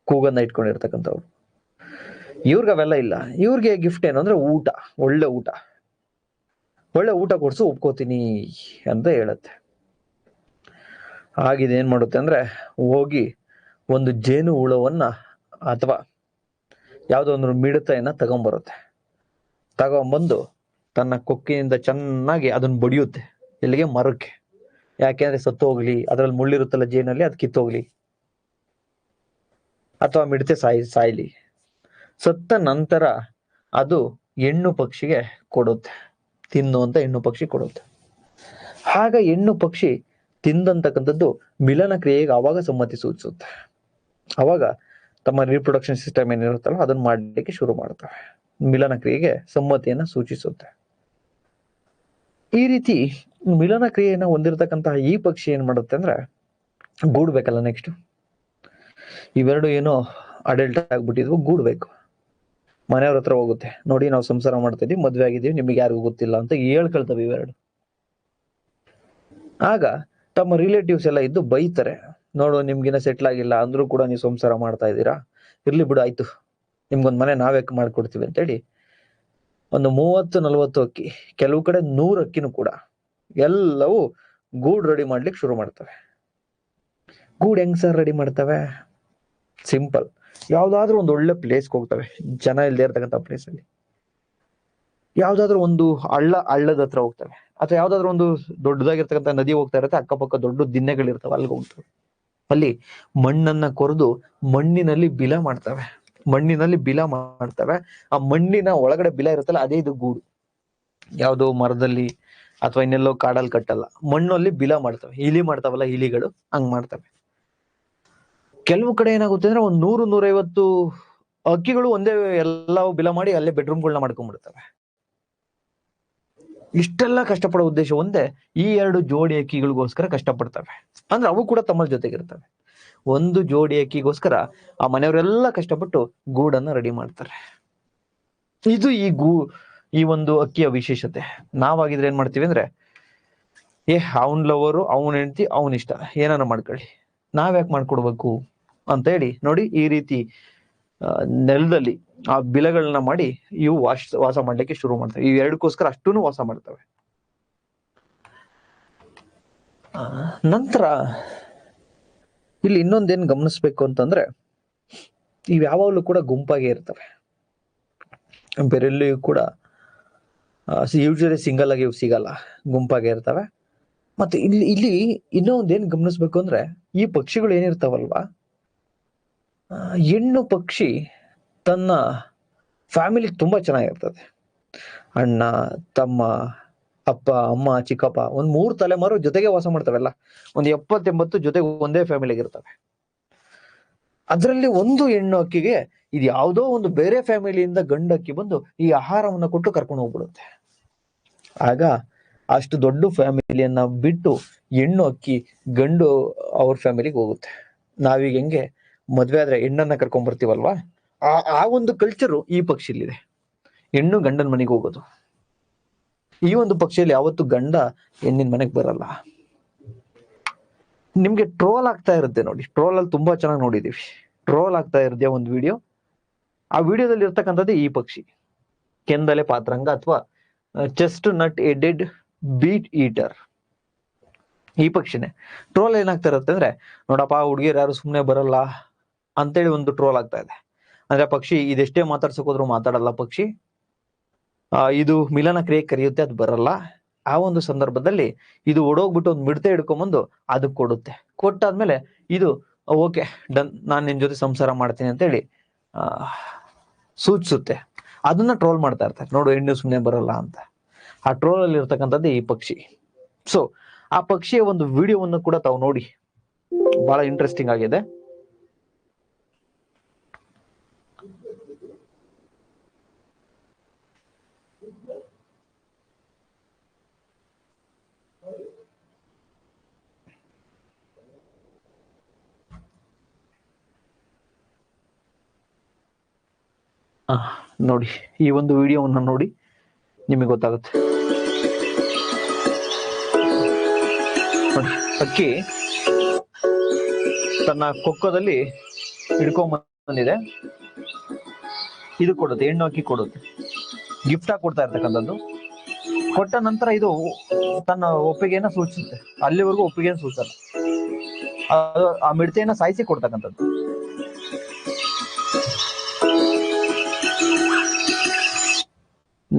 ಕೂಗನ್ನ ಇಟ್ಕೊಂಡಿರ್ತಕ್ಕಂಥವ್ರು. ಇವ್ರಿಗೆ ಅವೆಲ್ಲ ಇಲ್ಲ. ಇವ್ರಿಗೆ ಗಿಫ್ಟ್ ಏನು ಅಂದ್ರೆ ಊಟ, ಒಳ್ಳೆ ಊಟ ಕೊಡ್ಸು, ಒಪ್ಕೋತೀನಿ ಅಂತ ಹೇಳುತ್ತೆ. ಹಾಗಿದ್ ಏನ್ ಮಾಡುತ್ತೆ ಅಂದ್ರೆ, ಹೋಗಿ ಒಂದು ಜೇನು ಹುಳವನ್ನ ಅಥವಾ ಯಾವ್ದೋ ಒಂದು ಮಿಡತೆಯನ್ನ ತಗೊಂಬಂದು ತನ್ನ ಕೊಕ್ಕಿನಿಂದ ಚೆನ್ನಾಗಿ ಅದನ್ನ ಬಡಿಯುತ್ತೆ. ಎಲ್ಲಿಗೆ? ಮರಕ್ಕೆ. ಯಾಕೆಂದ್ರೆ ಸತ್ತು ಹೋಗ್ಲಿ, ಅದ್ರಲ್ಲಿ ಮುಳ್ಳಿರುತ್ತಲ್ಲ ಜೇನಲ್ಲಿ, ಅದ್ ಕಿತ್ತೋಗ್ಲಿ, ಅಥವಾ ಮಿಡತೆ ಸಾಯ್ಲಿ. ಸತ್ತ ನಂತರ ಅದು ಹೆಣ್ಣು ಪಕ್ಷಿಗೆ ಕೊಡುತ್ತೆ, ತಿನ್ನು ಅಂತ ಹೆಣ್ಣು ಪಕ್ಷಿ ಕೊಡುತ್ತೆ. ಆಗ ಹೆಣ್ಣು ಪಕ್ಷಿ ತಿಂದಂತಕ್ಕಂಥದ್ದು ಮಿಲನ ಕ್ರಿಯೆಗೆ ಅವಾಗ ಸಮ್ಮತಿ ಸೂಚಿಸುತ್ತೆ. ಅವಾಗ ತಮ್ಮ ರಿಪ್ರೊಡಕ್ಷನ್ ಸಿಸ್ಟಮ್ ಏನಿರುತ್ತಲ್ಲ ಅದನ್ನ ಮಾಡ್ಲಿಕ್ಕೆ ಶುರು ಮಾಡ್ತವೆ, ಮಿಲನ ಕ್ರಿಯೆಗೆ ಸಮ್ಮತಿಯನ್ನ ಸೂಚಿಸುತ್ತೆ. ಈ ರೀತಿ ಮಿಲನ ಕ್ರಿಯೆಯನ್ನ ಹೊಂದಿರತಕ್ಕಂತಹ ಈ ಪಕ್ಷಿ ಏನ್ ಮಾಡುತ್ತೆ ಅಂದ್ರೆ ಗೂಡು ಬೇಕಲ್ಲ. ನೆಕ್ಸ್ಟ್ ಇವೆರಡು ಏನೋ ಅಡಲ್ಟ್ ಆಗ್ಬಿಟ್ಟಿದ್ವು, ಗೂಡು ಬೇಕು. ಮನೆಯವ್ರ ಹತ್ರ ಹೋಗುತ್ತೆ, ನೋಡಿ ನಾವು ಸಂಸಾರ ಮಾಡ್ತಿದ್ವಿ, ಮದ್ವೆ ಆಗಿದೀವಿ, ನಿಮ್ಗೆ ಯಾರಿಗೂ ಗೊತ್ತಿಲ್ಲ ಅಂತ ಹೇಳ್ಕೊಳ್ತವೆ ಇವೆರಡು. ಆಗ ತಮ್ಮ ರಿಲೇಟಿವ್ಸ್ ಎಲ್ಲ ಇದ್ದು ಬೈತಾರೆ, ನೋಡು ನಿಮ್ಗಿನ ಸೆಟ್ಲ್ ಆಗಿಲ್ಲ ಅಂದ್ರೂ ಕೂಡ ನೀವು ಸಂಸಾರ ಮಾಡ್ತಾ ಇದ್ದೀರಾ, ಇರ್ಲಿ ಬಿಡು ಆಯ್ತು, ನಿಮ್ಗೊಂದ್ ಮನೆ ನಾವೇ ಮಾಡ್ಕೊಡ್ತೀವಿ ಅಂತೇಳಿ ಒಂದು 30-40 ಅಕ್ಕಿ, ಕೆಲವು ಕಡೆ 100 ಅಕ್ಕಿನೂ ಕೂಡ ಎಲ್ಲವೂ ಗೂಡ್ ರೆಡಿ ಮಾಡ್ಲಿಕ್ಕೆ ಶುರು ಮಾಡ್ತವೆ. ಗೂಡ್ ಹೆಂಗ್ ಸರ್ ರೆಡಿ ಮಾಡ್ತವೆ? ಸಿಂಪಲ್, ಯಾವ್ದಾದ್ರು ಒಂದು ಒಳ್ಳೆ ಪ್ಲೇಸ್ಗೆ ಹೋಗ್ತವೆ, ಜನ ಇಲ್ಲದೆ ಇರ್ತಕ್ಕಂಥ ಪ್ಲೇಸ್ ಅಲ್ಲಿ. ಯಾವ್ದಾದ್ರು ಒಂದು ಹಳ್ಳದ ಹತ್ರ ಹೋಗ್ತವೆ, ಅಥವಾ ಯಾವ್ದಾದ್ರು ಒಂದು ದೊಡ್ಡದಾಗಿರ್ತಕ್ಕಂಥ ನದಿ ಹೋಗ್ತಾ ಇರುತ್ತೆ, ಅಕ್ಕಪಕ್ಕ ದೊಡ್ಡ ದಿನ್ನೆಗಳಿರ್ತವೆ, ಅಲ್ಲಿಗೆ ಹೋಗ್ತವೆ. ಅಲ್ಲಿ ಮಣ್ಣನ್ನ ಕೊರೆದು ಮಣ್ಣಿನಲ್ಲಿ ಬಿಲ ಮಾಡ್ತವೆ. ಆ ಮಣ್ಣಿನ ಒಳಗಡೆ ಬಿಲ ಇರುತ್ತಲ್ಲ, ಅದೇ ಇದು ಗೂಡು. ಯಾವ್ದೋ ಮರದಲ್ಲಿ ಅಥವಾ ಇನ್ನೆಲ್ಲೋ ಕಾಡಲ್ಲಿ ಕಟ್ಟಲ್ಲ, ಮಣ್ಣಲ್ಲಿ ಬಿಲ ಮಾಡ್ತವೆ. ಇಲಿ ಮಾಡ್ತಾವಲ್ಲ ಇಲಿಗಳು, ಹಂಗ್ ಮಾಡ್ತವೆ. ಕೆಲವು ಕಡೆ ಏನಾಗುತ್ತೆ ಅಂದ್ರೆ ಒಂದ್ 100-150 ಅಕ್ಕಿಗಳು ಒಂದೇ ಎಲ್ಲವೂ ಬಿಲ ಮಾಡಿ ಅಲ್ಲೇ ಬೆಡ್ರೂಮ್ಗಳನ್ನ ಮಾಡ್ಕೊಂಡ್ಬಿಡ್ತವೆ. ಇಷ್ಟೆಲ್ಲ ಕಷ್ಟಪಡೋ ಉದ್ದೇಶ ಒಂದೇ, ಈ 2 ಜೋಡಿ ಅಕ್ಕಿಗಳಿಗೋಸ್ಕರ ಕಷ್ಟಪಡ್ತವೆ. ಅಂದ್ರೆ ಅವು ಕೂಡ ತಮ್ಮ ಜೊತೆಗಿರ್ತವೆ. ಒಂದು ಜೋಡಿ ಅಕ್ಕಿಗೋಸ್ಕರ ಆ ಮನೆಯವರೆಲ್ಲ ಕಷ್ಟಪಟ್ಟು ಗೂಡನ್ನ ರೆಡಿ ಮಾಡ್ತಾರೆ. ಇದು ಈ ಒಂದು ಅಕ್ಕಿಯ ವಿಶೇಷತೆ. ನಾವಾಗಿದ್ರೆ ಏನ್ ಮಾಡ್ತೀವಿ ಅಂದ್ರೆ, ಅವನ್ ಲವರು, ಅವನ್ ಹೆಂಡತಿ, ಅವನ್ ಇಷ್ಟ, ಏನಾನ ಮಾಡ್ಕೊಳ್ಳಿ, ನಾವ್ಯಾಕೆ ಮಾಡ್ಕೊಡ್ಬೇಕು ಅಂತ ಹೇಳಿ ನೋಡಿ ಈ ರೀತಿ ನೆಲದಲ್ಲಿ ಆ ಬಿಲಗಳನ್ನ ಮಾಡಿ ಇವು ವಾಸ ಮಾಡ್ಲಿಕ್ಕೆ ಶುರು ಮಾಡ್ತವೆ. ಈ ಎರಡಕ್ಕೋಸ್ಕರ ಅಷ್ಟೂನು ವಾಸ ಮಾಡ್ತವೆ. ನಂತರ ಇಲ್ಲಿ ಇನ್ನೊಂದೇನ್ ಗಮನಿಸ್ಬೇಕು ಅಂತಂದ್ರೆ, ಇವ್ ಯಾವಾಗ್ಲೂ ಕೂಡ ಗುಂಪಾಗೆ ಇರ್ತವೆ. ಬೇರೆಲ್ಲಿಯೂ ಕೂಡ ಯೂಶಲಿ ಸಿಂಗಲ್ ಆಗಿ ಇವು ಸಿಗಲ್ಲ, ಗುಂಪಾಗೆ ಇರ್ತವೆ. ಮತ್ತೆ ಇಲ್ಲಿ ಇನ್ನೊಂದೇನ್ ಗಮನಿಸ್ಬೇಕು ಅಂದ್ರೆ, ಈ ಪಕ್ಷಿಗಳು ಏನಿರ್ತಾವಲ್ವಾ, ಹೆಣ್ಣು ಪಕ್ಷಿ ತನ್ನ ಫ್ಯಾಮಿಲಿ ತುಂಬಾ ಚೆನ್ನಾಗಿರ್ತದೆ. ಅಣ್ಣ, ತಮ್ಮ, ಅಪ್ಪ, ಅಮ್ಮ, ಚಿಕ್ಕಪ್ಪ, ಒಂದ್ 3 ತಲೆಮಾರು ಜೊತೆಗೆ ವಾಸ ಮಾಡ್ತಾವೆಲ್ಲ. ಒಂದ್ 70-80 ಜೊತೆಗೆ ಒಂದೇ ಫ್ಯಾಮಿಲಿಗೆ ಇರ್ತವೆ. ಅದರಲ್ಲಿ ಒಂದು ಹೆಣ್ಣು ಅಕ್ಕಿಗೆ ಇದು ಯಾವುದೋ ಒಂದು ಬೇರೆ ಫ್ಯಾಮಿಲಿಯಿಂದ ಗಂಡು ಅಕ್ಕಿ ಬಂದು ಈ ಆಹಾರವನ್ನ ಕೊಟ್ಟು ಕರ್ಕೊಂಡು ಹೋಗ್ಬಿಡುತ್ತೆ. ಆಗ ಅಷ್ಟು ದೊಡ್ಡ ಫ್ಯಾಮಿಲಿಯನ್ನ ಬಿಟ್ಟು ಹೆಣ್ಣು ಅಕ್ಕಿ ಗಂಡು ಅವ್ರ ಫ್ಯಾಮಿಲಿಗೆ ಹೋಗುತ್ತೆ. ನಾವೀಗ ಹೆಂಗೆ ಮದ್ವೆ ಆದ್ರೆ ಹೆಣ್ಣನ್ನ ಕರ್ಕೊಂಡ್ ಬರ್ತೀವಲ್ವಾ, ಆ ಒಂದು ಕಲ್ಚರು ಈ ಪಕ್ಷಿಲಿದೆ. ಹೆಣ್ಣು ಗಂಡನ ಮನೆಗೆ ಹೋಗೋದು. ಈ ಒಂದು ಪಕ್ಷಿಯಲ್ಲಿ ಯಾವತ್ತು ಗಂಡ ಹೆಣ್ಣಿನ ಮನೆಗೆ ಬರಲ್ಲ. ನಿಮ್ಗೆ ಟ್ರೋಲ್ ಆಗ್ತಾ ಇರುತ್ತೆ ನೋಡಿ, ಟ್ರೋಲ್ ಅಲ್ಲಿ ತುಂಬಾ ಚೆನ್ನಾಗಿ ನೋಡಿದೀವಿ. ಟ್ರೋಲ್ ಆಗ್ತಾ ಇರುತ್ತೆ ಒಂದು ವಿಡಿಯೋ, ಆ ವಿಡಿಯೋದಲ್ಲಿ ಇರ್ತಕ್ಕಂಥದ್ದು ಈ ಪಕ್ಷಿ, ಕೆಂದಲೆ ಪಾತ್ರಂಗ ಅಥವಾ chestnut headed bee eater. ಈ ಪಕ್ಷಿನೇ ಟ್ರೋಲ್ ಏನಾಗ್ತಾ ಇರುತ್ತೆ ಅಂದ್ರೆ, ನೋಡಪ್ಪ ಹುಡುಗಿಯರು ಯಾರು ಸುಮ್ನೆ ಬರಲ್ಲ ಅಂತೇಳಿ ಒಂದು ಟ್ರೋಲ್ ಆಗ್ತಾ ಇದೆ. ಅಂದ್ರೆ ಪಕ್ಷಿ ಇದೆಷ್ಟೇ ಮಾತಾಡ್ಸಕ್ ಹೋದ್ರು ಮಾತಾಡಲ್ಲ ಪಕ್ಷಿ. ಇದು ಮಿಲನ ಕ್ರಿಯೆ ಕರೆಯುತ್ತೆ, ಅದು ಬರಲ್ಲ. ಆ ಒಂದು ಸಂದರ್ಭದಲ್ಲಿ ಇದು ಓಡೋಗ್ಬಿಟ್ಟು ಒಂದು ಮಿಡತೆ ಹಿಡ್ಕೊಂಬಂದು ಅದಕ್ಕೆ ಕೊಡುತ್ತೆ. ಕೊಟ್ಟಾದ್ಮೇಲೆ ಇದು ಓಕೆ ಡನ್, ನಾನ್ ನಿನ್ ಜೊತೆ ಸಂಸಾರ ಮಾಡ್ತೀನಿ ಅಂತೇಳಿ ಸೂಚಿಸುತ್ತೆ. ಅದನ್ನ ಟ್ರೋಲ್ ಮಾಡ್ತಾ ಇರ್ತಾರೆ, ನೋಡು ಹೆಣ್ಣು ಸುಮ್ನೆ ಬರಲ್ಲ ಅಂತ. ಆ ಟ್ರೋಲ್ ಅಲ್ಲಿ ಇರ್ತಕ್ಕಂಥದ್ದು ಈ ಪಕ್ಷಿ. ಸೊ ಆ ಪಕ್ಷಿಯ ಒಂದು ವಿಡಿಯೋವನ್ನು ಕೂಡ ತಾವು ನೋಡಿ, ಬಹಳ ಇಂಟ್ರೆಸ್ಟಿಂಗ್ ಆಗಿದೆ. ನೋಡಿ, ಈ ಒಂದು ವಿಡಿಯೋವನ್ನು ನೋಡಿ ನಿಮಗೆ ಗೊತ್ತಾಗುತ್ತೆ. ನೋಡಿ, ಅಕ್ಕಿ ತನ್ನ ಕೊಕ್ಕದಲ್ಲಿ ಹಿಡ್ಕೊಂಡ್ ಬಂದಿದೆ, ಇದು ಕೊಡುತ್ತೆ, ಹೆಣ್ಣು ಅಕ್ಕಿ ಕೊಡುತ್ತೆ, ಗಿಫ್ಟ್ ಆಗಿ ಕೊಡ್ತಾ ಇರ್ತಕ್ಕಂಥದ್ದು. ಕೊಟ್ಟ ನಂತರ ಇದು ತನ್ನ ಒಪ್ಪಿಗೆಯನ್ನ ಸೂಚಿಸುತ್ತೆ, ಅಲ್ಲಿವರೆಗೂ ಒಪ್ಪಿಗೆಯನ್ನು ಸೂಚಿಸಲ್ಲ, ಆ ಮಿಡತೆಯನ್ನ ಸಾಯಿಸಿ ಕೊಡ್ತಕ್ಕಂಥದ್ದು.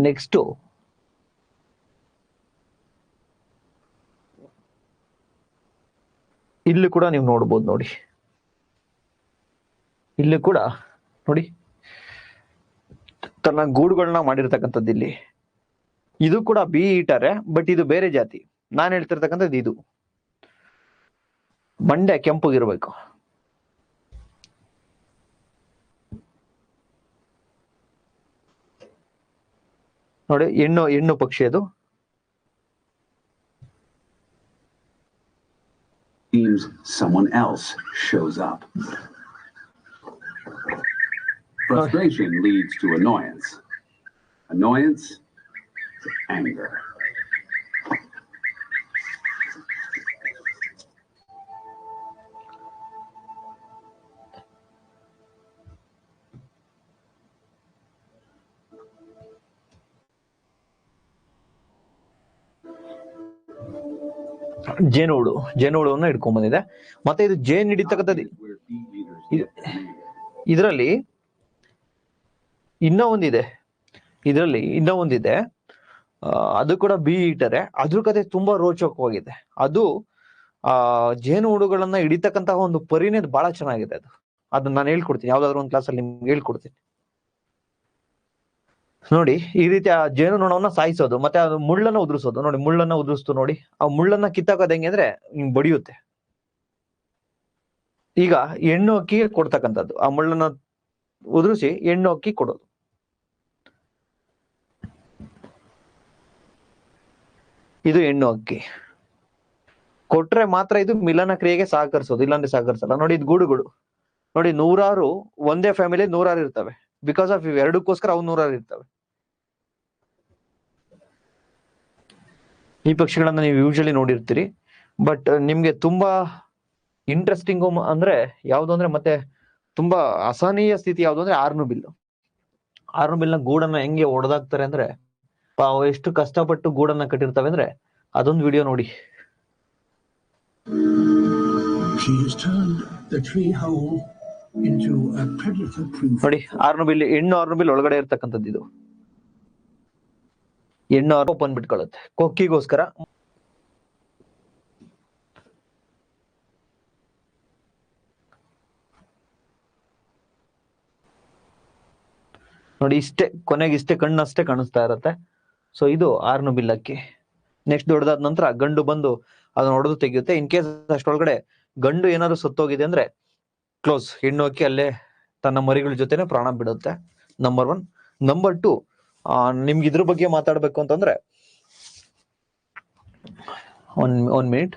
ನೆಕ್ಸ್ಟ್ ಇಲ್ಲಿ ಕೂಡ ನೀವು ನೋಡ್ಬೋದು. ನೋಡಿ, ಇಲ್ಲಿ ಕೂಡ ನೋಡಿ ತನ್ನ ಗೂಡುಗಳನ್ನ ಮಾಡಿರ್ತಕ್ಕಂಥದ್ದು. ಇಲ್ಲಿ ಇದು ಕೂಡ ಬಿ ಈಟರೆ, ಬಟ್ ಇದು ಬೇರೆ ಜಾತಿ. ನಾನು ಹೇಳ್ತಿರ್ತಕ್ಕಂಥದ್ದು ಇದು ಮಂಡ್ಯ ಕೆಂಪಗಿರ್ಬೇಕು. ನೋಡಿ, ಹೆಣ್ಣು ಪಕ್ಷಿ ಅದು. seems someone else shows up. Frustration leads to annoyance. Annoyance to anger. ಜೇನುಹುಳುವನ್ನ ಇಟ್ಕೊಂಡ್ ಬಂದಿದೆ. ಮತ್ತೆ ಇದು ಜೇನ್ ಹಿಡಿತಕ್ಕಂಥದ್ದು. ಇದರಲ್ಲಿ ಇನ್ನೂ ಒಂದಿದೆ, ಅದು ಕೂಡ ಬಿ ಈಟರೆ. ಅದ್ರ ಕತೆ ತುಂಬಾ ರೋಚಕವಾಗಿದೆ. ಅದು ಜೇನುಹುಳುಗಳನ್ನ ಹಿಡಿತಕ್ಕಂತಹ ಒಂದು ಪರಿನೇ ಬಹಳ ಚೆನ್ನಾಗಿದೆ. ಅದನ್ನ ನಾನು ಹೇಳ್ಕೊಡ್ತೀನಿ, ಯಾವ್ದಾದ್ರು ಒಂದು ಕ್ಲಾಸಲ್ಲಿ ನಿಮ್ಗೆ ಹೇಳ್ಕೊಡ್ತೀನಿ. ನೋಡಿ, ಈ ರೀತಿ ಆ ಜೇನುನೊಣವನ್ನ ಸಾಯಿಸೋದು, ಮತ್ತೆ ಅದು ಮುಳ್ಳನ್ನ ಉದುರಿಸೋದು. ನೋಡಿ, ಮುಳ್ಳನ್ನ ಉದುರಿಸ್ತು ನೋಡಿ. ಆ ಮುಳ್ಳನ್ನ ಕಿತ್ತಾಕೋದು ಹೆಂಗೆ ಅಂದ್ರೆ ಬಡಿಯುತ್ತೆ. ಈಗ ಹೆಣ್ಣು ಅಕ್ಕಿಗೆ ಕೊಡ್ತಕ್ಕಂಥದ್ದು, ಆ ಮುಳ್ಳನ್ನ ಉದುರಿಸಿ ಹೆಣ್ಣು ಅಕ್ಕಿ ಕೊಡೋದು. ಇದು ಹೆಣ್ಣು ಅಕ್ಕಿ ಕೊಟ್ರೆ ಮಾತ್ರ ಇದು ಮಿಲನ ಕ್ರಿಯೆಗೆ ಸಹಕರಿಸೋದು, ಇಲ್ಲಾಂದ್ರೆ ಸಹಕರಿಸಲ್ಲ. ನೋಡಿ, ಇದು ಗೂಡುಗಳು ನೋಡಿ, 100 ಒಂದೇ ಫ್ಯಾಮಿಲಿ 100 ಇರ್ತವೆ. ಬಿಕಾಸ್ ಆಫ್ ಇವೆರಡಕ್ಕೋಸ್ಕರ ಅವು 100 ಇರ್ತವೆ. ಈ ಪಕ್ಷಿಗಳನ್ನ ನೀವು ಯೂಶಲಿ ನೋಡಿರ್ತೀರಿ. ಬಟ್ ನಿಮ್ಗೆ ತುಂಬಾ ಇಂಟ್ರೆಸ್ಟಿಂಗ್ ಅಂದ್ರೆ ಯಾವ್ದು ಅಂದ್ರೆ, ಮತ್ತೆ ತುಂಬಾ ಅಸಹನೀಯ ಸ್ಥಿತಿ ಯಾವ್ದು ಅಂದ್ರೆ ಆರ್ನುಬಿಲ್ ನ ಗೂಡನ್ನ ಹೆಂಗೆ ಹೊಡೆದಾಕ್ತಾರೆ ಅಂದ್ರೆ, ಎಷ್ಟು ಕಷ್ಟಪಟ್ಟು ಗೂಡನ್ನ ಕಟ್ಟಿರ್ತವೆ ಅಂದ್ರೆ ಅದೊಂದು ವಿಡಿಯೋ ನೋಡಿ. ನೋಡಿ, ಹೆಣ್ಣು ಆರ್ನುಬಿಲ್ ಒಳಗಡೆ ಇರ್ತಕ್ಕಂಥದ್ದು ಇದು. ಹೆಣ್ಣು ಓಪನ್ ಬಿಟ್ಕೊಳ್ಳುತ್ತೆ ಕೊಕ್ಕಿಗೋಸ್ಕರ. ನೋಡಿ, ಕೊನೆಗೆ ಕಣ್ಣಷ್ಟೇ ಕಾಣಿಸ್ತಾ ಇರತ್ತೆ. ಸೊ ಇದು ಆರ್ನುಬಿಲ್ ಅಕ್ಕಿ. ನೆಕ್ಸ್ಟ್ ದೊಡ್ಡದಾದ ನಂತರ ಗಂಡು ಬಂದು ಅದನ್ನ ಹೊಡೆದು ತೆಗೆಯುತ್ತೆ. ಇನ್ ಕೇಸ್ ಅಷ್ಟೊಳಗಡೆ ಗಂಡು ಏನಾದ್ರು ಸತ್ತೋಗಿದೆ ಅಂದ್ರೆ ಕ್ಲೋಸ್, ಹೆಣ್ಣು ಅಕ್ಕಿ ಅಲ್ಲೇ ತನ್ನ ಮರಿಗಳ ಜೊತೆನೆ ಪ್ರಾಣ ಬಿಡುತ್ತೆ. ನಂಬರ್ 1. ನಂಬರ್ 2, ನಿಮ್ಗೆ ಇದ್ರ ಬಗ್ಗೆ ಮಾತಾಡ್ಬೇಕು ಅಂತಂದ್ರೆ, ಒನ್ ಮಿನಿಟ್.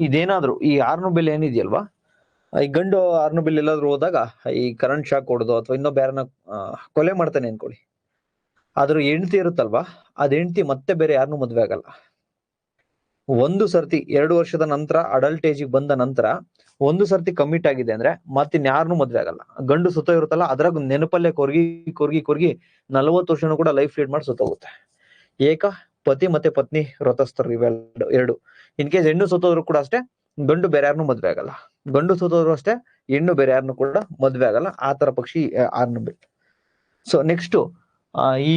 ಇದೇನಾದ್ರು ಈ ಆರ್ನುಬಿಲ್ ಏನಿದೆಯಲ್ವಾ, ಈ ಗಂಡು ಆರ್ನುಬಿಲ್ ಎಲ್ಲಾದ್ರೂ ಹೋದಾಗ ಈ ಕರೆಂಟ್ ಶಾಕ್ ಹೊಡೆದು ಅಥವಾ ಇನ್ನೊಬ್ಬ ಯಾರನ್ನ ಕೊಲೆ ಮಾಡ್ತಾನೆ ಅನ್ಕೊಳ್ಳಿ, ಆದ್ರೂ ಹೆಂಡತಿ ಇರುತ್ತಲ್ವಾ, ಅದ್ ಹೆಂಡತಿ ಮತ್ತೆ ಬೇರೆ ಯಾರನ್ನೂ ಮದ್ವೆ ಆಗಲ್ಲ. ಒಂದು ಸರ್ತಿ 2 ವರ್ಷದ ನಂತರ ಅಡಲ್ಟ್ ಏಜ್ ಬಂದ ನಂತರ ಒಂದು ಸರ್ತಿ ಕಮಿಟ್ ಆಗಿದೆ ಅಂದ್ರೆ ಮತ್ತಿನ್ಯಾರನ್ನೂ ಮದ್ವೆ ಆಗಲ್ಲ. ಗಂಡು ಸುತ್ತ ಇರುತ್ತಲ್ಲ, ಅದ್ರಾಗ ನೆನಪಲ್ಲೇ ಕೊರ್ಗಿ 40 ವರ್ಷನೂ ಕೂಡ ಲೈಫ್ ಲೀಡ್ ಮಾಡಿ ಸುತ್ತೋಗುತ್ತೆ. ಪತಿ ಮತ್ತೆ ಪತ್ನಿ ವ್ರತಸ್ಥರು ಇವೆರಡು. ಇನ್ ಕೇಸ್ ಹೆಣ್ಣು ಸುತ್ತೋದ್ರು ಕೂಡ ಅಷ್ಟೇ, ಗಂಡು ಬೇರೆ ಯಾರನ್ನೂ ಮದ್ವೆ ಆಗಲ್ಲ. ಗಂಡು ಸುತ್ತೋದ್ರು ಅಷ್ಟೇ, ಹೆಣ್ಣು ಬೇರೆ ಯಾರನ್ನೂ ಕೂಡ ಮದ್ವೆ ಆಗಲ್ಲ. ಆ ತರ ಪಕ್ಷಿ ಆರ್ನುಬಿಲ್. ಸೊ ನೆಕ್ಸ್ಟ್, ಈ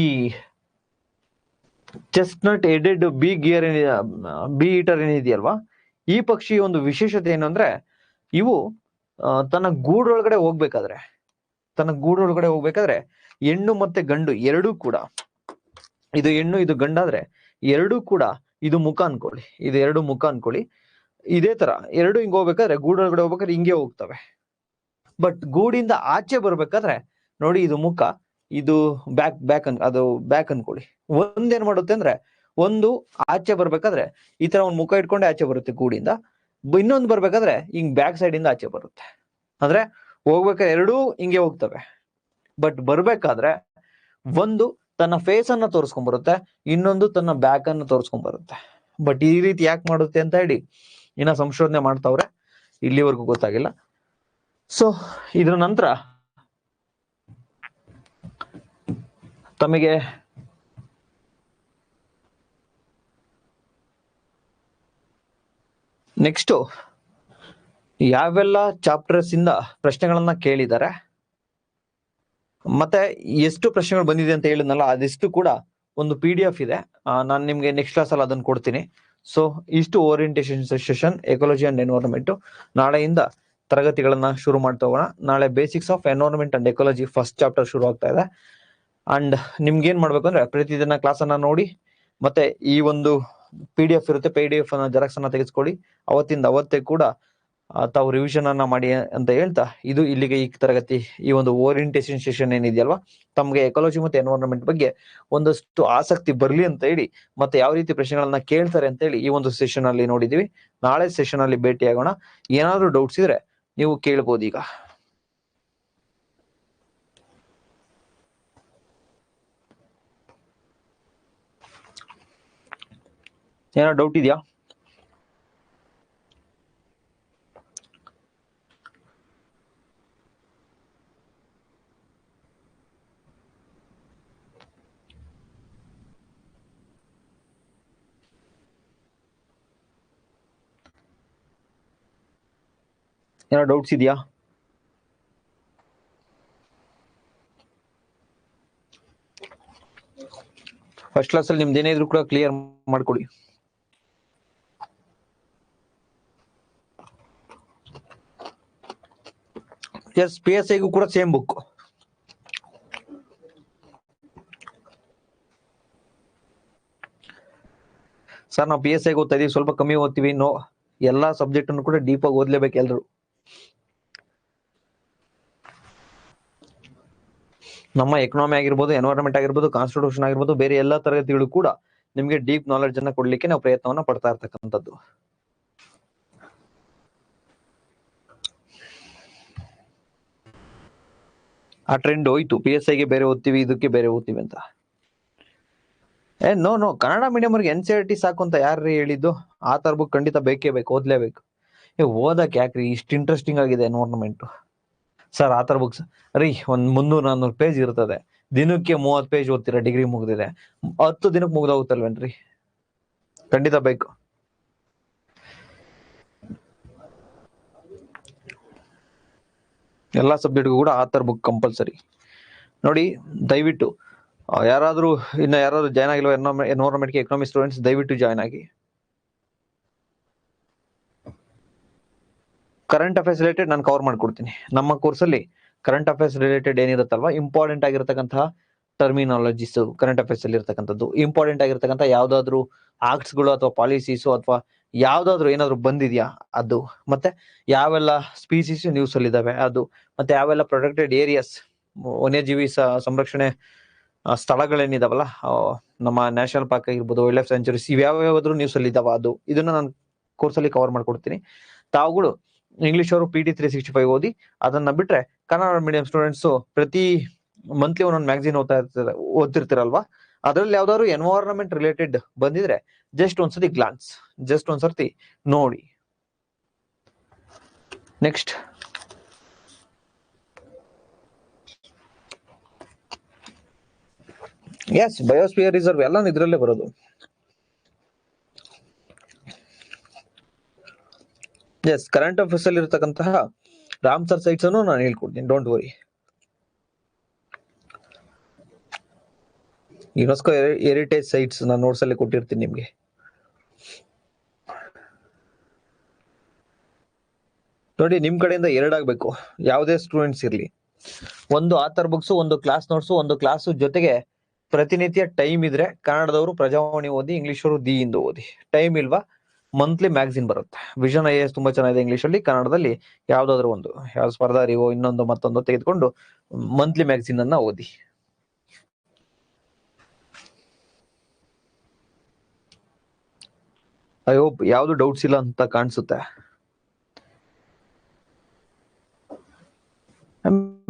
ಚೆಸ್ಟ್ನಟ್ ಹೆಡೆಡ್ ಬಿ ಈಟರ್ ಏನಿದೆಯಲ್ವಾ, ಈ ಪಕ್ಷಿ ಒಂದು ವಿಶೇಷತೆ ಏನು ಅಂದ್ರೆ, ಇವು ತನ್ನ ಗೂಡೊಳಗಡೆ ಹೋಗ್ಬೇಕಾದ್ರೆ ಹೆಣ್ಣು ಮತ್ತೆ ಗಂಡು ಎರಡೂ ಕೂಡ, ಇದು ಹೆಣ್ಣು ಇದು ಗಂಡಾದ್ರೆ ಎರಡೂ ಕೂಡ, ಇದು ಮುಖ ಅನ್ಕೊಳ್ಳಿ, ಇದು ಎರಡು ಮುಖ ಅನ್ಕೊಳ್ಳಿ. ಇದೇ ತರ ಎರಡು ಹಿಂಗ್ ಹೋಗ್ಬೇಕಾದ್ರೆ, ಗೂಡೊಳಗಡೆ ಹೋಗ್ಬೇಕಾದ್ರೆ ಹಿಂಗೆ ಹೋಗ್ತವೆ. ಬಟ್ ಗೂಡಿಂದ ಆಚೆ ಬರ್ಬೇಕಾದ್ರೆ ನೋಡಿ, ಇದು ಮುಖ, ಇದು ಬ್ಯಾಕ್ ಅನ್ಕೊಳ್ಳಿ. ಒಂದೇನ್ ಮಾಡುತ್ತೆ ಅಂದ್ರೆ, ಒಂದು ಆಚೆ ಬರ್ಬೇಕಾದ್ರೆ ಈ ತರ ಒಂದ್ ಮುಖ ಇಟ್ಕೊಂಡೆ ಆಚೆ ಬರುತ್ತೆ ಗೂಡಿಂದ, ಇನ್ನೊಂದು ಬರ್ಬೇಕಾದ್ರೆ ಹಿಂಗ್ ಬ್ಯಾಕ್ ಸೈಡ್ ಇಂದ ಆಚೆ ಬರುತ್ತೆ. ಅಂದ್ರೆ ಹೋಗ್ಬೇಕಾದ್ರೆ ಎರಡೂ ಹಿಂಗೆ ಹೋಗ್ತವೆ. ಬಟ್ ಬರ್ಬೇಕಾದ್ರೆ ಒಂದು ತನ್ನ ಫೇಸ್ ಅನ್ನ ತೋರಿಸ್ಕೊಂಡ್ ಬರುತ್ತೆ, ಇನ್ನೊಂದು ತನ್ನ ಬ್ಯಾಕ್ ಅನ್ನು ತೋರಿಸ್ಕೊಂಡ್ ಬರುತ್ತೆ. ಬಟ್ ಈ ರೀತಿ ಯಾಕೆ ಮಾಡುತ್ತೆ ಅಂತ ಹೇಳಿ ಇನ್ನ ಸಂಶೋಧನೆ ಮಾಡ್ತಾವ್ರೆ, ಇಲ್ಲಿವರೆಗೂ ಗೊತ್ತಾಗಿಲ್ಲ. ಸೊ ಇದ್ರ ನಂತರ ತಮಗೆ ನೆಕ್ಸ್ಟ್ ಯಾವೆಲ್ಲ ಚಾಪ್ಟರ್ಸ್ ಇಂದ ಪ್ರಶ್ನೆಗಳನ್ನ ಕೇಳಿದ್ದಾರೆ, ಮತ್ತೆ ಎಷ್ಟು ಪ್ರಶ್ನೆಗಳು ಬಂದಿದೆ ಅಂತ ಹೇಳಿದ್ನಲ್ಲ, ಅದೆಷ್ಟು ಕೂಡ ಒಂದು PDF ಇದೆ. ನಾನು ನಿಮ್ಗೆ ನೆಕ್ಸ್ಟ್ ಕ್ಲಾಸ್ ಅಲ್ಲಿ ಅದನ್ನ ಕೊಡ್ತೀನಿ. ಸೊ ಇಷ್ಟು orientation session ecology and environment. ನಾಳೆಯಿಂದ ತರಗತಿಗಳನ್ನ ಶುರು ಮಾಡ್ತಾ ಹೋಗೋಣ. ನಾಳೆ basics of environment and ecology first chapter ಶುರು ಆಗ್ತಾ ಇದೆ. ಅಂಡ್ ನಿಮ್ಗೆ ಏನ್ ಮಾಡ್ಬೇಕು ಅಂದ್ರೆ, ಪ್ರತಿದಿನ ಕ್ಲಾಸ್ ಅನ್ನ ನೋಡಿ, ಮತ್ತೆ ಈ ಒಂದು PDF ಇರುತ್ತೆ, PDF ಅನ್ನ ಜೆರಾಕ್ಸ್ ಅನ್ನ ತೆಗೆಸ್ಕೊಳ್ಳಿ. ಅವತ್ತಿಂದ ಅವತ್ತೇ ಕೂಡ ತಾವು ರಿವಿಷನ್ ಅನ್ನ ಮಾಡಿ ಅಂತ ಹೇಳ್ತಾ, ಇದು ಇಲ್ಲಿಗೆ ಈ ತರಗತಿ ಈ ಒಂದು ಓರಿಯಂಟೇಷನ್ ಸೆಷನ್ ಏನಿದೆಯಲ್ವಾ, ತಮ್ಗೆ ಎಕಾಲಜಿ ಮತ್ತೆ ಎನ್ವೈರನ್ಮೆಂಟ್ ಬಗ್ಗೆ ಒಂದಷ್ಟು ಆಸಕ್ತಿ ಬರ್ಲಿ ಅಂತ ಹೇಳಿ, ಮತ್ತೆ ಯಾವ ರೀತಿ ಪ್ರಶ್ನೆಗಳನ್ನ ಕೇಳ್ತಾರೆ ಅಂತ ಹೇಳಿ ಈ ಒಂದು ಸೆಷನ್ ಅಲ್ಲಿ ನೋಡಿದೀವಿ. ನಾಳೆ ಸೆಷನ್ ಅಲ್ಲಿ ಭೇಟಿ ಆಗೋಣ. ಏನಾದ್ರು ಡೌಟ್ಸ್ ಇದ್ರೆ ನೀವು ಕೇಳ್ಬೋದು. ಈಗ ಏನಾದ್ರು ಡೌಟ್ ಇದೆಯಾ? ಏನೋ ಡೌಟ್ಸ್ ಇದೆಯಾ? ಫಸ್ಟ್ ಕ್ಲಾಸ್ ಅಲ್ಲಿ ನಿಮ್ದು ಏನೇ ಇದ್ರು ಕೂಡ ಕ್ಲಿಯರ್ ಮಾಡ್ಕೊಡಿ. ಎಸ್, PSI ಗೂ ಕೂಡ ಸೇಮ್ ಬುಕ್. ಸರ್ ನಾವು PSI ಓದ್ತಾ ಇದೀವಿ, ಸ್ವಲ್ಪ ಕಮ್ಮಿ ಓದ್ತೀವಿ. ನೋ, ಎಲ್ಲಾ ಸಬ್ಜೆಕ್ಟ್ ಅನ್ನು ಕೂಡ ಡೀಪ್ ಆಗಿ ಓದ್ಲೇಬೇಕು ಎಲ್ರು. ನಮ್ಮ ಎಕನಾಮಿ ಆಗಿರ್ಬೋದು, ಎನ್ವೈರನ್ಮೆಂಟ್ ಆಗಿರ್ಬೋದು, ಕಾನ್ಸ್ಟಿಟ್ಯೂಷನ್ ಆಗಿರ್ಬೋದು, ಬೇರೆ ಎಲ್ಲಾ ತರಗತಿಗಳು ಕೂಡ ನಿಮ್ಗೆ ಡೀಪ್ ನಾಲೆಡ್ಜ್ ಅನ್ನ ಕೊಡ್ಲಿಕ್ಕೆ ನಾವು ಪ್ರಯತ್ನವನ್ನ ಪಡ್ತಾ ಇರ್ತಕ್ಕಂಥದ್ದು. ಆ ಟ್ರೆಂಡ್ ಹೋಯ್ತು, PSI ಗೆ ಬೇರೆ ಓದ್ತೀವಿ, ಇದಕ್ಕೆ ಬೇರೆ ಓದ್ತೀವಿ ಅಂತ. ನೋ, ಕನ್ನಡ ಮೀಡಿಯಂ ಅವ್ರಿಗೆ NCERT ಸಾಕು ಅಂತ ಯಾರ್ರೀ ಹೇಳಿದ್ದು? ಆ ತರ ಬುಕ್ ಖಂಡಿತ ಬೇಕೇ ಬೇಕು, ಓದ್ಲೇಬೇಕು. ಓದಕ್ ಯಾಕ್ರಿ ಇಷ್ಟು ಇಂಟ್ರೆಸ್ಟಿಂಗ್ ಆಗಿದೆ ಎನ್ವೈರನ್ಮೆಂಟ್? ಸರ್ ಆ ತರ ಬುಕ್ಸ್ ರೀ, ಒಂದ್ 300-400 ಪೇಜ್ ಇರ್ತದೆ. ದಿನಕ್ಕೆ 30 ಪೇಜ್ ಓದ್ತೀರಾ, ಡಿಗ್ರಿ ಮುಗ್ದಿದೆ. 10 ದಿನಕ್ಕೆ ಮುಗ್ದೋಗುತ್ತಲ್ವೇನ್ರಿ? ಖಂಡಿತ ಬೇಕು. ಎಲ್ಲಾ ಸಬ್ಜೆಕ್ಟ್ಗೂ ಕೂಡ ಆ ತರ ಬುಕ್ ಕಂಪಲ್ಸರಿ. ನೋಡಿ, ದಯವಿಟ್ಟು ಯಾರಾದ್ರೂ ಜಾಯ್ನ್ ಆಗಿಲ್ವ ಎನ್ವೈರನ್ಮೆಂಟ್ ಎಕನಾಮಿಕ್ ಸ್ಟೂಡೆಂಟ್ಸ್, ದಯವಿಟ್ಟು ಜಾಯ್ನ್ ಆಗಿ. ಕರೆಂಟ್ ಅಫೇರ್ಸ್ ರಿಲೇಟೆಡ್ ನಾನು ಕವರ್ ಮಾಡ್ಕೊಡ್ತೀನಿ. ನಮ್ಮ ಕೋರ್ಸ್ ಅಲ್ಲಿ ಕರೆಂಟ್ ಅಫೇರ್ಸ್ ರಿಲೇಟೆಡ್ ಏನಿರುತ್ತಲ್ವಾ, ಇಂಪಾರ್ಟೆಂಟ್ ಆಗಿರತಕ್ಕಂತಹ ಟರ್ಮಿನಾಲಜೀಸ್ ಕರೆಂಟ್ ಅಫೇರ್ಸ್ ಅಲ್ಲಿ ಇರ್ತಕ್ಕಂಥದ್ದು, ಇಂಪಾರ್ಟೆಂಟ್ ಆಗಿರ್ತಕ್ಕಂಥ ಯಾವ್ದಾದ್ರು ಆಕ್ಟ್ಸ್ ಗಳು ಅಥವಾ ಪಾಲಿಸೀಸ್ ಅಥವಾ ಯಾವ್ದಾದ್ರು ಏನಾದ್ರು ಬಂದಿದ್ಯಾ ಅದು, ಮತ್ತೆ ಯಾವೆಲ್ಲ ಸ್ಪೀಸೀಸ್ ನ್ಯೂಸ್ ಅಲ್ಲಿ ಇದಾವೆ ಅದು, ಮತ್ತೆ ಯಾವೆಲ್ಲ ಪ್ರೊಟೆಕ್ಟೆಡ್ ಏರಿಯಾಸ್ ವನ್ಯಜೀವಿ ಸಂರಕ್ಷಣೆ ಸ್ಥಳಗಳೇನಿದಾವಲ್ಲ, ನಮ್ಮ ನ್ಯಾಷನಲ್ ಪಾರ್ಕ್ ಆಗಿರ್ಬೋದು, ವೈಲ್ಡ್ ಲೈಫ್ ಸೆಂಚುರೀಸ್, ಇವ್ಯಾವ್ಯಾವ್ದು ನ್ಯೂಸ್ ಅಲ್ಲಿ ಇದಾವ ಅದು, ಇದನ್ನ ನಾನು ಕೋರ್ಸ್ ಅಲ್ಲಿ ಕವರ್ ಮಾಡ್ಕೊಡ್ತೀನಿ. ತಾವುಗಳು ಇಂಗ್ಲಿಷ್ ಅವರು PT 365 ಓದಿ. ಅದನ್ನ ಬಿಟ್ರೆ ಕನ್ನಡ ಮೀಡಿಯಂ ಸ್ಟೂಡೆಂಟ್ಸ್ ಪ್ರತಿ ಮಂತ್ಲಿ ಒಂದೊಂದು ಮ್ಯಾಗಝಿನ್ ಓದ್ತಿರ್ತೀರಲ್ವಾ, ಅದ್ರಲ್ಲಿ ಯಾವ್ದಾದ್ರು ಎನ್ವೈರನ್ಮೆಂಟ್ ರಿಲೇಟೆಡ್ ಬಂದಿದ್ರೆ ಜಸ್ಟ್ ಒಂದ್ಸತಿ ಗ್ಲಾನ್ಸ್, ಜಸ್ಟ್ ಒಂದ್ಸತಿ ನೋಡಿ. ನೆಕ್ಸ್ಟ್, ಎಸ್, ಬಯೋಸ್ಫಿಯರ್ ರಿಸರ್ವ್ ಎಲ್ಲ ಇದ್ರಲ್ಲೇ ಬರೋದು. ಎಸ್, ಕರೆಂಟ್ ಅಫೇರ್ಸ್ ಅಲ್ಲಿ ಇರತಕ್ಕಂತಹ ರಾಮ್ಸರ್ ಸೈಟ್ಸ್ ಅನ್ನು ನಾನು ಹೇಳ್ಕೊಡ್ತೀನಿ, don't worry. UNESCO heritage sites ನಾನು ನೋಟ್ಸ್ ಅಲ್ಲಿ ಕೊಟ್ಟಿರ್ತೀನಿ ನಿಮ್ಗೆ. ನೋಡಿ, ನಿಮ್ ಕಡೆಯಿಂದ 2 ಆಗ್ಬೇಕು, ಯಾವುದೇ ಸ್ಟೂಡೆಂಟ್ಸ್ ಇರ್ಲಿ. ಒಂದು ಆಥರ್ ಬುಕ್ಸ್, ಒಂದು ಕ್ಲಾಸ್ ನೋಟ್ಸ್, ಒಂದು ಕ್ಲಾಸ್ ಜೊತೆಗೆ ಪ್ರತಿನಿತ್ಯ ಟೈಮ್ ಇದ್ರೆ ಕನ್ನಡದವರು ಪ್ರಜಾವಾಣಿ ಓದಿ, ಇಂಗ್ಲಿಷ್ ಅವರು ದಿ ಇಂದು ಓದಿ. ಟೈಮ್ ಇಲ್ವಾ, ಮಂತ್ಲಿ ಮ್ಯಾಗಝಿನ್ ಬರುತ್ತೆ. ವಿಷನ್ IAS ತುಂಬಾ ಚೆನ್ನಾಗಿದೆ ಇಂಗ್ಲಿಷ್ ಅಲ್ಲಿ. ಕನ್ನಡದಲ್ಲಿ ಯಾವ್ದಾದ್ರು ಒಂದು, ಯಾವ ಸ್ಪರ್ಧಾ ಅರಿವು ಇನ್ನೊಂದು ಮತ್ತೊಂದು ತೆಗೆದುಕೊಂಡು ಮಂತ್ಲಿ ಮ್ಯಾಗಝಿನ್ ಅನ್ನ ಓದಿ. ಐ ಹೋಪ್ ಯಾವ್ದು ಡೌಟ್ಸ್ ಇಲ್ಲ ಅಂತ ಕಾಣಿಸುತ್ತೆ.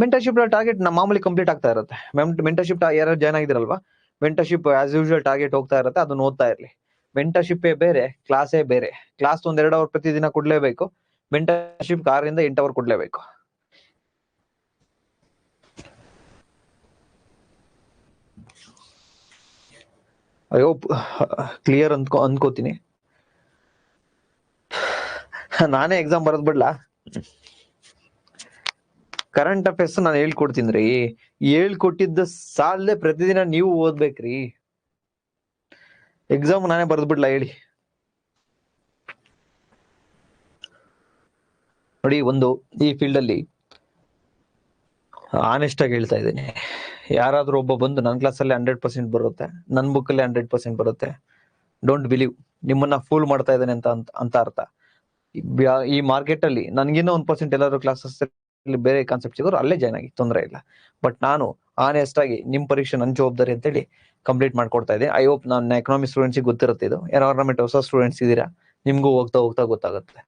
ಮೆಂಟರ್ಶಿಪ್ ಟಾರ್ಗೆಟ್ ಮಾಮೂಲಿ ಕಂಪ್ಲೀಟ್ ಆಗ್ತಾ ಇರುತ್ತೆ. ಮೆಂಟರ್ಶಿಪ್ ಯಾರು ಜಾಯ್ನ್ ಆಗಿದಿರಲ್ವಾ, ಮೆಂಟರ್ಶಿಪ್ ಆಸ್ ಯೂಶುವಲ್ ಟಾರ್ಗೆಟ್ ಹೋಗ್ತಾ ಇರುತ್ತೆ, ಅದನ್ನ ಓದ್ತಾ ಇರ್ಲಿ. ಮೆಂಟರ್ಶಿಪ್ ಬೇರೆ, ಕ್ಲಾಸೇ ಬೇರೆ. ಕ್ಲಾಸ್ 1-2 ಅವರ್ ಪ್ರತಿದಿನ ಕೊಡ್ಲೇಬೇಕು, ಮೆಂಟರ್ಶಿಪ್ 6 ರಿಂದ 8 ಅವರ್ ಕೊಡ್ಲೇಬೇಕು. ಐ ಹೋಪ್ ಕ್ಲಿಯರ್ ಅನ್ಕೋತೀನಿ. ನಾನೇ ಎಕ್ಸಾಮ್ ಬರದ್ ಬಿಡ್ಲಾ? ಕರೆಂಟ್ ಅಫೇರ್ಸ್ ನಾನು ಹೇಳ್ಕೊಡ್ತೀನಿ ರೀ, ಹೇಳ್ಕೊಟ್ಟಿದ್ದ ಸಾಲದೆ ಪ್ರತಿದಿನ ನೀವು ಓದ್ಬೇಕ್ರಿ. ಎಕ್ಸಾಮ್ ನಾನೇ ಬರೆದ್ ಬಿಡ್ಲಾ ಹೇಳಿ? ನೋಡಿ, ಒಂದು ಈ ಫೀಲ್ಡ್ ಅಲ್ಲಿ ಆನೆಸ್ಟ್ ಆಗಿ ಹೇಳ್ತಾ ಇದ್ದೀನಿ, ಯಾರಾದ್ರೂ ಒಬ್ಬ ಬಂದು ನನ್ನ ಕ್ಲಾಸಲ್ಲಿ 100% ಬರುತ್ತೆ, ನನ್ನ ಬುಕ್ ಅಲ್ಲಿ 100% ಬರುತ್ತೆ, ಡೋಂಟ್ ಬಿಲೀವ್. ನಿಮ್ಮನ್ನ ಫೂಲ್ ಮಾಡ್ತಾ ಇದ್ದಾನೆ ಅಂತ ಅರ್ಥ. ಈ ಮಾರ್ಕೆಟ್ ಅಲ್ಲಿ ನನ್ಗಿನ್ನ 1% ಎಲ್ಲಾದ್ರೂ ಕ್ಲಾಸಸ್ ಬೇರೆ ಕಾನ್ಸೆಪ್ಟ್ ಸಿಗೋರು ಅಲ್ಲೇ ಜಾಯ್ನ್ ಆಗಿ ತೊಂದರೆ ಇಲ್ಲ. ಬಟ್ ನಾನು ಆನೆಸ್ಟ್ ಆಗಿ ನಿಮ್ ಪರೀಕ್ಷೆ ನನ್ ಜವಾಬ್ದಾರಿ ಅಂತೇಳಿ ಕಂಪ್ಲೀಟ್ ಮಾಡ್ಕೊಡ್ತಾ ಇದ್ದೀನಿ. ಐ ಹೋಪ್ ನನ್ನ ಎಕನಾಮಿಕ್ ಸ್ಟೂಡೆಂಟ್ಸ್ ಗೊತ್ತಿರುತ್ತೆ ಇದು. ಎನ್ವೈರನ್ಮೆಂಟ್ ಹೊಸ ಸ್ಟೂಡೆಂಟ್ಸ್ ಇದೀರಾ, ನಿಮ್ಗೂ ಹೋಗ್ತಾ ಹೋಗ್ತಾ ಗೊತ್ತಾಗುತ್ತೆ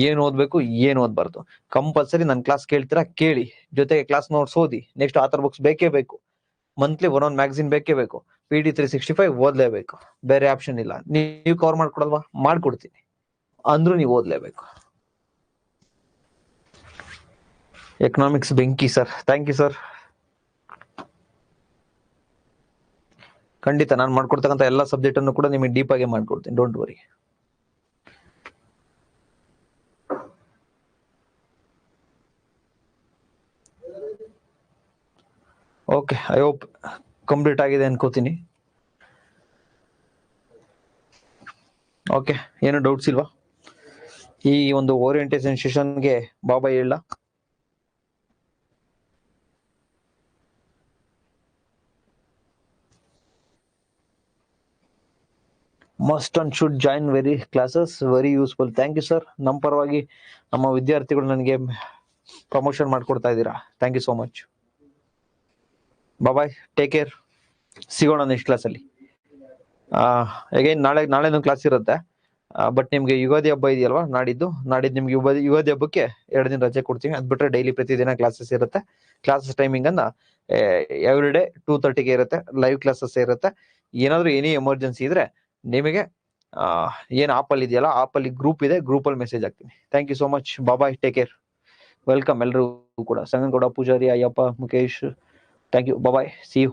ಏನ್ ಓದ್ಬೇಕು ಏನ್ ಓದ್ಬಾರ್ದು. ಕಂಪಲ್ಸರಿ ನನ್ ಕ್ಲಾಸ್ ಕೇಳ್ತೀರಾ ಕೇಳಿ, ಜೊತೆಗೆ ಕ್ಲಾಸ್ ನೋಟ್ಸ್ ಓದಿ. ನೆಕ್ಸ್ಟ್ ಆಥರ್ ಬುಕ್ಸ್ ಬೇಕೇ ಬೇಕು, ಮಂತ್ಲಿ ಒಂದೊಂದು ಮ್ಯಾಗಝಿನ್ ಬೇಕೇ ಬೇಕು, PD365 ಓದ್ಲೇಬೇಕು, ಬೇರೆ ಆಪ್ಷನ್ ಇಲ್ಲ. ನೀವು ಕವರ್ ಮಾಡ್ಕೊಡಲ್ವಾ? ಮಾಡ್ಕೊಡ್ತೀನಿ, ಅಂದ್ರೂ ನೀವು ಓದ್ಲೇಬೇಕು. ಎಕನಾಮಿಕ್ಸ್ ಬೆಂಕಿ ಸರ್. Thank you sir. ಖಂಡಿತ ನಾನು ಮಾಡ್ಕೊಡ್ತಕ್ಕಂಥ ಎಲ್ಲ ಸಬ್ಜೆಕ್ಟ್ ಅನ್ನು ಕೂಡ ನಿಮಗೆ ಡೀಪ್ ಆಗಿ ಮಾಡ್ಕೊಡ್ತೀನಿ, don't worry. Okay, I hope complete ಆಗಿದೆ ಅನ್ಕೋತೀನಿ. ಓಕೆ, ಏನು ಡೌಟ್ಸ್ ಇಲ್ವಾ? ಈ ಒಂದು ಓರಿಯೆಂಟೇಷನ್ ಸೆಷನ್ಗೆ ಬಾಬಾ ಹೇಳ. Must and should join very classes, very useful. Thank you sir. ನಮ್ಮ ಪರವಾಗಿ ನಮ್ಮ ವಿದ್ಯಾರ್ಥಿಗಳು ನನಗೆ ಪ್ರಮೋಷನ್ ಮಾಡ್ಕೊಡ್ತಾ ಇದ್ದೀರಾ. Thank you so much. Bye, take care. ಸಿಗೋಣ ನೆಕ್ಸ್ಟ್ ಕ್ಲಾಸಲ್ಲಿ. ಅಗೈನ್ ನಾಳೆನೂ ಕ್ಲಾಸ್ ಇರುತ್ತೆ. ಬಟ್ ನಿಮ್ಗೆ ಯುಗಾದಿ ಹಬ್ಬ ಇದೆಯಲ್ವಾ, ನಾಡಿದ್ದು ನಿಮ್ಗೆ ಯುಗಾದಿ ಹಬ್ಬಕ್ಕೆ 2 ದಿನ ರಜೆ ಕೊಡ್ತೀವಿ. ಅದ್ ಬಿಟ್ರೆ ಡೈಲಿ ಪ್ರತಿದಿನ ಕ್ಲಾಸಸ್ ಇರುತ್ತೆ. ಕ್ಲಾಸಸ್ ಟೈಮಿಂಗ್ ಅನ್ನ ಎವ್ರಿ ಡೇ 2:30ಗೆ ಇರುತ್ತೆ. ಲೈವ್ ಕ್ಲಾಸಸ್ ಇರುತ್ತೆ. ಏನಾದ್ರೂ ಎನಿ ಎಮರ್ಜೆನ್ಸಿ ಇದ್ರೆ ನಿಮಗೆ ಏನ್ ಆಪಲ್ ಇದೆಯಲ್ಲ, ಆಪಲ್ಲಿ ಗ್ರೂಪ್ ಇದೆ, ಗ್ರೂಪ್ ಅಲ್ಲಿ ಮೆಸೇಜ್ ಹಾಕ್ತೀನಿ. Thank you so much. Bye, take care. Welcome ಎಲ್ರಿಗೂ ಕೂಡ. Sanganagouda, Pujari, Ayyappa, Mukesh, thank you. Bye, see you.